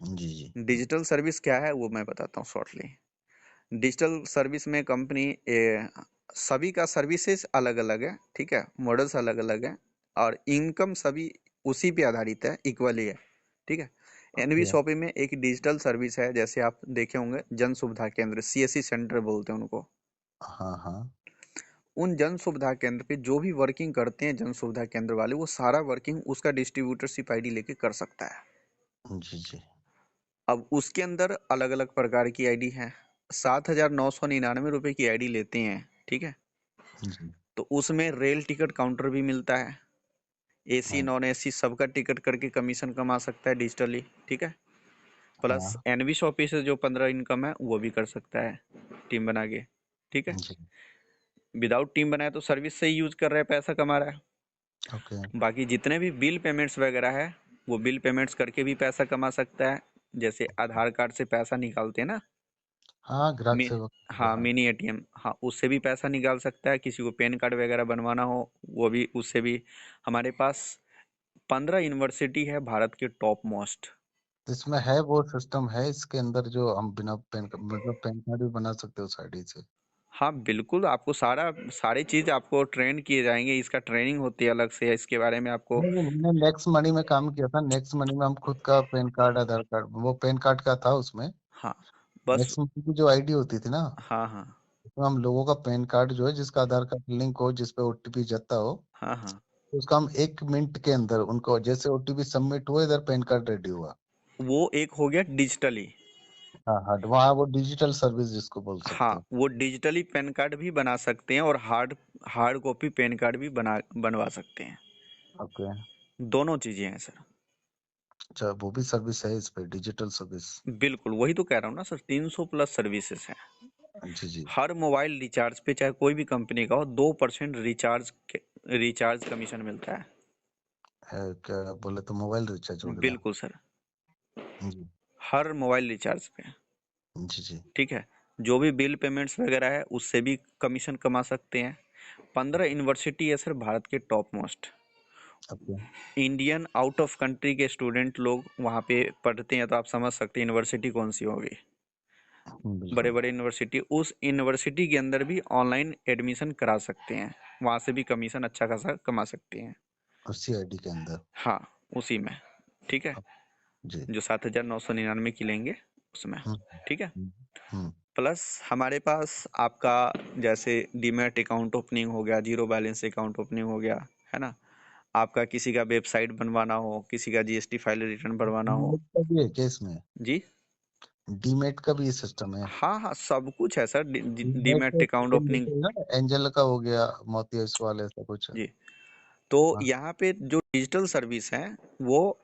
जी जी। डिजिटल सर्विस क्या है वो मैं बताता हूँ शॉर्टली। डिजिटल सर्विस में कंपनी सभी का सर्विसेज अलग अलग है, ठीक है, मॉडल्स अलग अलग है, और इनकम सभी उसी पे आधारित है, इक्वली है। ठीक है। N V okay. शॉपिंग में एक डिजिटल सर्विस है, जैसे आप देखे होंगे जन सुविधा केंद्र, सीएससी सेंटर बोलते हैं उनको। हाँ हाँ। उन जन सुविधा केंद्र पे जो भी वर्किंग करते हैं जन सुविधा केंद्र वाले, वो सारा वर्किंग उसका डिस्ट्रीब्यूटरशिप आईडी लेके कर सकता है। जी जी। अब उसके अंदर अलग अलग प्रकार की आईडी है। 7,999 रुपये की आईडी लेते हैं, ठीक है। जी। तो उसमें रेल टिकट काउंटर भी मिलता है। एसी हाँ नॉन एसी सबका टिकट करके कमीशन कमा सकता है डिजिटली, ठीक है। प्लस हाँ। एनवी शॉपी से जो 15 इनकम है वो भी कर सकता है टीम बना के, ठीक है। जी। विदाउट टीम बनाए तो सर्विस से ही यूज कर रहा है, पैसा कमा रहा है। ओके। बाकी जितने भी बिल पेमेंट्स वगैरह है, वो बिल पेमेंट्स करके भी पैसा कमा सकता है। जैसे आधार कार्ड से पैसा निकालते हैं ना, हाँ, ग्राहक मि, सेवक। हाँ हाँ। मिनी एटीएम, हाँ उससे भी पैसा निकाल सकता है। किसी को पैन कार्ड वगैरह बनवाना हो वो भी, उससे भी। हमारे पास 15 यूनिवर्सिटी है भारत के टॉप मोस्ट। तो इसमें है वो सिस्टम है इसके अंदर जो हम बिना मतलब पैन कार्ड भी बना सकते हो उस आईडी से। हाँ बिल्कुल, आपको सारी चीज आपको ट्रेन किए जाएंगे, इसका ट्रेनिंग होती है अलग से, इसके बारे में आपको। नहीं, वो मैंने नेक्स्ट मनी में काम किया था। नेक्स्ट मनी में हम खुद का पैन कार्ड, आधार कार्ड, वो पैन कार्ड का था उसमें। हाँ बस। नेक्स्ट मनी की जो आईडी होती थी ना, हाँ हाँ। उसमें हम लोगों का पैन कार्ड जो है, जिसका आधार कार्ड लिंक हो, जिसपे ओटीपी जाता हो, हाँ हाँ। तो उसका हम 1 मिनट के अंदर उनको, जैसे ओटीपी सबमिट हुआ, इधर पैन कार्ड रेडी हुआ। वो एक हो गया डिजिटली। हाँ हाँ, वहाँ वो डिजिटल सर्विस जिसको बोल हाँ, सकते हैं। वो डिजिटली पैन कार्ड भी बना सकते हैं, और hard hard copy pen card भी बनवा सकते हैं। ओके। दोनों चीजें हैं सर। अच्छा, वो भी सर्विस है इस पे, डिजिटल सर्विस। बिल्कुल, वही तो कह रहा हूँ ना सर, 300 प्लस सर्विसेज हैं। जी जी। हर मोबाइल रिचार्ज पे, चाहे कोई भी कंपनी का हो, 2% रिचार्ज कमीशन मिलता है। है क्या बोले तो, मोबाइल रिचार्ज वगैरह। बिल्कुल सर। जी। हर मोबाइल रिचार्ज पे, जी जी। ठीक है। जो भी बिल पेमेंट्स वगैरह है उससे भी कमीशन कमा सकते हैं। 15 यूनिवर्सिटी है सर भारत के top most. Okay. Indian out of country के स्टूडेंट लोग वहाँ पे पढ़ते हैं, तो आप समझ सकते हैं यूनिवर्सिटी कौन सी होगी। बड़े बिल्कुल। बड़े यूनिवर्सिटी, उस यूनिवर्सिटी के अंदर भी ऑनलाइन एडमिशन करा सकते हैं, वहाँ से भी कमीशन अच्छा खासा कमा सकते हैं। उसी आईडी के अंदर। हाँ, उसी में, ठीक है। जी। जो 7,999 की लेंगे उसमें, हम्म। ठीक है। हम्म। हम्म। प्लस हमारे पास आपका जैसे डीमैट अकाउंट ओपनिंग हो गया, जीरो बैलेंस अकाउंट ओपनिंग हो गया, है ना। आपका किसी का वेबसाइट बनवाना हो, किसी का जीएसटी फाइल रिटर्न बनवाना हो। डीमेट का भी है क्या इसमें? जी। डीमेट का भी ये सिस्टम है? हाँ हाँ, सब कुछ है सर। डीमेट डीमैट तो अकाउंट ये ओपनिंग। है ना, एंजल का हो गया, मोती वाले ऐसा कुछ। जी। तो हाँ। यहाँ पे जो डिजिटल सर्विस है, वो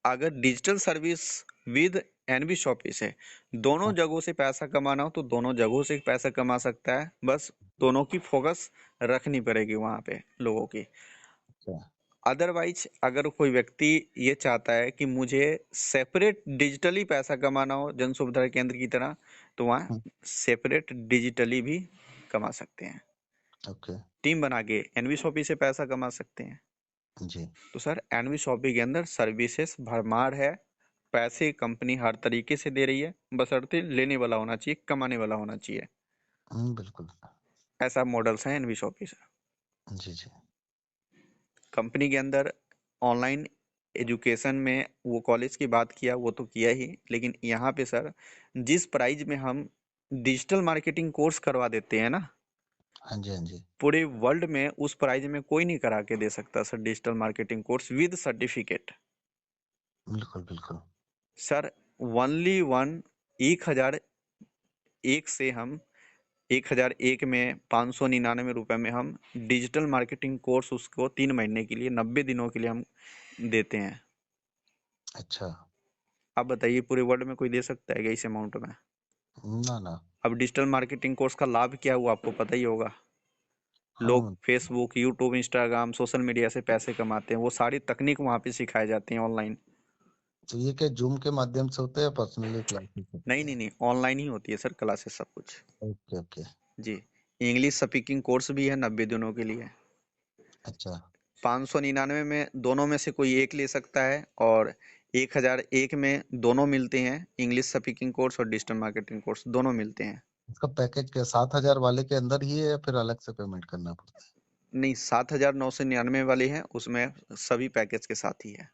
अगर डिजिटल सर्विस विद एनबी शॉपिस है, दोनों हाँ, जगहों से पैसा कमाना हो तो दोनों जगहों से पैसा कमा सकता है। बस दोनों की फोकस रखनी पड़ेगी वहाँ पे लोगों की। अच्छा। अदरवाइज अगर कोई व्यक्ति ये चाहता है कि मुझे सेपरेट डिजिटली पैसा कमाना हो जन सुविधा केंद्र की तरह, तो वहाँ हम्म। सेपरेट डिजिटली भी कमा सकते हैं। ओके। टीम बना के एनवी शॉपी से पैसा कमा सकते हैं। जी। तो सर एनवी शॉपी के अंदर सर्विसेज भरमार है, पैसे कंपनी हर तरीके से दे रही है, बशर्ते लेने वाला होना चाहिए, कमाने वाला होना चाहिए। बिल्कुल। ऐसा मॉडल्स हैं एनवी शॉपी से। जी जी। कंपनी के अंदर ऑनलाइन एजुकेशन में वो कॉलेज की बात किया, वो तो किया ही, लेकिन यहाँ पे सर जिस प्राइस में हम डिजिटल मार्केटिंग कोर्स करवा देते हैं ना, हाँ जी हाँ जी। पूरे वर्ल्ड में उस प्राइस में कोई नहीं करा के दे सकता sir digital marketing course with certificate. बिल्कुल बिल्कुल। सर ओनली वन, 1000 एक से हम 1001 में 599 रुपये में हम डिजिटल मार्केटिंग कोर्स उसको 3 महीने के लिए, 90 दिनों के लिए हम देते हैं। अच्छा। आप बताइए पूरे वर्ल्ड में कोई दे सकता है क्या इस अमाउंट में? ना ना। अब डिजिटल मार्केटिंग कोर्स का लाभ क्या हुआ आपको पता ही होगा। लोग हाँ। Facebook, YouTube, Instagram, social media से पैसे कमाते हैं, वो सारी तकनीक वहाँ पे सिखाई जाती है ऑनलाइन। तो ये क्या जूम के माध्यम से होता है या पर्सनली क्लासेस नहीं होती नहीं है? नहीं, ऑनलाइन ही होती है सर क्लासेस सब कुछ। Okay okay. जी। इंग्लिश स्पीकिंग कोर्स भी है 90 दिनों के लिए। अच्छा। 599 में दोनों में से कोई एक ले सकता है, और 1001 में दोनों मिलते हैं, इंग्लिश स्पीकिंग कोर्स और डिजिटल मार्केटिंग कोर्स दोनों मिलते हैं। इसका पैकेज क्या 7,000 वाले के अंदर ही है या फिर अलग से पेमेंट करना पड़ता नहीं, 7,999 वाली है, उसमें सभी पैकेज के साथ ही है। है?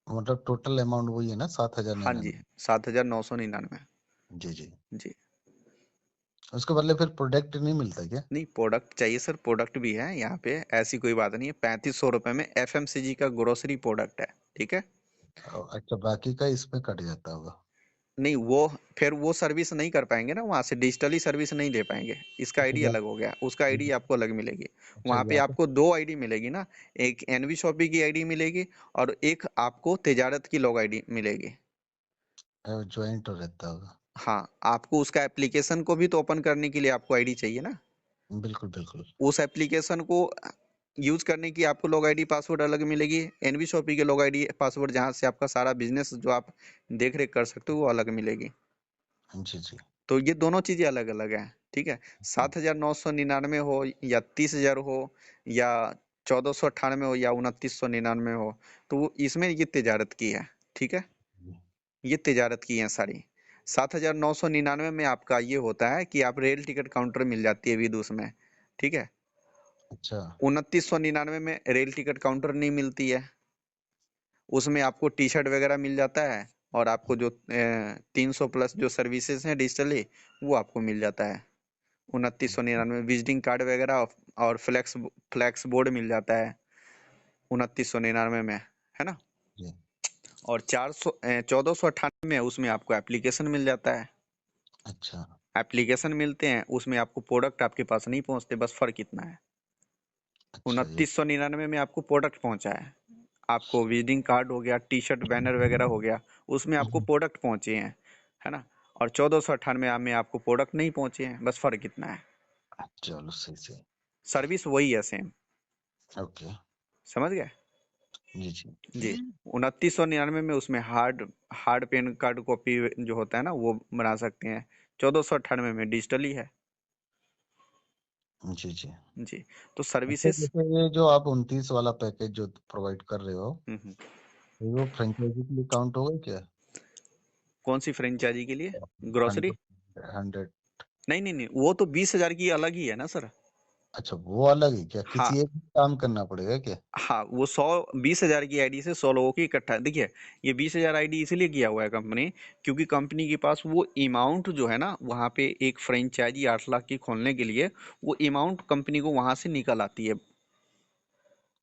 मतलब टोटल अमाउंट वही है ना, सात हजार हाँ जी, निन्यानवे 7,999। जी जी। जी। उसके बदले फिर प्रोडक्ट नहीं मिलता क्या? नहीं, प्रोडक्ट चाहिए सर, प्रोडक्ट भी है यहाँ पे, ऐसी कोई बात नहीं है। 3500 रुपये में FMCG का ग्रोसरी प्रोडक्ट है, ठीक है। अच्छा, बाकी का इसमें कट जाता होगा। नहीं, वो फिर वो सर्विस नहीं कर पाएंगे ना, वहाँ से डिजिटली सर्विस नहीं दे पाएंगे। इसका अच्छा आईडी अलग हो गया, उसका आईडी आपको अलग मिलेगी। अच्छा वहाँ पे यहाँ पे आपको दो आईडी मिलेगी ना, एक एनवी शॉपी की आईडी मिलेगी और एक आपको तिजारत की लॉग आईडी मिलेगी। ज्वाइंट रहता होगा। हाँ, आपको उसका एप्लीकेशन को भी तो ओपन करने के लिए आपको आईडी चाहिए ना। बिल्कुल बिल्कुल। उस एप्लीकेशन को यूज करने की आपको लॉग आईडी पासवर्ड अलग मिलेगी। एनवी शॉपी के लॉग आईडी पासवर्ड जहाँ से आपका सारा बिजनेस जो आप देख रेख कर सकते हो वो अलग मिलेगी। जी जी। तो ये दोनों चीजें अलग अलग हैं, ठीक है। 7,999 हो या 30,000 हो या 1,498 हो या 2,999 हो, तो वो इसमें ये तिजारत की है, ठीक है। ये तिजारत की है सारी। 7,999 में आपका ये होता है कि आप रेल टिकट काउंटर मिल जाती है विद उसमें, ठीक है। अच्छा। 2,999 में रेल टिकट काउंटर नहीं मिलती है, उसमें आपको टी शर्ट वगैरह मिल जाता है, और आपको जो 300 प्लस जो सर्विसेज हैं डिजिटली वो आपको मिल जाता है। 2,999 विजिटिंग कार्ड वगैरह और फ्लैक्स फ्लैक्स बोर्ड मिल जाता है 2,999 में, है ना। जी। और 1,498 में उसमें आपको एप्लीकेशन मिल जाता है। अच्छा एप्लीकेशन मिलते हैं, उसमें आपको प्रोडक्ट आपके पास नहीं पहुंचते, बस फर्क इतना है। अच्छा। ये 2,999 में आपको प्रोडक्ट पहुंचा है, आपको विजिटिंग कार्ड हो गया, टी शर्ट बैनर वगैरह हो गया, उसमें आपको प्रोडक्ट पहुंचे हैं, है ना। और 1,498 में आपको प्रोडक्ट नहीं पहुंचे हैं, बस फर्क इतना है। चलो सही सही। सर्विस वही है, सेम। ओके। समझ गए? जी जी। जी। 2,999 में उसमें hard hard PAN card copy जो होता है ना वो बना सकते हैं। 1,498 में डिजिटली है। जी जी। जी। तो अच्छा, सर्विसेज। जैसे ये जो आप 29 वाला पैकेज जो प्रोवाइड कर रहे हो, हम्म। तो वो फ्रेंचाइजी के लिए काउंट होगा क्या? कौन सी फ्रेंचाइजी के लिए? ग्रोसरी? 100 100। नहीं नहीं नहीं, वो तो 20,000 की अलग ही है ना सर। अच्छा, वो अलग है क्या? हाँ किसी एक में काम करना पड़ेगा क्या? हाँ, वो 20,000 की आईडी से 100 लोगों की इकट्ठा, देखिए ये 20,000 आईडी इसलिए किया हुआ है कंपनी, क्योंकि कंपनी के पास वो अमाउंट जो है ना, वहाँ पे एक फ्रेंचाइजी 8 लाख की खोलने के लिए वो अमाउंट कंपनी को वहां से निकल आती है।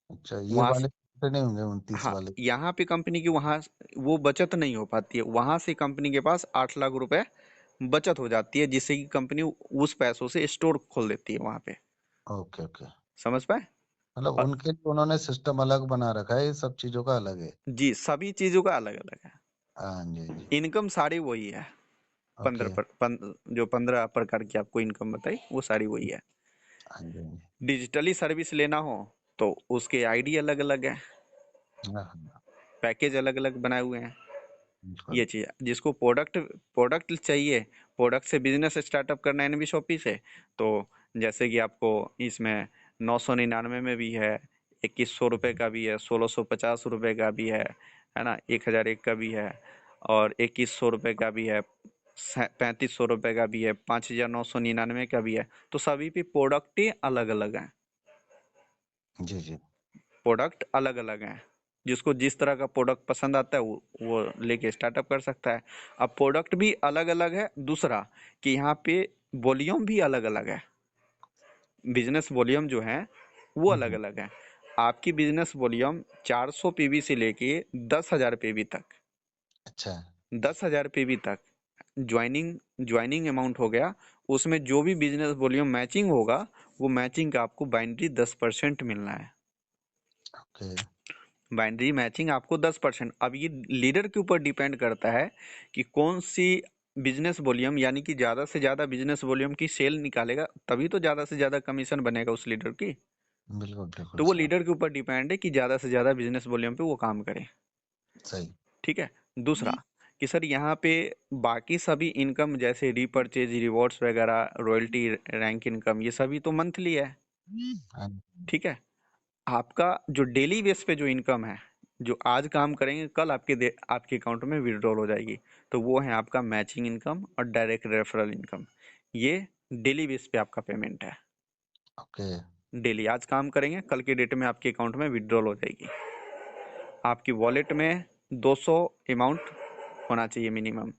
अच्छा, ये वहां वाले तो नहीं होंगे 29 हाँ, वाले? यहाँ पे कंपनी की वहां वो बचत नहीं हो पाती है, वहां से कंपनी के पास 8 लाख रुपए बचत हो जाती है, जिससे कि कंपनी उस पैसों से स्टोर खोल देती है वहां पे। Okay okay. समझ पाए? मतलब और उनके लिए उन्होंने सिस्टम अलग बना रखा है, ये सब चीजों का अलग है। जी, सभी चीजों का अलग अलग है। हाँ जी जी। इनकम सारी वही है। ओके। जो 15 प्रकार की आपको इनकम बताई वो सारी वही है। हाँ जी हाँ जी। डिजिटली सर्विस लेना हो तो उसके आईडी अलग अलग है, हाँ हाँ। पैकेज अलग अलग बनाए हुए हैं। बिल्कुल। ये चीज़ है। जिसको प्रोडक्ट प्रोडक्ट चाहिए, प्रोडक्ट से बिजनेस स्टार्टअप करना है एनबी शॉपी से, तो जैसे कि आपको इसमें 999 में भी है, 2,100 रुपये का भी है, 1,650 रुपये का भी है ना, 1,001 का भी है। और 2100 रुपये का भी है, 3500 रुपये का भी है, 5999 का भी है। तो सभी पे प्रोडक्ट ही अलग अलग हैं, जी जी। प्रोडक्ट अलग अलग हैं। जिसको जिस तरह का प्रोडक्ट पसंद आता है वो लेके स्टार्टअप कर सकता है। अब प्रोडक्ट भी अलग अलग है। दूसरा कि यहाँ पे वॉल्यूम भी अलग अलग है, बिजनेस वॉल्यूम जो है वो अलग हम्म, अलग है। आपकी बिजनेस वॉल्यूम 400 पीवी से लेके 10,000 पीवी तक, अच्छा 10,000 पीवी तक ज्वाइनिंग ज्वाइनिंग अमाउंट हो गया। उसमें जो भी बिजनेस वॉल्यूम मैचिंग होगा वो मैचिंग का आपको बाइनरी 10% मिलना है। ओके। बाइनरी मैचिंग आपको 10%। अब ये लीडर के ऊपर डिपेंड करता है कि कौन सी बिजनेस वॉल्यूम, यानी कि ज़्यादा से ज़्यादा बिजनेस वॉल्यूम की सेल निकालेगा, तभी तो ज़्यादा से ज़्यादा कमीशन बनेगा उस लीडर की। बिल्कुल बिल्कुल तो वो सर। लीडर के ऊपर डिपेंड है कि ज़्यादा से ज़्यादा बिजनेस वॉल्यूम पे वो काम करे। सही। ठीक है। दूसरा कि सर यहाँ पे बाकी सभी इनकम जैसे रीपर्चेज, रिवॉर्ड्स वगैरह, रॉयल्टी, रैंक इनकम, ये सभी तो मंथली है। हाँ, ठीक है। आपका जो डेली बेस पे जो इनकम है, जो आज काम करेंगे कल आपके अकाउंट में विड्रॉल हो जाएगी, तो वो है आपका मैचिंग इनकम और डायरेक्ट रेफरल इनकम। ये डेली बेस पे आपका पेमेंट है। ओके। डेली आज काम करेंगे, कल के डेट में आपके अकाउंट में विड्रॉल हो जाएगी। आपकी वॉलेट में 200 अमाउंट होना चाहिए मिनिमम।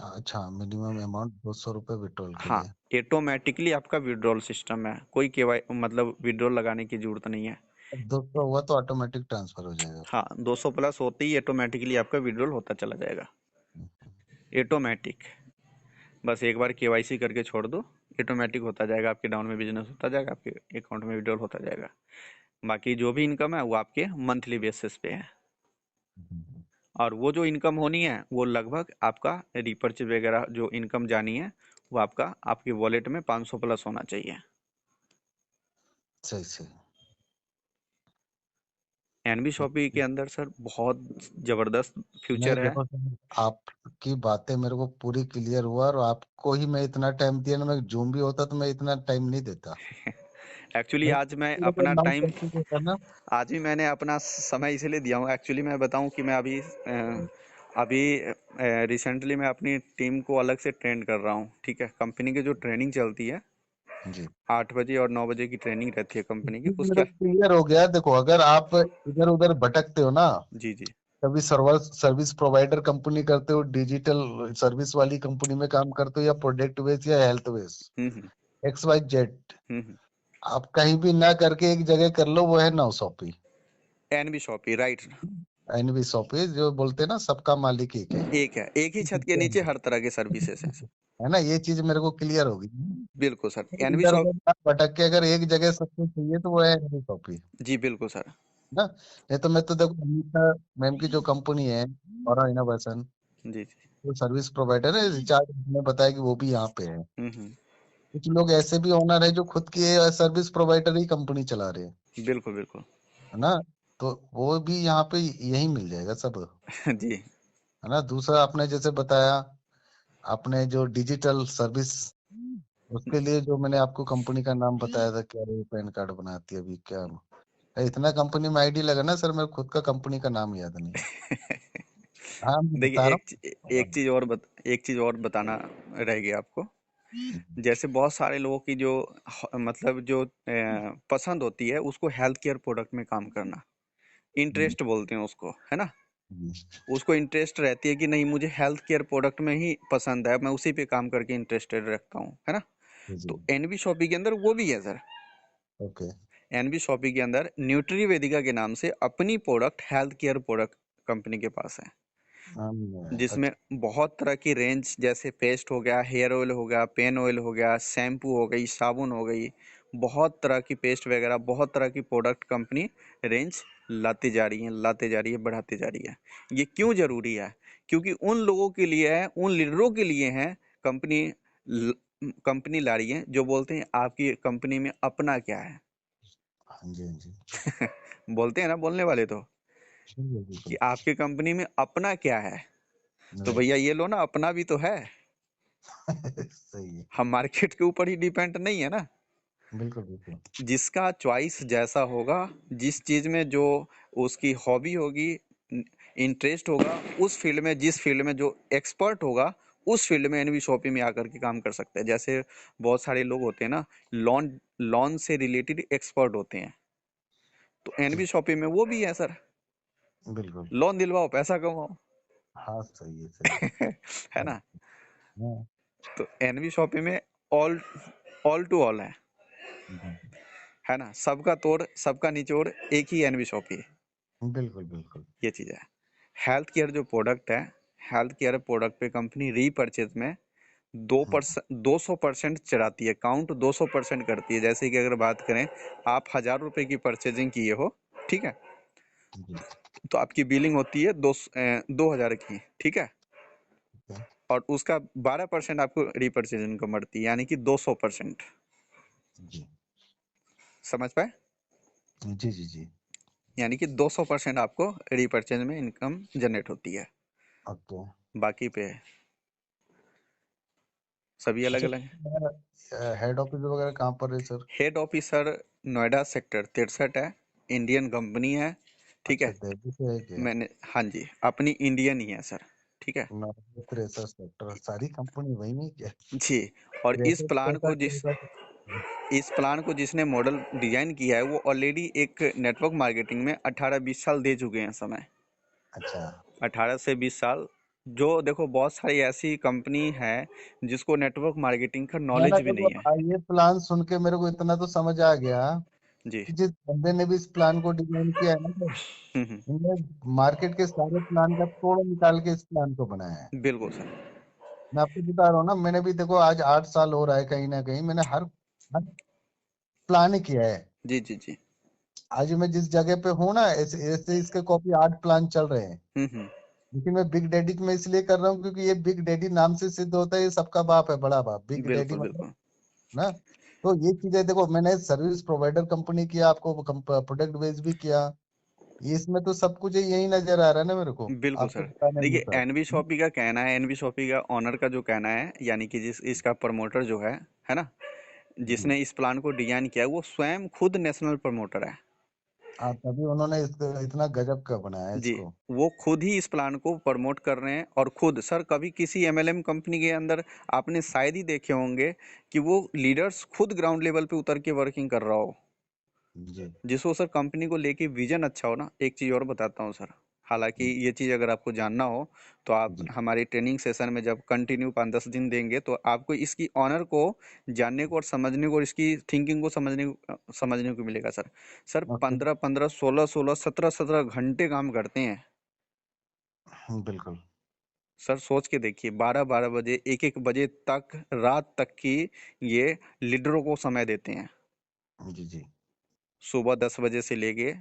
अच्छा, मिनिमम अमाउंट 200 रुपये विड्रॉल के हाँ, लिए। ऑटोमेटिकली आपका विड्रॉल सिस्टम है, कोई केवाई मतलब विड्रॉल लगाने की जरूरत नहीं है। 200 हुआ तो ऑटोमेटिक ट्रांसफर हो जाएगा। हाँ, 200 प्लस होते ही ऑटोमेटिकली आपका विड्रॉल होता चला जाएगा, ऑटोमेटिक। बस एक बार केवाईसी करके छोड़ दो, ऑटोमेटिक होता जाएगा, आपके डाउन में बिजनेस होता जाएगा, आपके अकाउंट में विड्रॉल होता जाएगा। बाकी जो भी इनकम है वो आपके मंथली बेसिस पे है। और वो जो इनकम होनी है वो लगभग आपका रिपर्चेज वगैरह जो इनकम जानी है वो आपके वॉलेट में 500 प्लस होना चाहिए। सही सही। एनबी शॉपी के अंदर सर बहुत जबरदस्त नहीं फ्यूचर है। देखो सर, आपकी बातें मेरे को पूरी क्लियर हुआ, और आपको ही मैं इतना टाइम दिया ना, मैं जूम भी होता तो मैं इतना टाइम नहीं देता। एक्चुअली मैं आज मैं लोग अपना नाम टाइम, करके देता ना। आज भी मैंने अपना समय इसलिए दिया हूँ। एक्चुअली मैं बताऊँ कि मैं अभी रिसेंटली मैं अपनी टीम को अलग से ट्रेन कर रहा हूँ। ठीक है, कंपनी की जो ट्रेनिंग चलती है जी। 8 बजे और 9 बजे की ट्रेनिंग रहती है कंपनी की, चीज उसके। मेरे को क्लियर हो गया। देखो, अगर आप इधर उधर भटकते हो ना, जी जी। कभी सर्विस प्रोवाइडर कंपनी करते हो, डिजिटल सर्विस वाली कंपनी में काम करते हो, या प्रोडक्ट बेस या हेल्थ बेस, हम्म। XYZ, हम्म। आप कहीं भी ना करके एक जगह कर लो, वो है नौसोपी। एनबी शॉपी, राइट। एनवी शॉपी जो बोलते हैं ना, सबका मालिक एक है। एक है, एक ही छत के नीचे हर तरह के सर्विसेज हैं। है ना, ये चीज मेरे को क्लियर होगी। बिल्कुल सर, एनबी इधर शॉप। उधर ना भटक के अगर एक जगह सब कुछ चाहिए तो वो है एनवी शॉपी। जी बिल्कुल सर। ना, नहीं तो मैं तो देखो, अनीता मैम की जो कंपनी है, और इनोवेशन, जी जी। जो सर्विस प्रोवाइडर है, रिचार्ज ने बताया कि वो भी यहाँ पे है। हम्म। कुछ लोग ऐसे भी ओनर है जो खुद की सर्विस प्रोवाइडर ही कंपनी चला रहे हैं। बिल्कुल बिल्कुल। है ना, तो वो भी यहाँ पे यही मिल जाएगा सब। जी। है ना, दूसरा आपने जैसे बताया, आपने जो डिजिटल सर्विस, उसके लिए जो मैंने आपको कंपनी का नाम बताया था, क्या ये पैन कार्ड बनाती है अभी क्या, इतना कंपनी में आईडी लगा ना सर, मेरे खुद का कंपनी का नाम याद नहीं है। हाँ, मैं बता देखिए रहा हूँ। एक चीज और बताना रह गया आपको। हम्म, जैसे बहुत सारे लोगों की जो मतलब जो पसंद होती है उसको हेल्थ केयर प्रोडक्ट में काम करना, हम्म, इंटरेस्ट बोलते हैं उसको, है ना। हम्म, उसको इंटरेस्ट रहती है कि नहीं, मुझे हेल्थ केयर प्रोडक्ट में ही पसंद है, मैं उसी पे काम करके इंटरेस्टेड रखता हूँ, है ना। जी जी। तो एनबी शॉपी के अंदर वो भी है सर। ओके। एनबी शॉपी के अंदर न्यूट्री वेदिका के नाम से अपनी product, health care product company के पास है, जिसमें अच्छा। बहुत तरह की रेंज, जैसे पेस्ट हो गया, हेयर ऑयल हो गया, पेन ऑयल हो गया, शैम्पू हो गई, साबुन हो गई, बहुत तरह की पेस्ट वगैरह, बहुत तरह की प्रोडक्ट कंपनी रेंज लाते जा रही है, बढ़ाती जा रही है। ये क्यों जरूरी है? क्योंकि उन लोगों के लिए है, उन लीडरों के लिए है, कंपनी कंपनी ला रही है जो बोलते हैं आपकी कंपनी में अपना क्या है। हाँ जी हाँ जी। बोलते हैं ना बोलने वाले तो, ठीक है, कि बिल्कुल। आपके कंपनी में अपना क्या है। तो भैया राइट। ये लो ना, अपना भी तो है। सही है। हम मार्केट के ऊपर ही डिपेंड नहीं है ना। बिल्कुल बिल्कुल। जिसका चॉइस जैसा होगा, जिस चीज में जो उसकी हॉबी होगी, इंटरेस्ट होगा उस फील्ड में, जिस फील्ड में जो एक्सपर्ट होगा उस फील्ड में एनवी शॉपी में आकर के काम कर सकते हैं। जैसे बहुत सारे लोग होते हैं ना, लोन लोन से रिलेटेड एक्सपर्ट होते हैं, तो जी एनवी शॉपी में वो भी है सर। बिल्कुल। लोन दिलवाओ, पैसा कमाओ। हाँ सही है सही है है। ना? हाँ, तो एनवी शॉपी में ऑल ऑल टू ऑल हम्म, है ना? सबका तोड़ सबका निचोड़ एक ही एनवी शॉपी है। बिल्कुल बिल्कुल। ये चीज है। हेल्थ केयर जो प्रोडक्ट है, हेल्थ केयर प्रोडक्ट पे कंपनी रीपर्चेज में 200% चढ़ाती है, काउंट 200% करती है। जैसे कि अगर बात करें, आप 1000 रुपए की परचेजिंग किए हो, ठीक है, जी तो आपकी बिलिंग होती है 2000 की, ठीक है, ठीक है। और उसका 12% आपको रीपर्चेजिंग को बढ़ती है, यानी कि 200%। जी समझ पाए? जी जी जी। यानी कि 200% आपको रीपर्चेज में इनकम जनरेट होती है। ओके। बाकी पे सभी अलग अलग। अच्छा, हेड ऑफिस वगैरह कहाँ पर है sir? Head officer Noida sector 63 है, इंडियन कंपनी है, ठीक अच्छा है। दिल्ली से है क्या? मैंने, हाँ जी, अपनी इंडियन ही है सर, ठीक है नॉर्थ तिरसठ सेक्टर सारी कंपनी वही है क्या? जी। और तिरसठ पैंसठ चौसठ। इस प्लान को जिसने मॉडल डिजाइन किया है वो ऑलरेडी एक नेटवर्क मार्केटिंग में 18-20 साल दे चुके हैं समय। अच्छा। 18 से 20 साल। जो देखो, बहुत सारी ऐसी कंपनी है जिसको नेटवर्क मार्केटिंग का मैं ना नॉलेज भी देखो, नहीं है। ये प्लान सुन के मेरे को इतना तो समझ आ गया जी। कि जिस बंदे ने भी इस प्लान को डिजाइन किया है ना सर, हम्म। इनने मार्केट के सारे प्लान का तोड़ निकाल के इस प्लान को बनाया है। बिल्कुल सर। मैं आपको बता रहा हूँ ना, मैंने भी देखो आज 8 साल हो रहा है, कहीं ना कहीं मैंने हर हर प्लान ही किया है। जी जी जी। आज मैं जिस जगह पे हूँ ना, ऐसे ऐसे इसके कॉपी 8 प्लान चल रहे हैं। हम्म। लेकिन मैं बिग डैडी में इसलिए कर रहा हूँ क्योंकि ये बिग डैडी नाम से सिद्ध होता है, ये सबका बाप है, बड़ा बाप, बिग डैडी बिल्कुल मतलब बिल्कुल। ना। तो ये चीजें देखो, मैंने सर्विस प्रोवाइडर कंपनी किया, आपको प्रोडक्ट बेच भी किया, ये इसमें तो सब कुछ यही नजर आ रहा है ना मेरे को बिल्कुल आपको सर। बताने में देखिए, सर। एनवी शॉपी का कहना है, एनवी शॉपी का ऑनर का जो कहना है, यानी कि जिस इसका प्रमोटर जो है ना, जी जिसने इस प्लान को डिजाइन किया है, वो स्वयं खुद नेशनल प्रमोटर है। हाँ, तभी उन्होंने इसको इतना गजब का बनाया जी। इसको। वो खुद ही इस प्लान को प्रमोट कर रहे हैं, और खुद सर, कभी किसी एमएलएम कंपनी के अंदर आपने शायद ही देखे होंगे कि वो लीडर्स खुद ग्राउंड लेवल पे उतर के वर्किंग कर रहा हो, जी जिसको सर कंपनी को लेके विजन अच्छा हो ना। एक चीज और बताता हूँ सर, हालांकि ये चीज अगर आपको जानना हो तो आप जी। हमारी ट्रेनिंग सेशन में जब कंटिन्यू 5-10 दिन देंगे तो आपको इसकी ऑनर को जानने को और समझने को और इसकी थिंकिंग को समझने को मिलेगा सर। Sir okay. 15-15, 16-16, 17-17 घंटे काम करते हैं। बिल्कुल। सर सोच के देखिए, 12-12 बजे, 1-1 बजे तक, रात तक की ये लीडरों को समय देते हैं। जी जी। सुबह 10 बजे से लेके,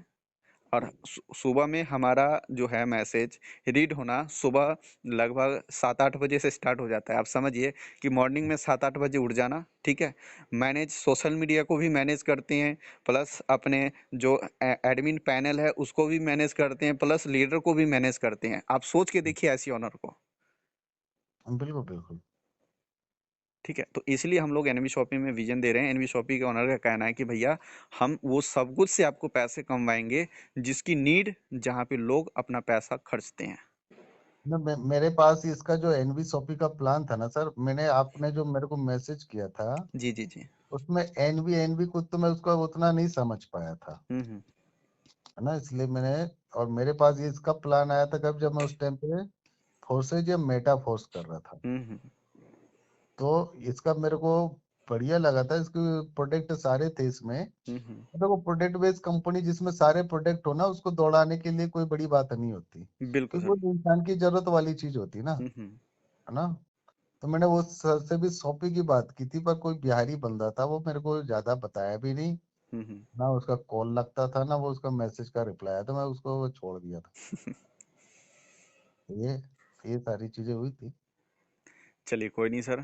और सुबह में हमारा जो है मैसेज रीड होना सुबह लगभग 7-8 बजे से स्टार्ट हो जाता है। आप समझिए कि मॉर्निंग में 7-8 बजे उठ जाना, ठीक है, मैनेज सोशल मीडिया को भी मैनेज करते हैं, प्लस अपने जो एडमिन पैनल है उसको भी मैनेज करते हैं, प्लस लीडर को भी मैनेज करते हैं। आप सोच के देखिए ऐसी ऑनर को। बिल्कुल बिल्कुल। ठीक है, तो इसलिए हम लोग एनवी शॉपी में विजन दे रहे हैं। एनवी शॉपी के ओनर का कहना है कि भैया, हम वो सब कुछ से आपको पैसे कमवाएंगे जिसकी नीड, जहाँ पे लोग अपना पैसा खर्चते हैं। मेरे पास इसका जो एनवी सोपी का प्लान था ना सर, मैंने आपने जो मेरे को मैसेज किया था जी जी जी। उसमें एनवी एनवी कुछ तो मैं उसका उतना नहीं समझ पाया था, हम्म। है ना, इसलिए मैंने, और मेरे पास ये इसका प्लान आया था कब, जब मैं उस टाइम पे फोर्सेज या मेटा फोर्स कर रहा था। हम्म। तो इसका मेरे को बढ़िया लगा था, इसके प्रोडक्ट सारे थे इसमें। हम्म। देखो प्रोडक्ट बेस्ड कंपनी जिसमें सारे प्रोडक्ट हो ना, उसको दौड़ाने के लिए कोई बड़ी बात नहीं होती, बिल्कुल क्योंकि वो सर। इंसान की जरूरत वाली चीज होती है ना, हम्म। है ना। तो मैंने वो सर से भी शॉपी की बात की थी, पर कोई बिहारी बंदा था, वो मेरे को ज्यादा बताया भी नहीं, हम्म। ना उसका कॉल लगता था ना वो उसका मैसेज का रिप्लाई आया, तो मैं उसको छोड़ दिया था। ये ये सारी चीजें हुई थी। चलिए, कोई नहीं सर।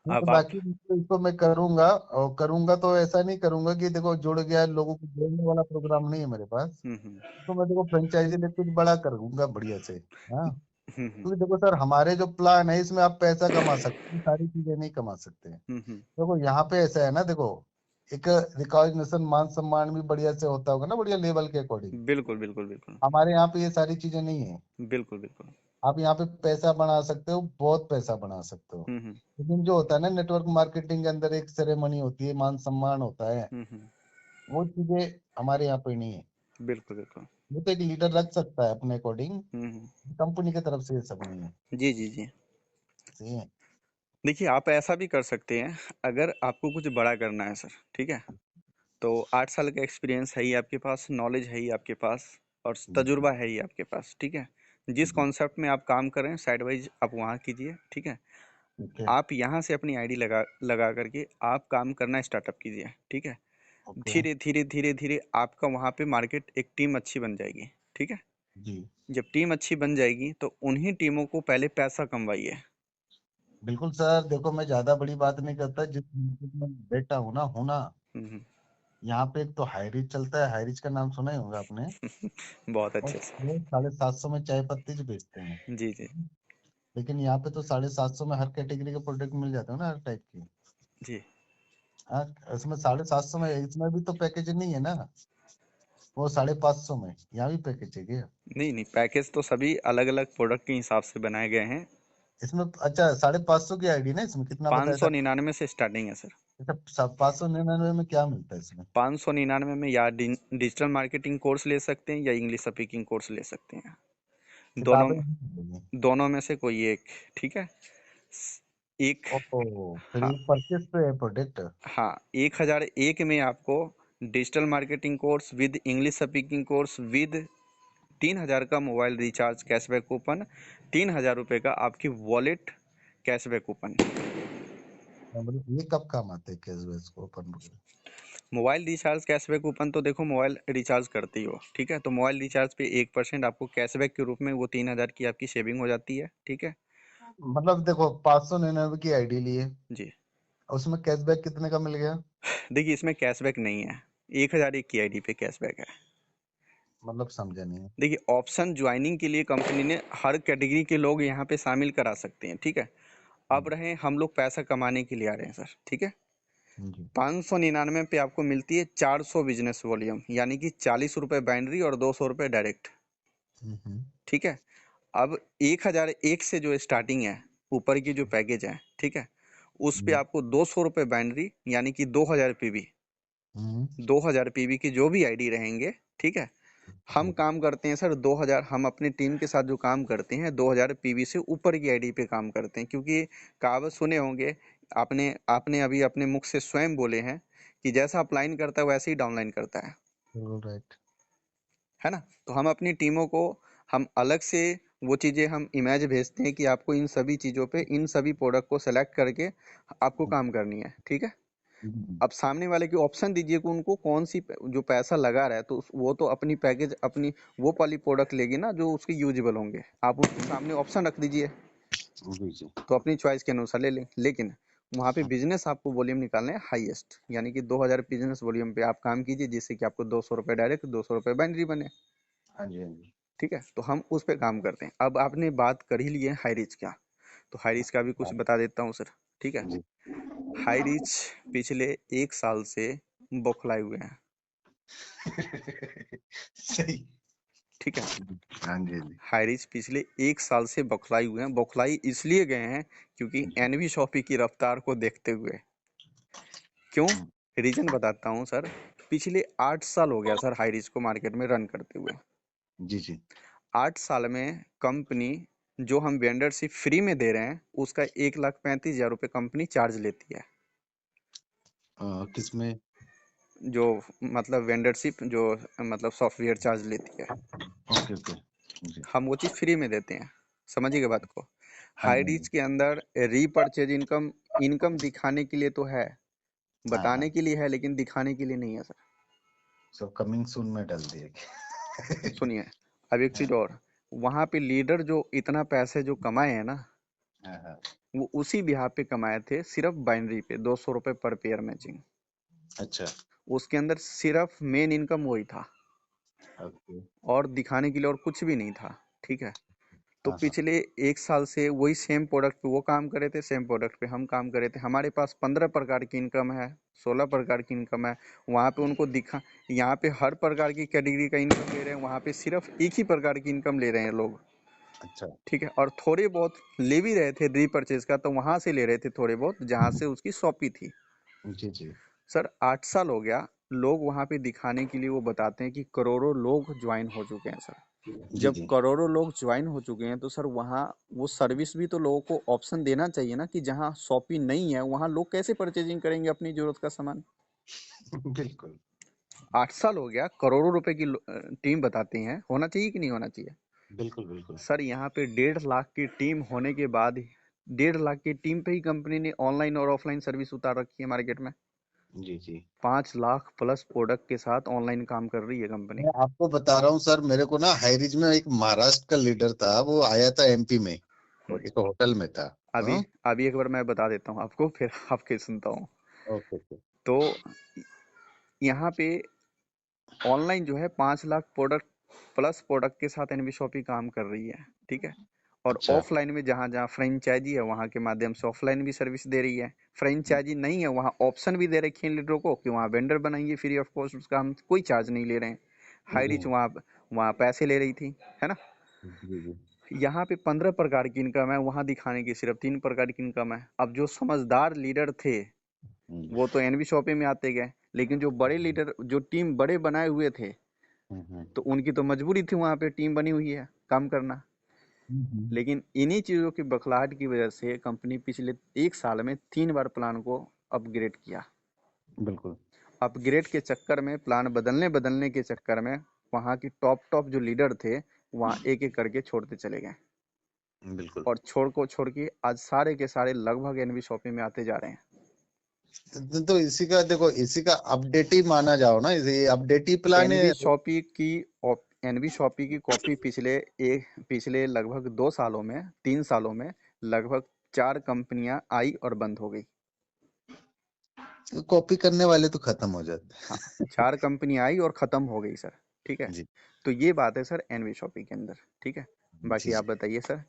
तो अब आप। बाकी इसको मैं करूंगा, और करूंगा तो ऐसा नहीं करूंगा कि देखो जुड़ गया, लोगों को जोड़ने वाला प्रोग्राम नहीं है मेरे पास। हम्म। तो मैं देखो फ्रेंचाइजी ले कुछ बड़ा करूंगा बढ़िया से। हाँ, हम्म। क्योंकि देखो सर, हमारे जो प्लान है इसमें आप पैसा कमा सकते हैं, सारी चीजें नहीं कमा सकते हैं। हम्म। देखो यहाँ पे ऐसा है ना, देखो एक रिकॉग्निशन, मान सम्मान भी बढ़िया से होता होगा ना, बढ़िया लेवल के अकॉर्डिंग। बिल्कुल बिल्कुल बिल्कुल हमारे यहाँ पे ये सारी चीजें नहीं है। बिल्कुल बिल्कुल। आप यहाँ पे पैसा बना सकते हो, बहुत पैसा बना सकते हो। हम्म। लेकिन जो होता है ना नेटवर्क मार्केटिंग के अंदर, एक सेरेमनी होती है, मान सम्मान होता है, हम्म। वो चीजें हमारे यहाँ पे नहीं है। बिल्कुल बिल्कुल। वो तो एक लीडर रख सकता है अपने अकॉर्डिंग, हम्म। कंपनी की तरफ से ये सब नहीं है। जी जी जी। सही है। देखिए आप ऐसा भी कर सकते हैं, अगर आपको कुछ बड़ा करना है सर, ठीक है, तो 8 साल का एक्सपीरियंस है ही आपके पास, नॉलेज है ही आपके पास, और जी तजुर्बा है ही आपके पास, ठीक है। जिस जी। कॉन्सेप्ट में आप काम कर रहे हैं साइड वाइज आप वहाँ कीजिए, ठीक है। ठीक है। आप यहाँ से अपनी आईडी लगा लगा करके आप काम करना स्टार्टअप कीजिए, ठीक है। ओके। धीरे धीरे धीरे धीरे आपका वहाँ पे मार्केट एक टीम अच्छी बन जाएगी, ठीक है। जी जब टीम अच्छी बन जाएगी तो उन्हीं टीमों को पहले पैसा कमवाइए। बिल्कुल सर, देखो मैं ज्यादा बड़ी बात नहीं करता, जिस market में बैठा हूँ ना, हम्म। यहाँ पे एक तो हाईरिच चलता है, हाईरिच का नाम सुना ही होगा आपने। बहुत और अच्छे से। वो 750 में चाय पत्ती जो बेचते हैं। जी जी लेकिन यहाँ पे तो 750 में हर कैटेगरी के प्रोडक्ट मिल जाते हैं ना, हर टाइप के। जी। हाँ, इसमें 750 में, इसमें भी तो पैकेज नहीं है ना, वो 550 में, यहाँ भी पैकेज है क्या? नहीं नहीं, पैकेज तो सभी अलग अलग प्रोडक्ट के हिसाब से बनाए गए हैं। इसमें अच्छा 550 की आईडी ना, इसमें कितना पाँच बताया सौ था? निन्यानवे से स्टार्टिंग है सर। अच्छा, 599 में क्या मिलता है इसमें? 599 में या डिजिटल मार्केटिंग कोर्स ले सकते हैं या इंग्लिश स्पीकिंग कोर्स ले सकते हैं। दोनों किताबें नहीं मिलेंगी? दोनों में से कोई एक, ठीक है। एक, ओहो, फिर हाँ ये परचेस पे है प्रोडक्ट? हाँ, 1001 में आपको digital marketing course with English speaking course with 3000 का मोबाइल रिचार्ज कैशबैक कूपन, 3000 रुपये का आपकी वॉलेट कैशबैक कूपन। मतलब ये कब काम आते हैं कैशबैक को अपन वगैरह? मोबाइल रिचार्ज कैशबैक कूपन तो देखो, मोबाइल रिचार्ज करते ही हो, ठीक है, तो मोबाइल रिचार्ज पे 1% आपको कैशबैक के रूप में वो 3000 की आपकी सेविंग हो जाती है, ठीक है। मतलब देखो 599 की आईडी लिए, जी। उसमें कैशबैक कितने का मिल गया? देखिए इसमें कैशबैक नहीं है, 1001 की आईडी पे कैशबैक है। मतलब समझा नहीं। देखिए ऑप्शन ज्वाइनिंग के लिए कंपनी ने हर कैटेगरी के लोग यहाँ पे शामिल करा सकते हैं, ठीक है। अब हम्म, रहे हम लोग पैसा कमाने के लिए आ रहे हैं सर, ठीक है। जी। 599 पे आपको मिलती है 400 बिजनेस वॉल्यूम, यानी कि 40 रुपये बाइनरी और 200 रुपये डायरेक्ट, हम्म। ठीक है। अब 1001 से जो स्टार्टिंग है, ऊपर की जो पैकेज है, ठीक है, उस पे हम्म। आपको 200 रुपये बाइनरी यानी कि 2000 पीवी, हम्म। 2000 पीवी की जो भी आईडी रहेंगे, ठीक है। हम हम्म। काम करते हैं सर 2000, हम अपनी टीम के साथ जो काम करते हैं 2000 पीवी से ऊपर की आईडी पे काम करते हैं, क्योंकि कहावत सुने होंगे, आपने आपने अभी अपने मुख से स्वयं बोले हैं कि जैसा अपलाइन करता है वैसे ही डाउनलाइन करता राइट। है ना। तो हम अपनी टीमों को, हम अलग से वो चीज़ें हम इमेज भेजते हैं कि आपको इन सभी चीज़ों पे इन सभी प्रोडक्ट को सेलेक्ट करके आपको काम करनी है, ठीक है। हम्म। अब सामने वाले की ऑप्शन दीजिए कि उनको कौन सी जो पैसा लगा रहा है, तो वो तो अपनी पैकेज अपनी वो वाली प्रोडक्ट लेगी ना जो उसके यूजेबल होंगे, आप उसके सामने ऑप्शन रख दीजिए, जी जी। तो अपनी चॉइस के अनुसार ले लें। लेकिन वहाँ पे बिजनेस आपको वॉल्यूम निकालना है हाईएस्ट, यानी कि 2000 बिजनेस वॉल्यूम पे आप काम कीजिए, जिससे कि आपको 200 रुपये डायरेक्ट 200 रुपये बाइनरी बने, हाँ जी, हाँ जी। ठीक है। तो हम उस पे काम करते हैं। अब आपने बात कर ही ली है हाई रीच का, तो हाई रीच का भी कुछ बता देता हूँ सर, ठीक है। जी। हाई रीच पिछले 1 साल से बौखलाए हुए हैं, सही। ठीक है। हाँ जी, हाँ जी। हाई रीच पिछले 1 साल से बौखलाई हुए हैं, बौखलाई इसलिए गए हैं क्योंकि एनवी शॉपी की रफ्तार को देखते हुए। क्यों? हम्म, रीजन बताता हूँ सर। पिछले 8 साल हो गया सर हाई रीच को मार्केट में रन करते हुए। जी जी। 8 साल में कंपनी जो हम वेंडरशिप फ्री में दे रहे हैं उसका 1,35,000 रुपये कंपनी चार्ज लेती है। किसमें? जो मतलब वेंडरशिप जो मतलब सॉफ्टवेयर चार्ज लेती है, ओके ओके। जी। हम वो चीज़ फ्री में देते हैं। समझिए बात को। हाँ जी, हाई हाँ रीच जी। के अंदर रीपर्चेज इनकम, इनकम दिखाने के लिए तो है, हाँ हाँ। बताने के लिए है, लेकिन दिखाने के लिए नहीं है सर। सब कमिंग सून में डाल दिए। सुनिए, अब एक चीज़ और, वहाँ पे लीडर जो इतना पैसे जो कमाए हैं ना, हाँ हाँ। वो उसी बिहार पे कमाए थे, सिर्फ बाइनरी पे 200 रुपये पर पेयर मैचिंग। अच्छा। उसके अंदर सिर्फ मेन इनकम वही था, ओके। और दिखाने के लिए और कुछ भी नहीं था, ठीक है। तो हाँ हाँ। पिछले 1 साल से वही सेम प्रोडक्ट पे वो काम कर रहे थे, सेम प्रोडक्ट पे हम काम कर रहे थे। हमारे पास 15 प्रकार की इनकम है, 16 प्रकार की इनकम है। वहाँ पे उनको दिखा, यहाँ पे हर प्रकार की कैटेगरी का इनकम ले रहे हैं, वहाँ पे सिर्फ एक ही प्रकार की इनकम ले रहे हैं लोग। अच्छा। ठीक है, और थोड़े बहुत ले भी रहे थे रीपरचेज का, तो वहां से ले रहे थे थोड़े बहुत जहां से उसकी शॉपी थी। जी जी। सर 8 साल हो गया, लोग वहां पे दिखाने के लिए वो बताते हैं कि करोड़ों लोग ज्वाइन हो चुके हैं सर। जी जब जी। करोड़ों लोग ज्वाइन हो चुके हैं तो सर वहाँ वो सर्विस भी तो लोगों को ऑप्शन देना चाहिए ना, कि जहाँ शॉपी नहीं है वहाँ लोग कैसे परचेजिंग करेंगे अपनी जरूरत का सामान। बिल्कुल 8 साल हो गया, करोड़ों रुपए की टीम बताती हैं, होना चाहिए कि नहीं होना चाहिए। बिल्कुल। बिल्कुल सर यहाँ पे 1.5 लाख की टीम होने के बाद 1.5 लाख की टीम पे ही कंपनी ने ऑनलाइन और ऑफलाइन सर्विस उतार रखी है मार्केट में। जी जी। 5 लाख प्लस प्रोडक्ट के साथ ऑनलाइन काम कर रही है कंपनी। मैं आपको बता रहा हूँ सर, मेरे को ना हाईरिज में एक महाराष्ट्र का लीडर था, वो आया था एमपी में, वो हम्म, एक होटल में था। अभी हाँ। अभी एक बार मैं बता देता हूँ आपको, फिर आपके सुनता हूँ। Okay okay. तो यहाँ पे ऑनलाइन जो है 5 लाख प्रोडक्ट प्लस प्रोडक्ट के साथ एनवी शॉपी काम कर रही है। ठीक है, और अच्छा। ऑफलाइन में जहाँ जहाँ फ्रेंचाइजी है वहाँ के माध्यम से ऑफलाइन भी सर्विस दे रही है। फ्रेंचाइजी नहीं है वहाँ ऑप्शन भी दे रखे हैं लीडरों को कि वहाँ वेंडर बनाएंगे फ्री ऑफ कॉस्ट, उसका हम कोई चार्ज नहीं ले रहे हैं। हाई जी रिच वहाँ वहाँ पैसे ले रही थी, है ना। जी जी। यहाँ पे 15 प्रकार की इनकम है, वहाँ दिखाने की सिर्फ 3 प्रकार की इनकम है। अब जो समझदार लीडर थे हम्म वो तो एनवी शॉपी में आते गए, लेकिन जो बड़े लीडर, जो टीम बड़े बनाए हुए थे, हम्म। तो उनकी तो मजबूरी थी वहां पे टीम बनी हुई है काम करना। हम्म। लेकिन इन्हीं चीजों की बखलाहट की वजह से कंपनी पिछले 1 साल में 3 बार प्लान को अपग्रेड किया। बिल्कुल अपग्रेड के चक्कर में, प्लान बदलने बदलने के चक्कर में, वहाँ की टॉप टॉप जो लीडर थे वहाँ एक एक करके छोड़ते चले गए। बिल्कुल। और छोड़ के आज सारे के सारे लगभग एनवी शॉपी में आते जा रहे हैं। तो इसी का देखो, इसी का अपडेट ही माना जाओ ना, इसे अपडेट ही प्लान है। एनवी शॉपी की एनवी शॉपी की कॉपी पिछले लगभग 2 सालों में, 3 सालों में लगभग 4 कंपनियां आई और बंद हो गई। कॉपी करने वाले तो खत्म हो हाँ, जाते। 4 कंपनी आई और खत्म हो गई सर। ठीक है, जी तो ये बात है सर एनवी शॉपी के अंदर। ठीक है, जी बाकी आप जी। बताइए सर।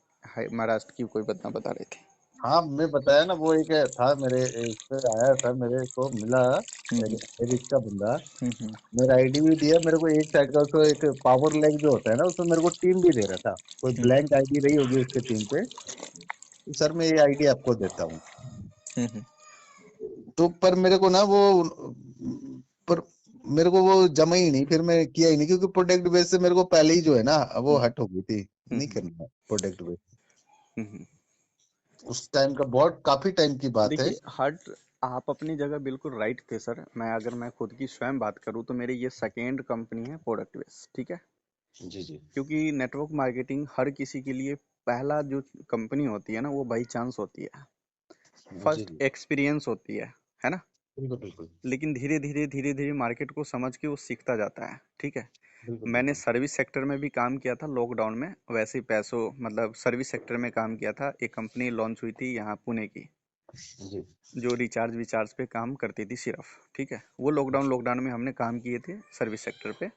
महाराष्ट्र की कोई बता रहे थे। हाँ, मैं बताया ना, वो एक था मेरे, इस पे आया था, मेरे को मिला हम्म एरिस का बंदा। हम्म मेरा आईडी भी दिया मेरे को, एक साइड का उसको एक पावर लैग जो होता है ना, उसमें मेरे को टीम भी दे रहा था, कोई हम्म ब्लैंक आईडी रही होगी उसके टीम पे। तो सर मैं ये आईडी आपको देता हूँ। हम्म तो पर मेरे को ना वो, पर मेरे को वो जमा ही नहीं, फिर मैं किया ही नहीं, क्योंकि प्रोडक्ट बेस से मेरे को पहले ही जो है ना वो हम्म हट हो गई थी, नहीं हम्म करना प्रोडक्ट बेस। हम्म। उस टाइम का बहुत काफी टाइम की बात है। देखिए हट, आप अपनी जगह बिल्कुल राइट थे सर। मैं खुद की स्वयं बात करूँ तो मेरी ये सेकेंड कंपनी है प्रोडक्ट बेस। ठीक है, जी जी। क्योंकि नेटवर्क मार्केटिंग हर किसी के लिए पहला जो कंपनी होती है ना वो बाई चांस होती है, जी फर्स्ट जी। एक्सपीरियंस होती है ना। बिल्कुल बिल्कुल। लेकिन धीरे धीरे मार्केट को समझ के वो सीखता जाता है। ठीक है, बिल्कुल मैंने बिल्कुल। सर्विस सेक्टर में भी काम किया था लॉकडाउन में, वैसे ही पैसों मतलब सर्विस सेक्टर में काम किया था। एक कंपनी लॉन्च हुई थी यहाँ पुणे की, जी जो रिचार्ज विचार्ज पे काम करती थी सिर्फ। ठीक है, वो लॉकडाउन में हमने काम किए थे सर्विस सेक्टर पे,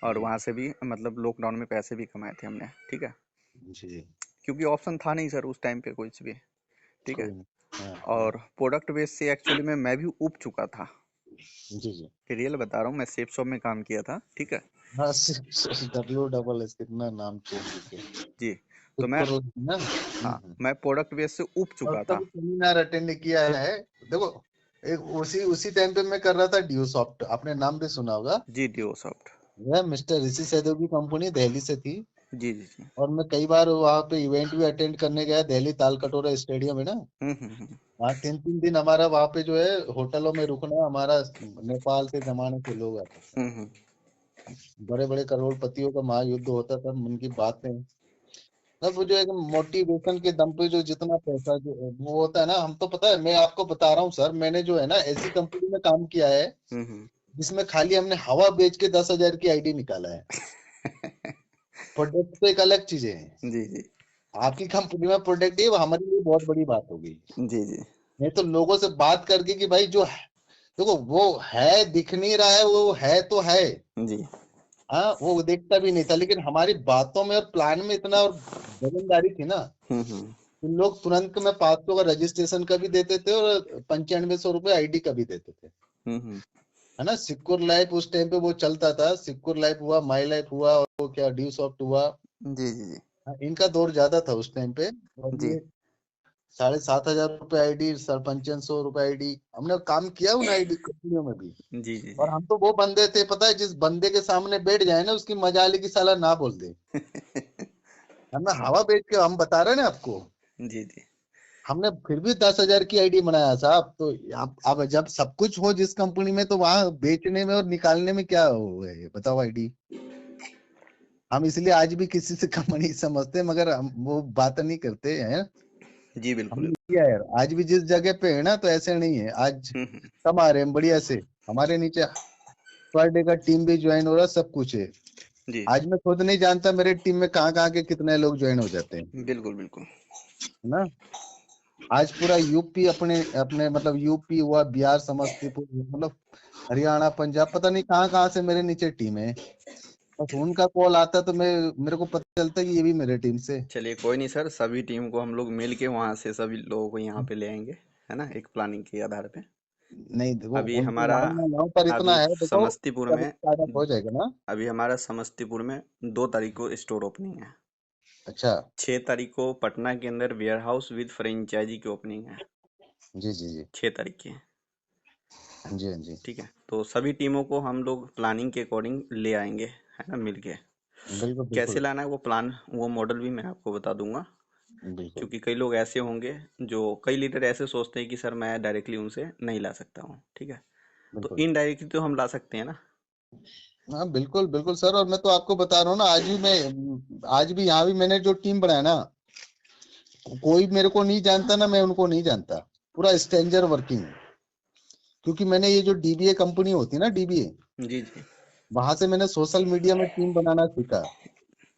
और जी वहाँ से भी मतलब लॉकडाउन में पैसे भी कमाए थे हमने। ठीक है, जी जी। क्योंकि ऑप्शन था नहीं सर उस टाइम पे कुछ भी। ठीक है, कोई नहीं। हाँ हाँ। और प्रोडक्ट बेस से एक्चुअली में मैं भी उब चुका था। जी जी। रियल बता रहा हूँ, मैं सेफ शॉप में काम किया था। ठीक है, हाँ, WSS कितना नाम चेंज किया। जी, तो मैं, विप्रो ना। हाँ मैं प्रोडक्ट बेस से उब और चुका था। कभी सेमिनार अटेंड किया है। देखो, एक उसी उसी टाइम पे मैं कर रहा था डियोसॉफ्ट, आपने नाम भी सुना होगा। जी डीओ सॉफ्ट। यह मिस्टर ऋषि सहदेव की कंपनी दिल्ली से थी। जी जी जी। और मैं कई बार वहां पे इवेंट भी अटेंड करने गया, दिल्ली ताल कटोरा स्टेडियम है ना। हम्म। हाँ, 3 3 दिन हमारा वहां पे जो है होटलों में रुकना, हमारा नेपाल के जमाने के लोग आते थे। हम्म। बड़े बड़े करोड़पतियों का महायुद्ध होता था, मन की बातें। अब वो जो है मोटिवेशन के दम पे जो जितना पैसा जो वो होता है ना, हम तो पता है, मैं आपको बता रहा हूँ सर, मैंने जो है ना ऐसी कंपनी में काम किया है हम्म। जिसमें खाली हमने हवा बेच के 10,000 की आईडी निकाला है। प्रोडक्ट तो एक अलग चीजें हैं। जी जी आपकी कंपनी में प्रोडक्ट है, वो हमारे लिए बहुत बड़ी बात होगी। जी जी नहीं तो लोगों से बात करके कि भाई जो है, देखो वो है, दिख नहीं रहा है, वो है तो है। जी। हाँ, वो दिखता भी नहीं था, लेकिन हमारी बातों में और प्लान में इतना और वजनदारी थी ना। उन लोग तुरंत में 500 का रजिस्ट्रेशन का भी देते थे और 9500 रुपये आईडी का भी देते थे, है ना। सिक्योर लाइफ उस टाइम पे वो चलता था, सिक्योर लाइफ हुआ, माई लाइफ हुआ, और वो क्या ड्यू सॉफ्ट हुआ। जी जी जी हाँ, इनका दौर ज्यादा था उस टाइम पे। और जी ये 7500 रुपये आईडी, 5500 रुपये आईडी, हमने काम किया उन आईडी कंपनियों में भी। जी जी और हम तो वो बंदे थे, पता है, जिस बंदे के सामने बैठ जाए ना उसकी मजाली की साला ना बोल दे, है ना। हवा बेच के हम बता रहे हैं ना आपको। जी जी हमने फिर भी 10,000 की आईडी बनाया साहब। तो अब जब सब कुछ हो जिस कंपनी में, तो वहां बेचने में और निकालने में क्या हो है बताओ आईडी। हम इसलिए आज भी किसी से कम नहीं समझते, मगर हम वो बात नहीं करते हैं। जी बिल्कुल। हमने किया है यार, आज भी जिस जगह पे है ना, तो ऐसे नहीं है आज। कमा रहे हैं बढ़िया से, हमारे नीचे पर डे का टीम भी ज्वाइन हो रहा, सब कुछ है। जी आज मैं खुद नहीं जानता मेरे टीम में कहाँ कहाँ के कितने लोग ज्वाइन हो जाते हैं, बिल्कुल बिल्कुल। है ना। आज पूरा यूपी अपने अपने मतलब यूपी हुआ, बिहार, समस्तीपुर, मतलब हरियाणा, पंजाब, पता नहीं कहाँ कहाँ से मेरे नीचे टीम है। बस उनका कॉल आता तो मेरे को पता चलता है कि ये भी मेरे टीम से। चलिए कोई नहीं सर, सभी टीम को हम लोग मिल के वहाँ से सभी लोगों को यहाँ पे ले आएंगे, है ना, एक प्लानिंग के आधार पे। नहीं देखो, अभी उनको हमारा वहां ना लाऊं, पर इतना अभी है देखो, समस्तीपुर जब में स्टार्टअप हो जाएगा ना। अभी हमारा समस्तीपुर में 2 तारीख को स्टोर ओपनिंग है। अच्छा। 6 तारीख को पटना के अंदर वेयर हाउस विद फ्रेंचाइजी की ओपनिंग है। जी जी जी। 6 तारीख की। हाँ जी, हाँ जी। ठीक है, तो सभी टीमों को हम लोग प्लानिंग के अकॉर्डिंग ले आएंगे, है ना, मिलके। बिल्कुल कैसे बिल्कुल। लाना है वो प्लान, वो मॉडल भी मैं आपको बता दूंगा। बिल्कुल क्योंकि कई लोग ऐसे होंगे, जो कई लीडर ऐसे सोचते हैं कि सर मैं डायरेक्टली उनसे नहीं ला सकता हूँ, ठीक है, तो बिल्कुल। इनडायरेक्टली तो हम ला सकते हैं ना। हाँ बिल्कुल बिल्कुल सर। और मैं तो आपको बता रहा हूँ ना, आज भी यहाँ भी मैंने जो टीम बनाया ना, कोई मेरे को नहीं जानता ना, मैं उनको नहीं जानता। पूरा स्ट्रेंजर वर्किंग। क्योंकि मैंने ये जो डीबीए कंपनी होती है ना, डीबीए, जी जी वहां से मैंने सोशल मीडिया में टीम बनाना सीखा।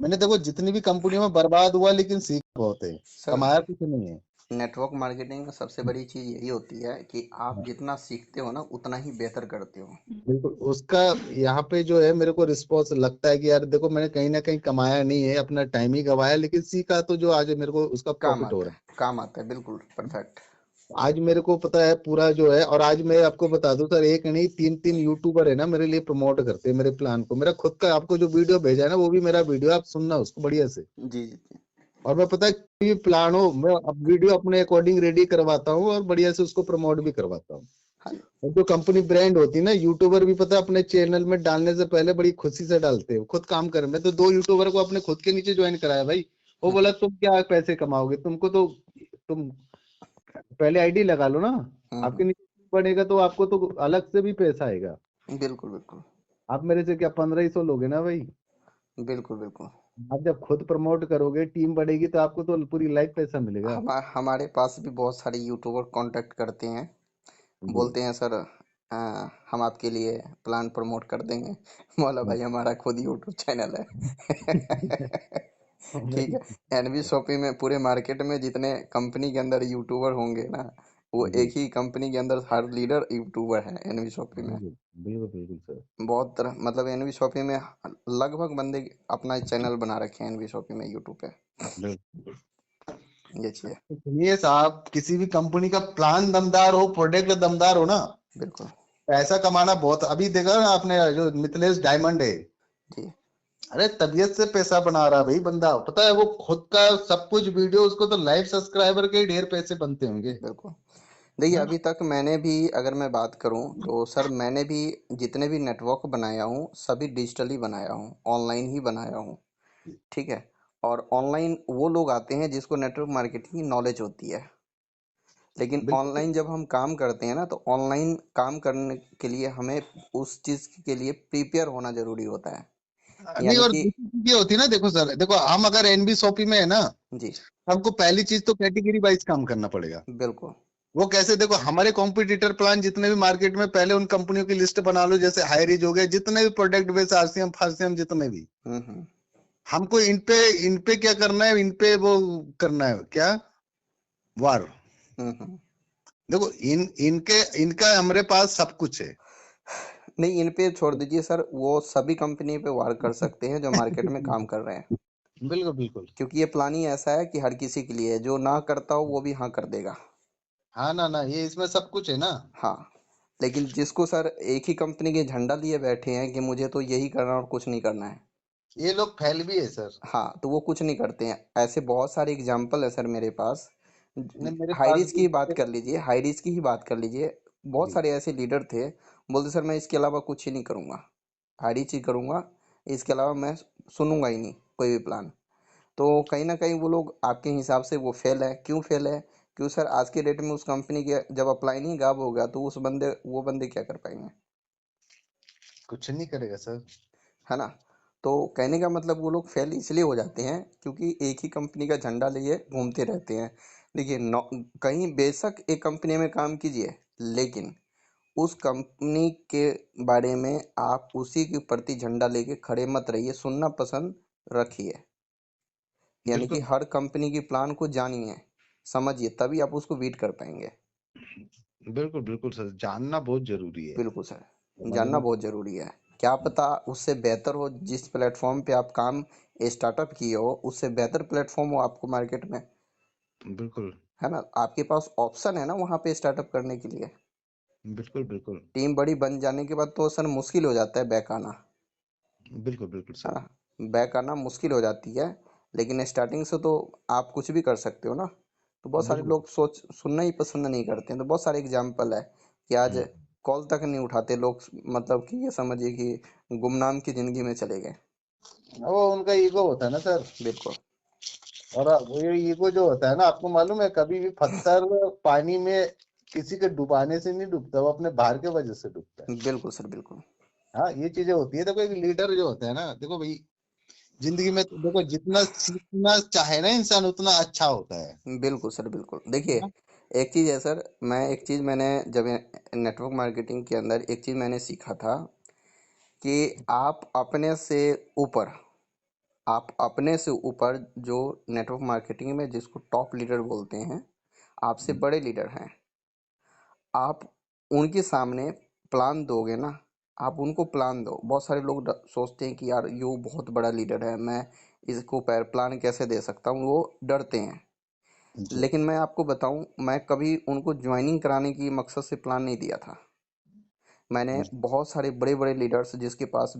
मैंने देखो जितनी भी कंपनियों में बर्बाद हुआ, लेकिन सीख बहुत है, सर, कमाया कुछ नहीं है। नेटवर्क मार्केटिंग में सबसे बड़ी चीज़ यही होती है कि आप जितना सीखते हो ना उतना ही बेहतर करते हो। बिल्कुल उसका यहाँ पे जो है, मेरे को रिस्पॉन्स लगता है कि यार देखो, मैंने कहीं ना कहीं कमाया नहीं है, अपना टाइम ही गवाया, लेकिन सीखा तो जो आज मेरे को उसका काम प्रॉफिट हो आता रहा है, काम आता है, बिल्कुल परफेक्ट। है। आज मेरे को पता है पूरा जो है। और आज मैं आपको बता दूं सर, एक नहीं, तीन तीन यूट्यूबर है ना मेरे लिए प्रमोट करते हैं मेरे प्लान को। मेरा खुद का आपको जो वीडियो भेजा है ना, वो भी मेरा वीडियो, आप सुनना उसको बढ़िया से। जी जी जी। और मैं पता है कोई भी प्लान हो, मैं अब वीडियो अपने अकॉर्डिंग रेडी करवाता हूँ और बढ़िया से उसको प्रमोट भी करवाता हूँ। हाँ और जो कंपनी ब्रांड होती है ना, यूट्यूबर भी पता है अपने चैनल में डालने से पहले बड़ी खुशी से डालते हैं, खुद काम कर। मैं तो 2 यूट्यूबर को अपने खुद के नीचे ज्वाइन कराया भाई। वो बोला तुम क्या पैसे कमाओगे, तुमको तो तुम पहले आईडी लगा लो ना, आपके नीचे बनेगा तो आपको तो अलग से भी पैसा आएगा। बिल्कुल बिल्कुल आप मेरे से क्या 1500 लोगे ना भाई। बिल्कुल बिल्कुल। आप जब खुद प्रमोट करोगे, टीम बढ़ेगी, तो आपको तो पूरी लाइफ पैसा मिलेगा। हमारे पास भी बहुत सारे यूट्यूबर कांटेक्ट करते हैं, जी। बोलते हैं सर हम आपके लिए प्लान प्रमोट कर देंगे। बोला भाई हमारा खुद यूट्यूब चैनल है। ठीक है। एनवी शॉपी में पूरे मार्केट में जितने कंपनी के अंदर यूट्यूबर होंगे ना, वो जी। एक ही कंपनी के अंदर हर लीडर यूट्यूबर है एनवी शॉपी में। बिल्कुल बिल्कुल बिल्कुल सर। बहुत तरह, मतलब एनवी शॉपी में लगभग बंदे अपना चैनल बना रखे हैं एनवी शॉपी में यूट्यूब पे। बिल्कुल। ये चीज है। तो सुनिए साहब, किसी भी कंपनी का प्लान दमदार हो, प्रोडक्ट दमदार हो ना, बिल्कुल। पैसा कमाना बहुत। अभी देखा ना आपने, जो मिथिलेश डायमंड है, जी अरे तबीयत से पैसा बना रहा है भाई बंदा। पता है वो खुद का सब कुछ वीडियो, उसको तो लाइव सब्सक्राइबर के ही ढेर पैसे बनते होंगे, बिल्कुल। देखिए ना। अभी तक मैंने भी, अगर मैं बात करूं तो सर, मैंने भी जितने भी नेटवर्क बनाया हूं सभी डिजिटली बनाया हूं, ऑनलाइन ही बनाया हूं। ठीक है। और ऑनलाइन वो लोग आते हैं जिसको नेटवर्क मार्केटिंग की नॉलेज होती है। लेकिन बिल्कुल। ऑनलाइन जब हम काम करते हैं ना, तो ऑनलाइन काम करने के लिए हमें उस चीज के लिए प्रिपेयर होना जरूरी होता है। नहीं, यानी और कि दूसरी चीज ये होती है ना, देखो सर, देखो हम अगर एनबी शॉपी में है ना, जी हमको पहली चीज तो कैटेगरी वाइज काम करना पड़ेगा। बिल्कुल। वो कैसे, देखो हमारे कॉम्पिटिटर प्लान जितने भी मार्केट में, पहले उन कंपनियों की लिस्ट बना लो, जैसे हाईरीज हो गए, जितने भी प्रोडक्ट बेस, आरसीएम फारसीएम, जितने भी। हम्म। हमको इन पे क्या करना है, इन पे वो करना है क्या, वार। हम्म। देखो इनके इनका हमारे पास सब कुछ है। नहीं, इन पे छोड़ दीजिए सर, वो सभी कंपनी पे वार कर सकते हैं जो मार्केट में काम कर रहे हैं। बिल्कुल बिल्कुल। क्योंकि ये प्लान ही ऐसा है कि हर किसी के लिए है, जो ना करता हो वो भी हाँ कर देगा। हाँ ना ना, ये इसमें सब कुछ है ना। हाँ, लेकिन जिसको सर एक ही कंपनी के झंडा लिए बैठे हैं कि मुझे तो यही करना और कुछ नहीं करना है, ये लोग फैल भी है सर। हाँ, तो वो कुछ नहीं करते हैं। ऐसे बहुत सारे एग्जाम्पल है सर मेरे पास। नहीं, मेरे हाई पास रिच भी। की बात कर लीजिए, हाई रिच की ही बात कर लीजिए। बहुत जी। सारे ऐसे लीडर थे, बोलते सर मैं इसके अलावा कुछ ही नहीं करूंगा, हाई रिच ही करूंगा, इसके अलावा मैं सुनूंगा ही नहीं कोई भी प्लान। तो कहीं ना कहीं वो लोग आपके हिसाब से वो फेल है, क्यों फेल है? क्यों सर? आज के डेट में उस कंपनी के जब अप्लाई नहीं गायब हो गया तो उस बंदे वो बंदे क्या कर पाएंगे? कुछ नहीं करेगा सर। है ना? तो कहने का मतलब वो लोग फेल इसलिए हो जाते हैं क्योंकि एक ही कंपनी का झंडा लिए घूमते रहते हैं। देखिए, कहीं बेशक एक कंपनी में काम कीजिए, लेकिन उस कंपनी के बारे में आप उसी के प्रति झंडा लेके खड़े मत रहिए, सुनना पसंद रखिए। यानी कि बिल्कुल हर कंपनी की प्लान को जानिए, समझिए, तभी आप उसको बीट कर पाएंगे। बिल्कुल बिल्कुल सर, जानना बहुत जरूरी है। बिल्कुल सर, जानना समझना। बहुत ज़रूरी है। क्या पता उससे बेहतर हो, जिस प्लेटफॉर्म पे आप काम स्टार्टअप किए हो उससे बेहतर प्लेटफॉर्म हो आपको मार्केट में। बिल्कुल है ना? आपके पास ऑप्शन है ना वहाँ पे स्टार्टअप करने के लिए। बिल्कुल। बिल्कुल टीम बड़ी बन जाने के बाद तो सर मुश्किल हो जाता है बैक आना। बिल्कुल। बिल्कुल है सर। ना? बैक आना मुश्किल हो जाती है, लेकिन स्टार्टिंग से तो आप कुछ भी कर सकते हो ना। तो बहुत सारे बिल्कुल। लोग सोच सुनना ही पसंद नहीं करते हैं, तो बहुत सारे एग्जाम्पल है कि आज हम्म। कॉल तक नहीं उठाते लोग, मतलब कि ये समझिए कि गुमनाम की जिंदगी में चले गए। वो उनका ईगो होता है ना सर। बिल्कुल। और वो ये ईगो जो होता है ना, आपको मालूम है, कभी भी पत्थर पानी में किसी के डुबाने से नहीं डूबता, वो अपने भार के वजह से डूबता है। बिल्कुल सर, बिल्कुल। हाँ, ये चीजें होती है। देखो, एक लीडर जो होता है ना, देखो भाई, जिंदगी में तो देखो, जितना सीखना चाहे ना इंसान उतना अच्छा होता है। बिल्कुल सर, बिल्कुल। देखिए, हाँ? एक चीज़ है सर, मैं एक चीज़ मैंने जब नेटवर्क मार्केटिंग के अंदर एक चीज़ मैंने सीखा था कि आप अपने से ऊपर, आप अपने से ऊपर जो नेटवर्क मार्केटिंग में जिसको टॉप लीडर बोलते हैं, आपसे बड़े लीडर हैं, आप उनके सामने प्लान दोगे ना, आप उनको प्लान दो। बहुत सारे लोग सोचते हैं कि यार ये बहुत बड़ा लीडर है, मैं इसको प्लान कैसे दे सकता हूँ, वो डरते हैं। जी। लेकिन मैं आपको बताऊं, मैं कभी उनको ज्वाइनिंग कराने की मकसद से प्लान नहीं दिया था। मैंने बहुत सारे बड़े बड़े लीडर्स जिसके पास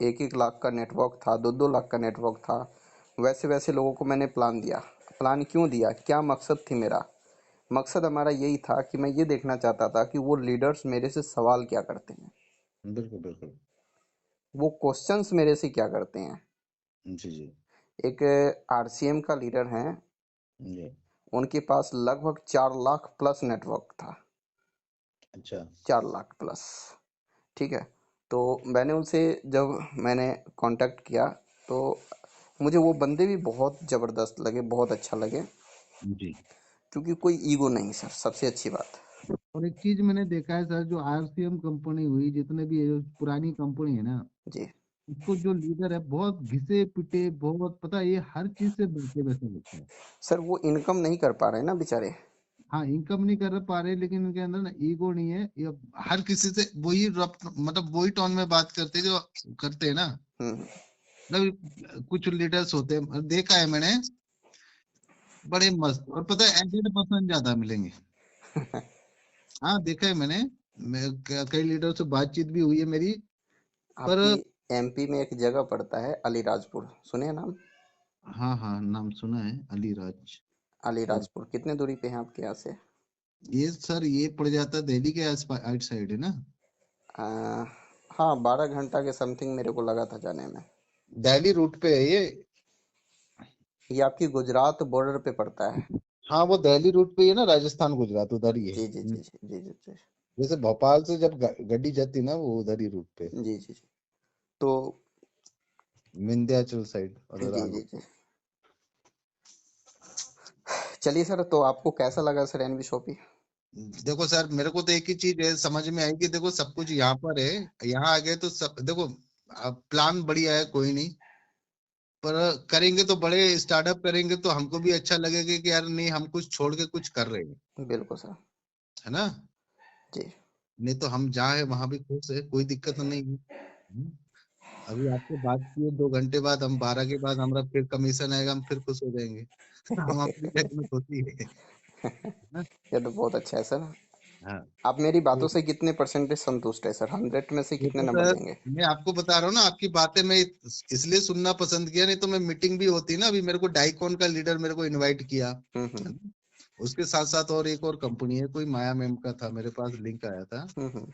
1-1 लाख का नेटवर्क था, 2-2 लाख का नेटवर्क था, वैसे वैसे लोगों को मैंने प्लान दिया। प्लान क्यों दिया? क्या मकसद थी मेरा? मकसद हमारा यही था कि मैं ये देखना चाहता था कि वो लीडर्स मेरे से सवाल क्या करते हैं, बिल्कुल बिल्कुल। वो क्वेश्चंस मेरे से क्या करते हैं। जी जी। एक आरसीएम का लीडर हैं, जी। उनके पास लगभग 4 लाख प्लस नेटवर्क था। अच्छा। 4 लाख प्लस। ठीक है? तो मैंने उनसे जब मैंने कांटेक्ट किया, तो मुझे वो बंदे भी बहुत ज़बरदस्त लगे, बहुत अच्छा लगे, जी। क्योंकि कोई ईगो नहीं सर, सबसे अच्छी बात। और एक चीज मैंने देखा है सर, जो आरसीएम कंपनी हुई, जितने भी ये जो पुरानी कंपनी है ना, जी। उसको जो लीडर है बहुत घिसे पिटे, बहुत पता है, ये हर चीज से बचे वैसे लगता है। सर वो इनकम नहीं कर पा रहे ना बेचारे। हाँ, इनकम नहीं कर पा रहे, लेकिन इनके अंदर ना ईगो नहीं है। ये हर किसी से वही मतलब वही टोन में बात करते हैं जो करते हैं ना। हम्म। मतलब कुछ लीडर्स होते हैं, देखा है मैंने, बड़े मस्त, और पता है एजेड पर्सन ज्यादा मिलेंगे। हाँ, देखा है मैंने। कई लीडर से बातचीत भी हुई है मेरी। पर आपकी एमपी में एक जगह पड़ता है अलीराजपुर, सुने हैं नाम? हाँ हाँ, नाम सुना है, अलीराज। और अलीराजपुर कितने दूरी पे है आपके यहाँ से? ये सर, ये पड़ जाता है दिल्ली के आस आउट साइड है ना। आ, हाँ, 12 घंटा के समथिंग मेरे को लगा था जाने में। दिल्ली रूट पे है ये। ये आपकी गुजरात बॉर्डर पे पड़ता है। हाँ, वो दिल्ली रूट पे ही है ना, राजस्थान गुजरात उधर ही है। जी जी जी जी जी जी जी जैसे भोपाल से जब गड्डी जाती है ना, वो उधर ही रूट पे। जी जी जी। तो विंध्याचल साइड उधर जी आगे। जी जी। चलिए सर, तो आपको कैसा लगा सर एनवी शॉपी? देखो सर, मेरे को तो एक ही चीज है समझ में आई कि देखो, सब कुछ यहाँ पर है। यहाँ आ गए तो सब देखो, प्लान बढ़िया है, कोई नहीं। पर करेंगे तो बड़े स्टार्टअप करेंगे तो हमको भी अच्छा लगेगा कि यार नहीं, हम कुछ छोड़ के कुछ कर रहे हैं। बिल्कुल सर। है ना। जी। नहीं तो हम जहाँ है वहां भी खुश है, कोई दिक्कत नहीं है। अभी आपसे बात किए 2 घंटे बाद, हम 12 के बाद हमारा फिर कमीशन आएगा, हम फिर खुश हो जाएंगे। हम अपनी जगह में खुशी है ना। ये तो बहुत अच्छा है सर। हाँ। आप मेरी बातों तो से कितने परसेंटेज संतुष्ट है सर? 100 में से ये कितने तो नंबर सर, देंगे? मैं आपको बता रहा हूँ ना, आपकी बातें मैं इसलिए सुनना पसंद किया, नहीं तो मैं मीटिंग भी होती ना। अभी मेरे को डाइकॉन का लीडर मेरे को इनवाइट किया, हम्म। है ना? उसके साथ साथ और एक और कंपनी है, कोई माया मैम का था, मेरे पास लिंक आया था। हम्म।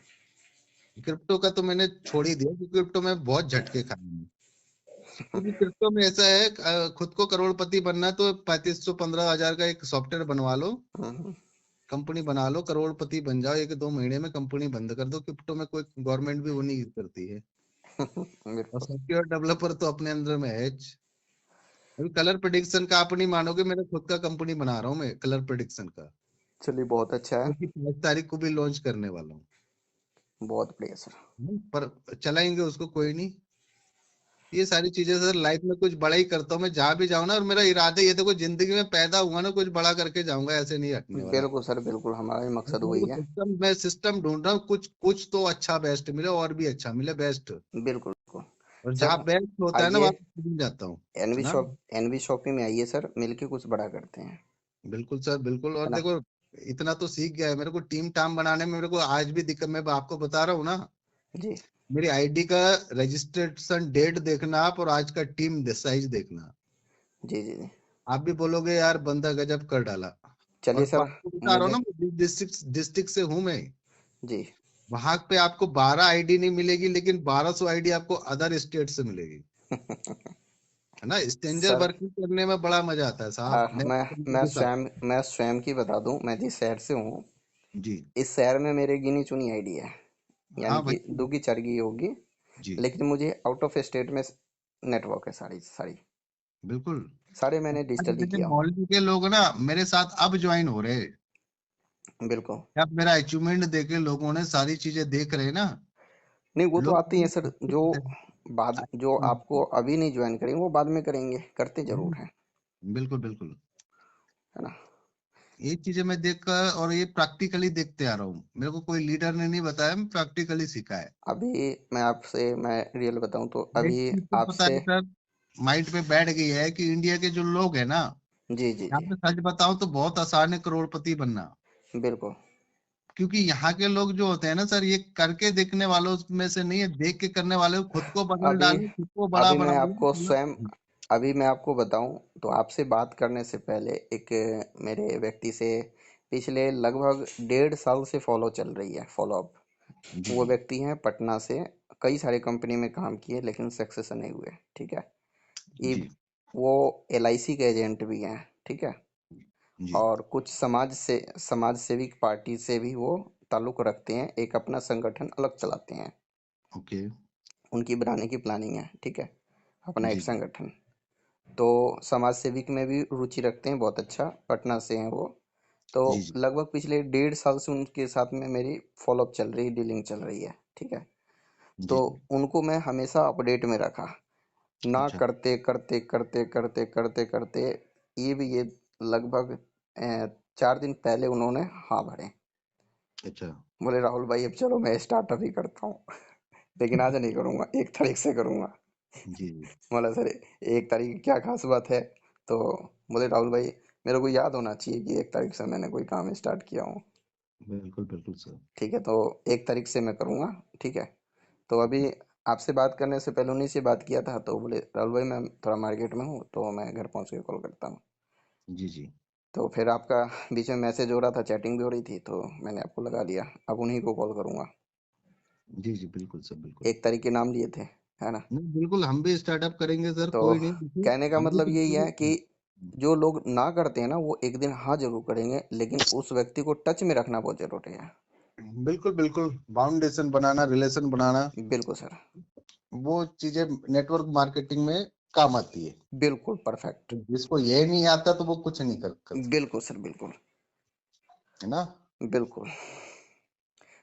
क्रिप्टो का तो मैंने छोड़ ही दिया, क्योंकि क्रिप्टो में बहुत झटके खाए मैंने। क्योंकि क्रिप्टो में ऐसा है, खुद को करोड़पति बनना है तो 3500-15 हजार का एक सॉफ्टवेयर बनवा लो, हम्म। कंपनी बना लो, करोड़पति बन जाओ, 1-2 महीने में कंपनी बंद कर दो। क्रिप्टो में कोई गवर्नमेंट भी वो नहीं करती है। और बिल्कुल। सॉफ्टवेयर डेवलपर तो अपने अंदर में है। अभी कलर प्रिडिक्शन का आप नहीं मानोगे, मेरा खुद का कंपनी बना रहा हूँ मैं, कलर प्रिडिक्शन का, चलिए बहुत अच्छा है। जो कि 5 तारीख को भी लॉन्च करने वाला हूँ। बहुत बढ़िया सर। पर चलाएंगे उसको, कोई नहीं। ये सारी चीजें सर, लाइफ में कुछ बड़ा ही करता हूँ मैं, जहां भी जाऊँ ना। और मेरा इरादा ये, देखो जिंदगी में पैदा हुआ ना, कुछ बड़ा करके जाऊंगा, ऐसे नहीं हटने वाला। बिल्कुल सर, बिल्कुल हमारा भी मकसद मेरे वही को है। सिस्टम, मैं सिस्टम ढूंढ रहा हूँ, कुछ कुछ तो अच्छा बेस्ट मिले, और भी अच्छा मिले बेस्ट। बिल्कुल बिल्कुल। और जहाँ सर बेस्ट होता है ना, आइए, वहां मिल जाता हूँ, है एनवी ना। शॉप, एनवी शॉपिंग में आइए सर, मिलके कुछ बड़ा करते हैं। बिल्कुल सर, बिल्कुल। और है ना? देखो, इतना तो सीख गया है, मेरे को टीम टाम बनाने में मेरे को आज भी दिक्कत, मैं आपको बता रहा हूँ ना। जी मेरी आईडी का रजिस्ट्रेशन डेट देखना आप, और आज का टीम साइज देखना। जी जी जी। आप भी बोलोगे यार बंदा गजब कर डाला। चलिए और सर आपको बता रहा हूँ मुझे। ना, डिस्ट्रिक्ट डिस्ट्रिक्ट से हूँ मैं। जी। वहां पे आपको 12 आईडी नहीं मिलेगी, लेकिन 1200 आईडी आपको अदर स्टेट से मिलेगी, है ना। स्ट्रेंजर सर वर्किंग करने में बड़ा मजा आता है साहब, नए मैं बंदों मैं के साथ। स्वयं की बता दूं, मैं जिस शहर से हूँ, जी। इस शहर में मेरे गिनी चुनी आईडी है, हाँ यानी भाई। कि दो की चार की होगी। जी। लेकिन मुझे आउट ऑफ स्टेट में नेटवर्क है, सारी सारी बिल्कुल। सारे मैंने आज डिजिटली मेरे किया हूँ। मोहल्ले के लोग ना मेरे साथ अब ज्वाइन हो रहे हैं। बिल्कुल। अब मेरा अचीवमेंट देखे लोगों ने, सारी चीजें देख रहे हैं ना नहीं वो तो लोग। आती है सर, जो बाद जो आपको अभी नहीं ज्वाइन करेंगे वो बाद में करेंगे, करते जरूर हैं। बिल्कुल बिल्कुल। है ना? ये चीजें मैं देख कर, और ये प्रैक्टिकली देखते आ रहा हूँ, मेरे को कोई लीडर ने नहीं बताया, मैं प्रैक्टिकली सीखा है। अभी मैं रियल बताऊं तो एक अभी चीज तो पता आपसे। है सर, माइंड पे बैठ गई है कि इंडिया के जो लोग हैं ना, जी जी यहाँ जी। पे सच बताऊं तो बहुत आसान है करोड़पति बनना। बिल्कुल। क्योंकि यहाँ के लोग जो होते हैं ना सर, ये करके देखने वालों में से नहीं है, देख के करने वाले, खुद को बदल अभी डालो, खुद को बड़ा अभी बना मैं लो, आपको स्वयं मतलब। अभी मैं आपको बताऊं तो आपसे बात करने से पहले एक मेरे व्यक्ति से पिछले लगभग 1.5 साल से फॉलो चल रही है, फॉलो अप। जी वो जी। व्यक्ति हैं पटना से, कई सारे कंपनी में काम किए लेकिन सक्सेस नहीं हुए। ठीक है? ये जी वो एलआईसी के एजेंट भी हैं। ठीक है? जी। और कुछ समाज सेविक पार्टी से भी वो ताल्लुक रखते हैं, एक अपना संगठन अलग चलाते हैं। ओके। उनकी बनाने की प्लानिंग है। ठीक है? अपना जी एक जी संगठन। तो समाज सेविक में भी रुचि रखते हैं, बहुत अच्छा, पटना से हैं वो। तो जी जी। लगभग पिछले 1.5 साल से उनके साथ में मेरी फॉलोअप चल रही, डीलिंग चल रही है। ठीक है? तो जी जी। उनको मैं हमेशा अपडेट में रखा, ना अच्छा करते करते करते करते करते करते ये लगभग 4 दिन पहले उन्होंने हाँ भरे। अच्छा। बोले राहुल भाई अब चलो मैं स्टार्टअप ही करता हूँ, लेकिन आज नहीं करूँगा, 1 तारीख से करूँगा। जी जी। बोला सर 1 तारीख की क्या खास बात है? तो बोले राहुल भाई मेरे को याद होना चाहिए कि 1 तारीख से मैंने कोई काम स्टार्ट किया हूँ। बिल्कुल बिल्कुल सर। ठीक है? तो 1 तारीख से मैं करूँगा। ठीक है? तो अभी आपसे बात करने से पहले उन्हीं से बात किया था, तो बोले राहुल भाई मैं थोड़ा मार्केट में हूँ, तो मैं घर पहुँच के कॉल करता हूँ। जी जी। तो फिर आपका बीच में मैसेज हो रहा था, चैटिंग भी हो रही थी, तो मैंने आपको लगा लिया, अब उन्हीं को कॉल करूँगा। जी जी। बिल्कुल सर, बिल्कुल। 1 तारीख के नाम लिए थे, है ना? नहीं, बिल्कुल हम भी स्टार्टअप करेंगे सर, तो कोई नहीं, देखिए। कहने का हम भी मतलब यही है कि तो, जो लोग ना करते हैं ना वो एक दिन हाँ जरूर करेंगे, लेकिन उस व्यक्ति को टच में रखना बहुत जरूरी है। बिल्कुल बिल्कुल, बाउंडेशन बनाना, रिलेशन बनाना, बिल्कुल सर। वो चीजें नेटवर्क मार्केटिंग में काम आती है। बिल्कुल परफेक्ट। तो जिसको ये नहीं आता तो वो कुछ नहीं कर सकता, बिल्कुल सर, बिल्कुल। है ना। बिल्कुल।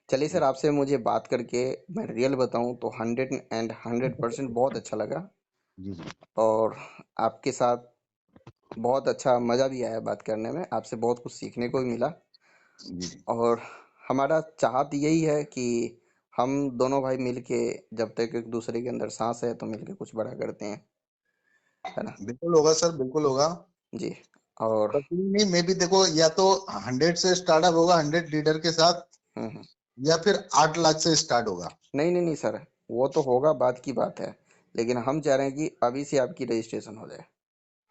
चलिए सर, आपसे मुझे बात करके, मैं रियल बताऊं तो 100% बहुत अच्छा लगा। जी जी। और आपके साथ बहुत अच्छा मज़ा भी आया बात करने में, आपसे बहुत कुछ सीखने को भी मिला। जी जी। और हमारा चाहत यही है कि हम दोनों भाई मिलके, जब तक एक दूसरे के अंदर सांस है तो मिलके कुछ बड़ा करते हैं, है ना? बिल्कुल होगा सर, बिल्कुल होगा। जी। और बस नहीं, मैं भी देखो, या तो 100 से स्टार्टअप होगा, 100 लीडर के साथ, हम्म। या फिर 8 लाख से स्टार्ट होगा। नहीं नहीं नहीं सर, वो तो होगा, बात की बात है, लेकिन हम चाह रहे हैं कि अभी से आपकी रजिस्ट्रेशन हो जाए।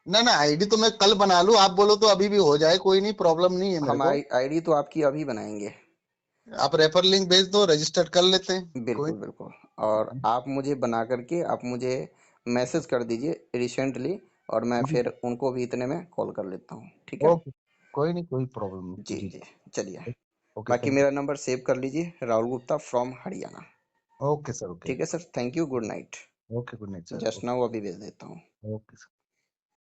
ना ना, आईडी तो मैं कल बना लूं, आप बोलो तो अभी भी हो जाए, कोई नहीं, प्रॉब्लम नहीं है मेरे हम को। आईडी तो आपकी अभी बनाएंगे। आप रेफर लिंक भेज दो, रजिस्टर कर लेते हैं, कोई। बिल्कुल बिल्कुल। और आप मुझे बना करके आप मुझे मैसेज कर दीजिए रिसेंटली, और मैं जी। फिर उनको भी इतने में कॉल कर लेता हूँ, ठीक है? ओके, कोई नहीं, कोई प्रॉब्लम जी नहीं जी। जी। चलिए। ओके, बाकी थैंक मेरा नंबर सेव कर लीजिए, Rahul Gupta from Haryana. You. Okay sir, okay. ठीक है sir, thank you, good night. Okay, good night sir. Just now अभी भेज देता हूँ। Okay sir.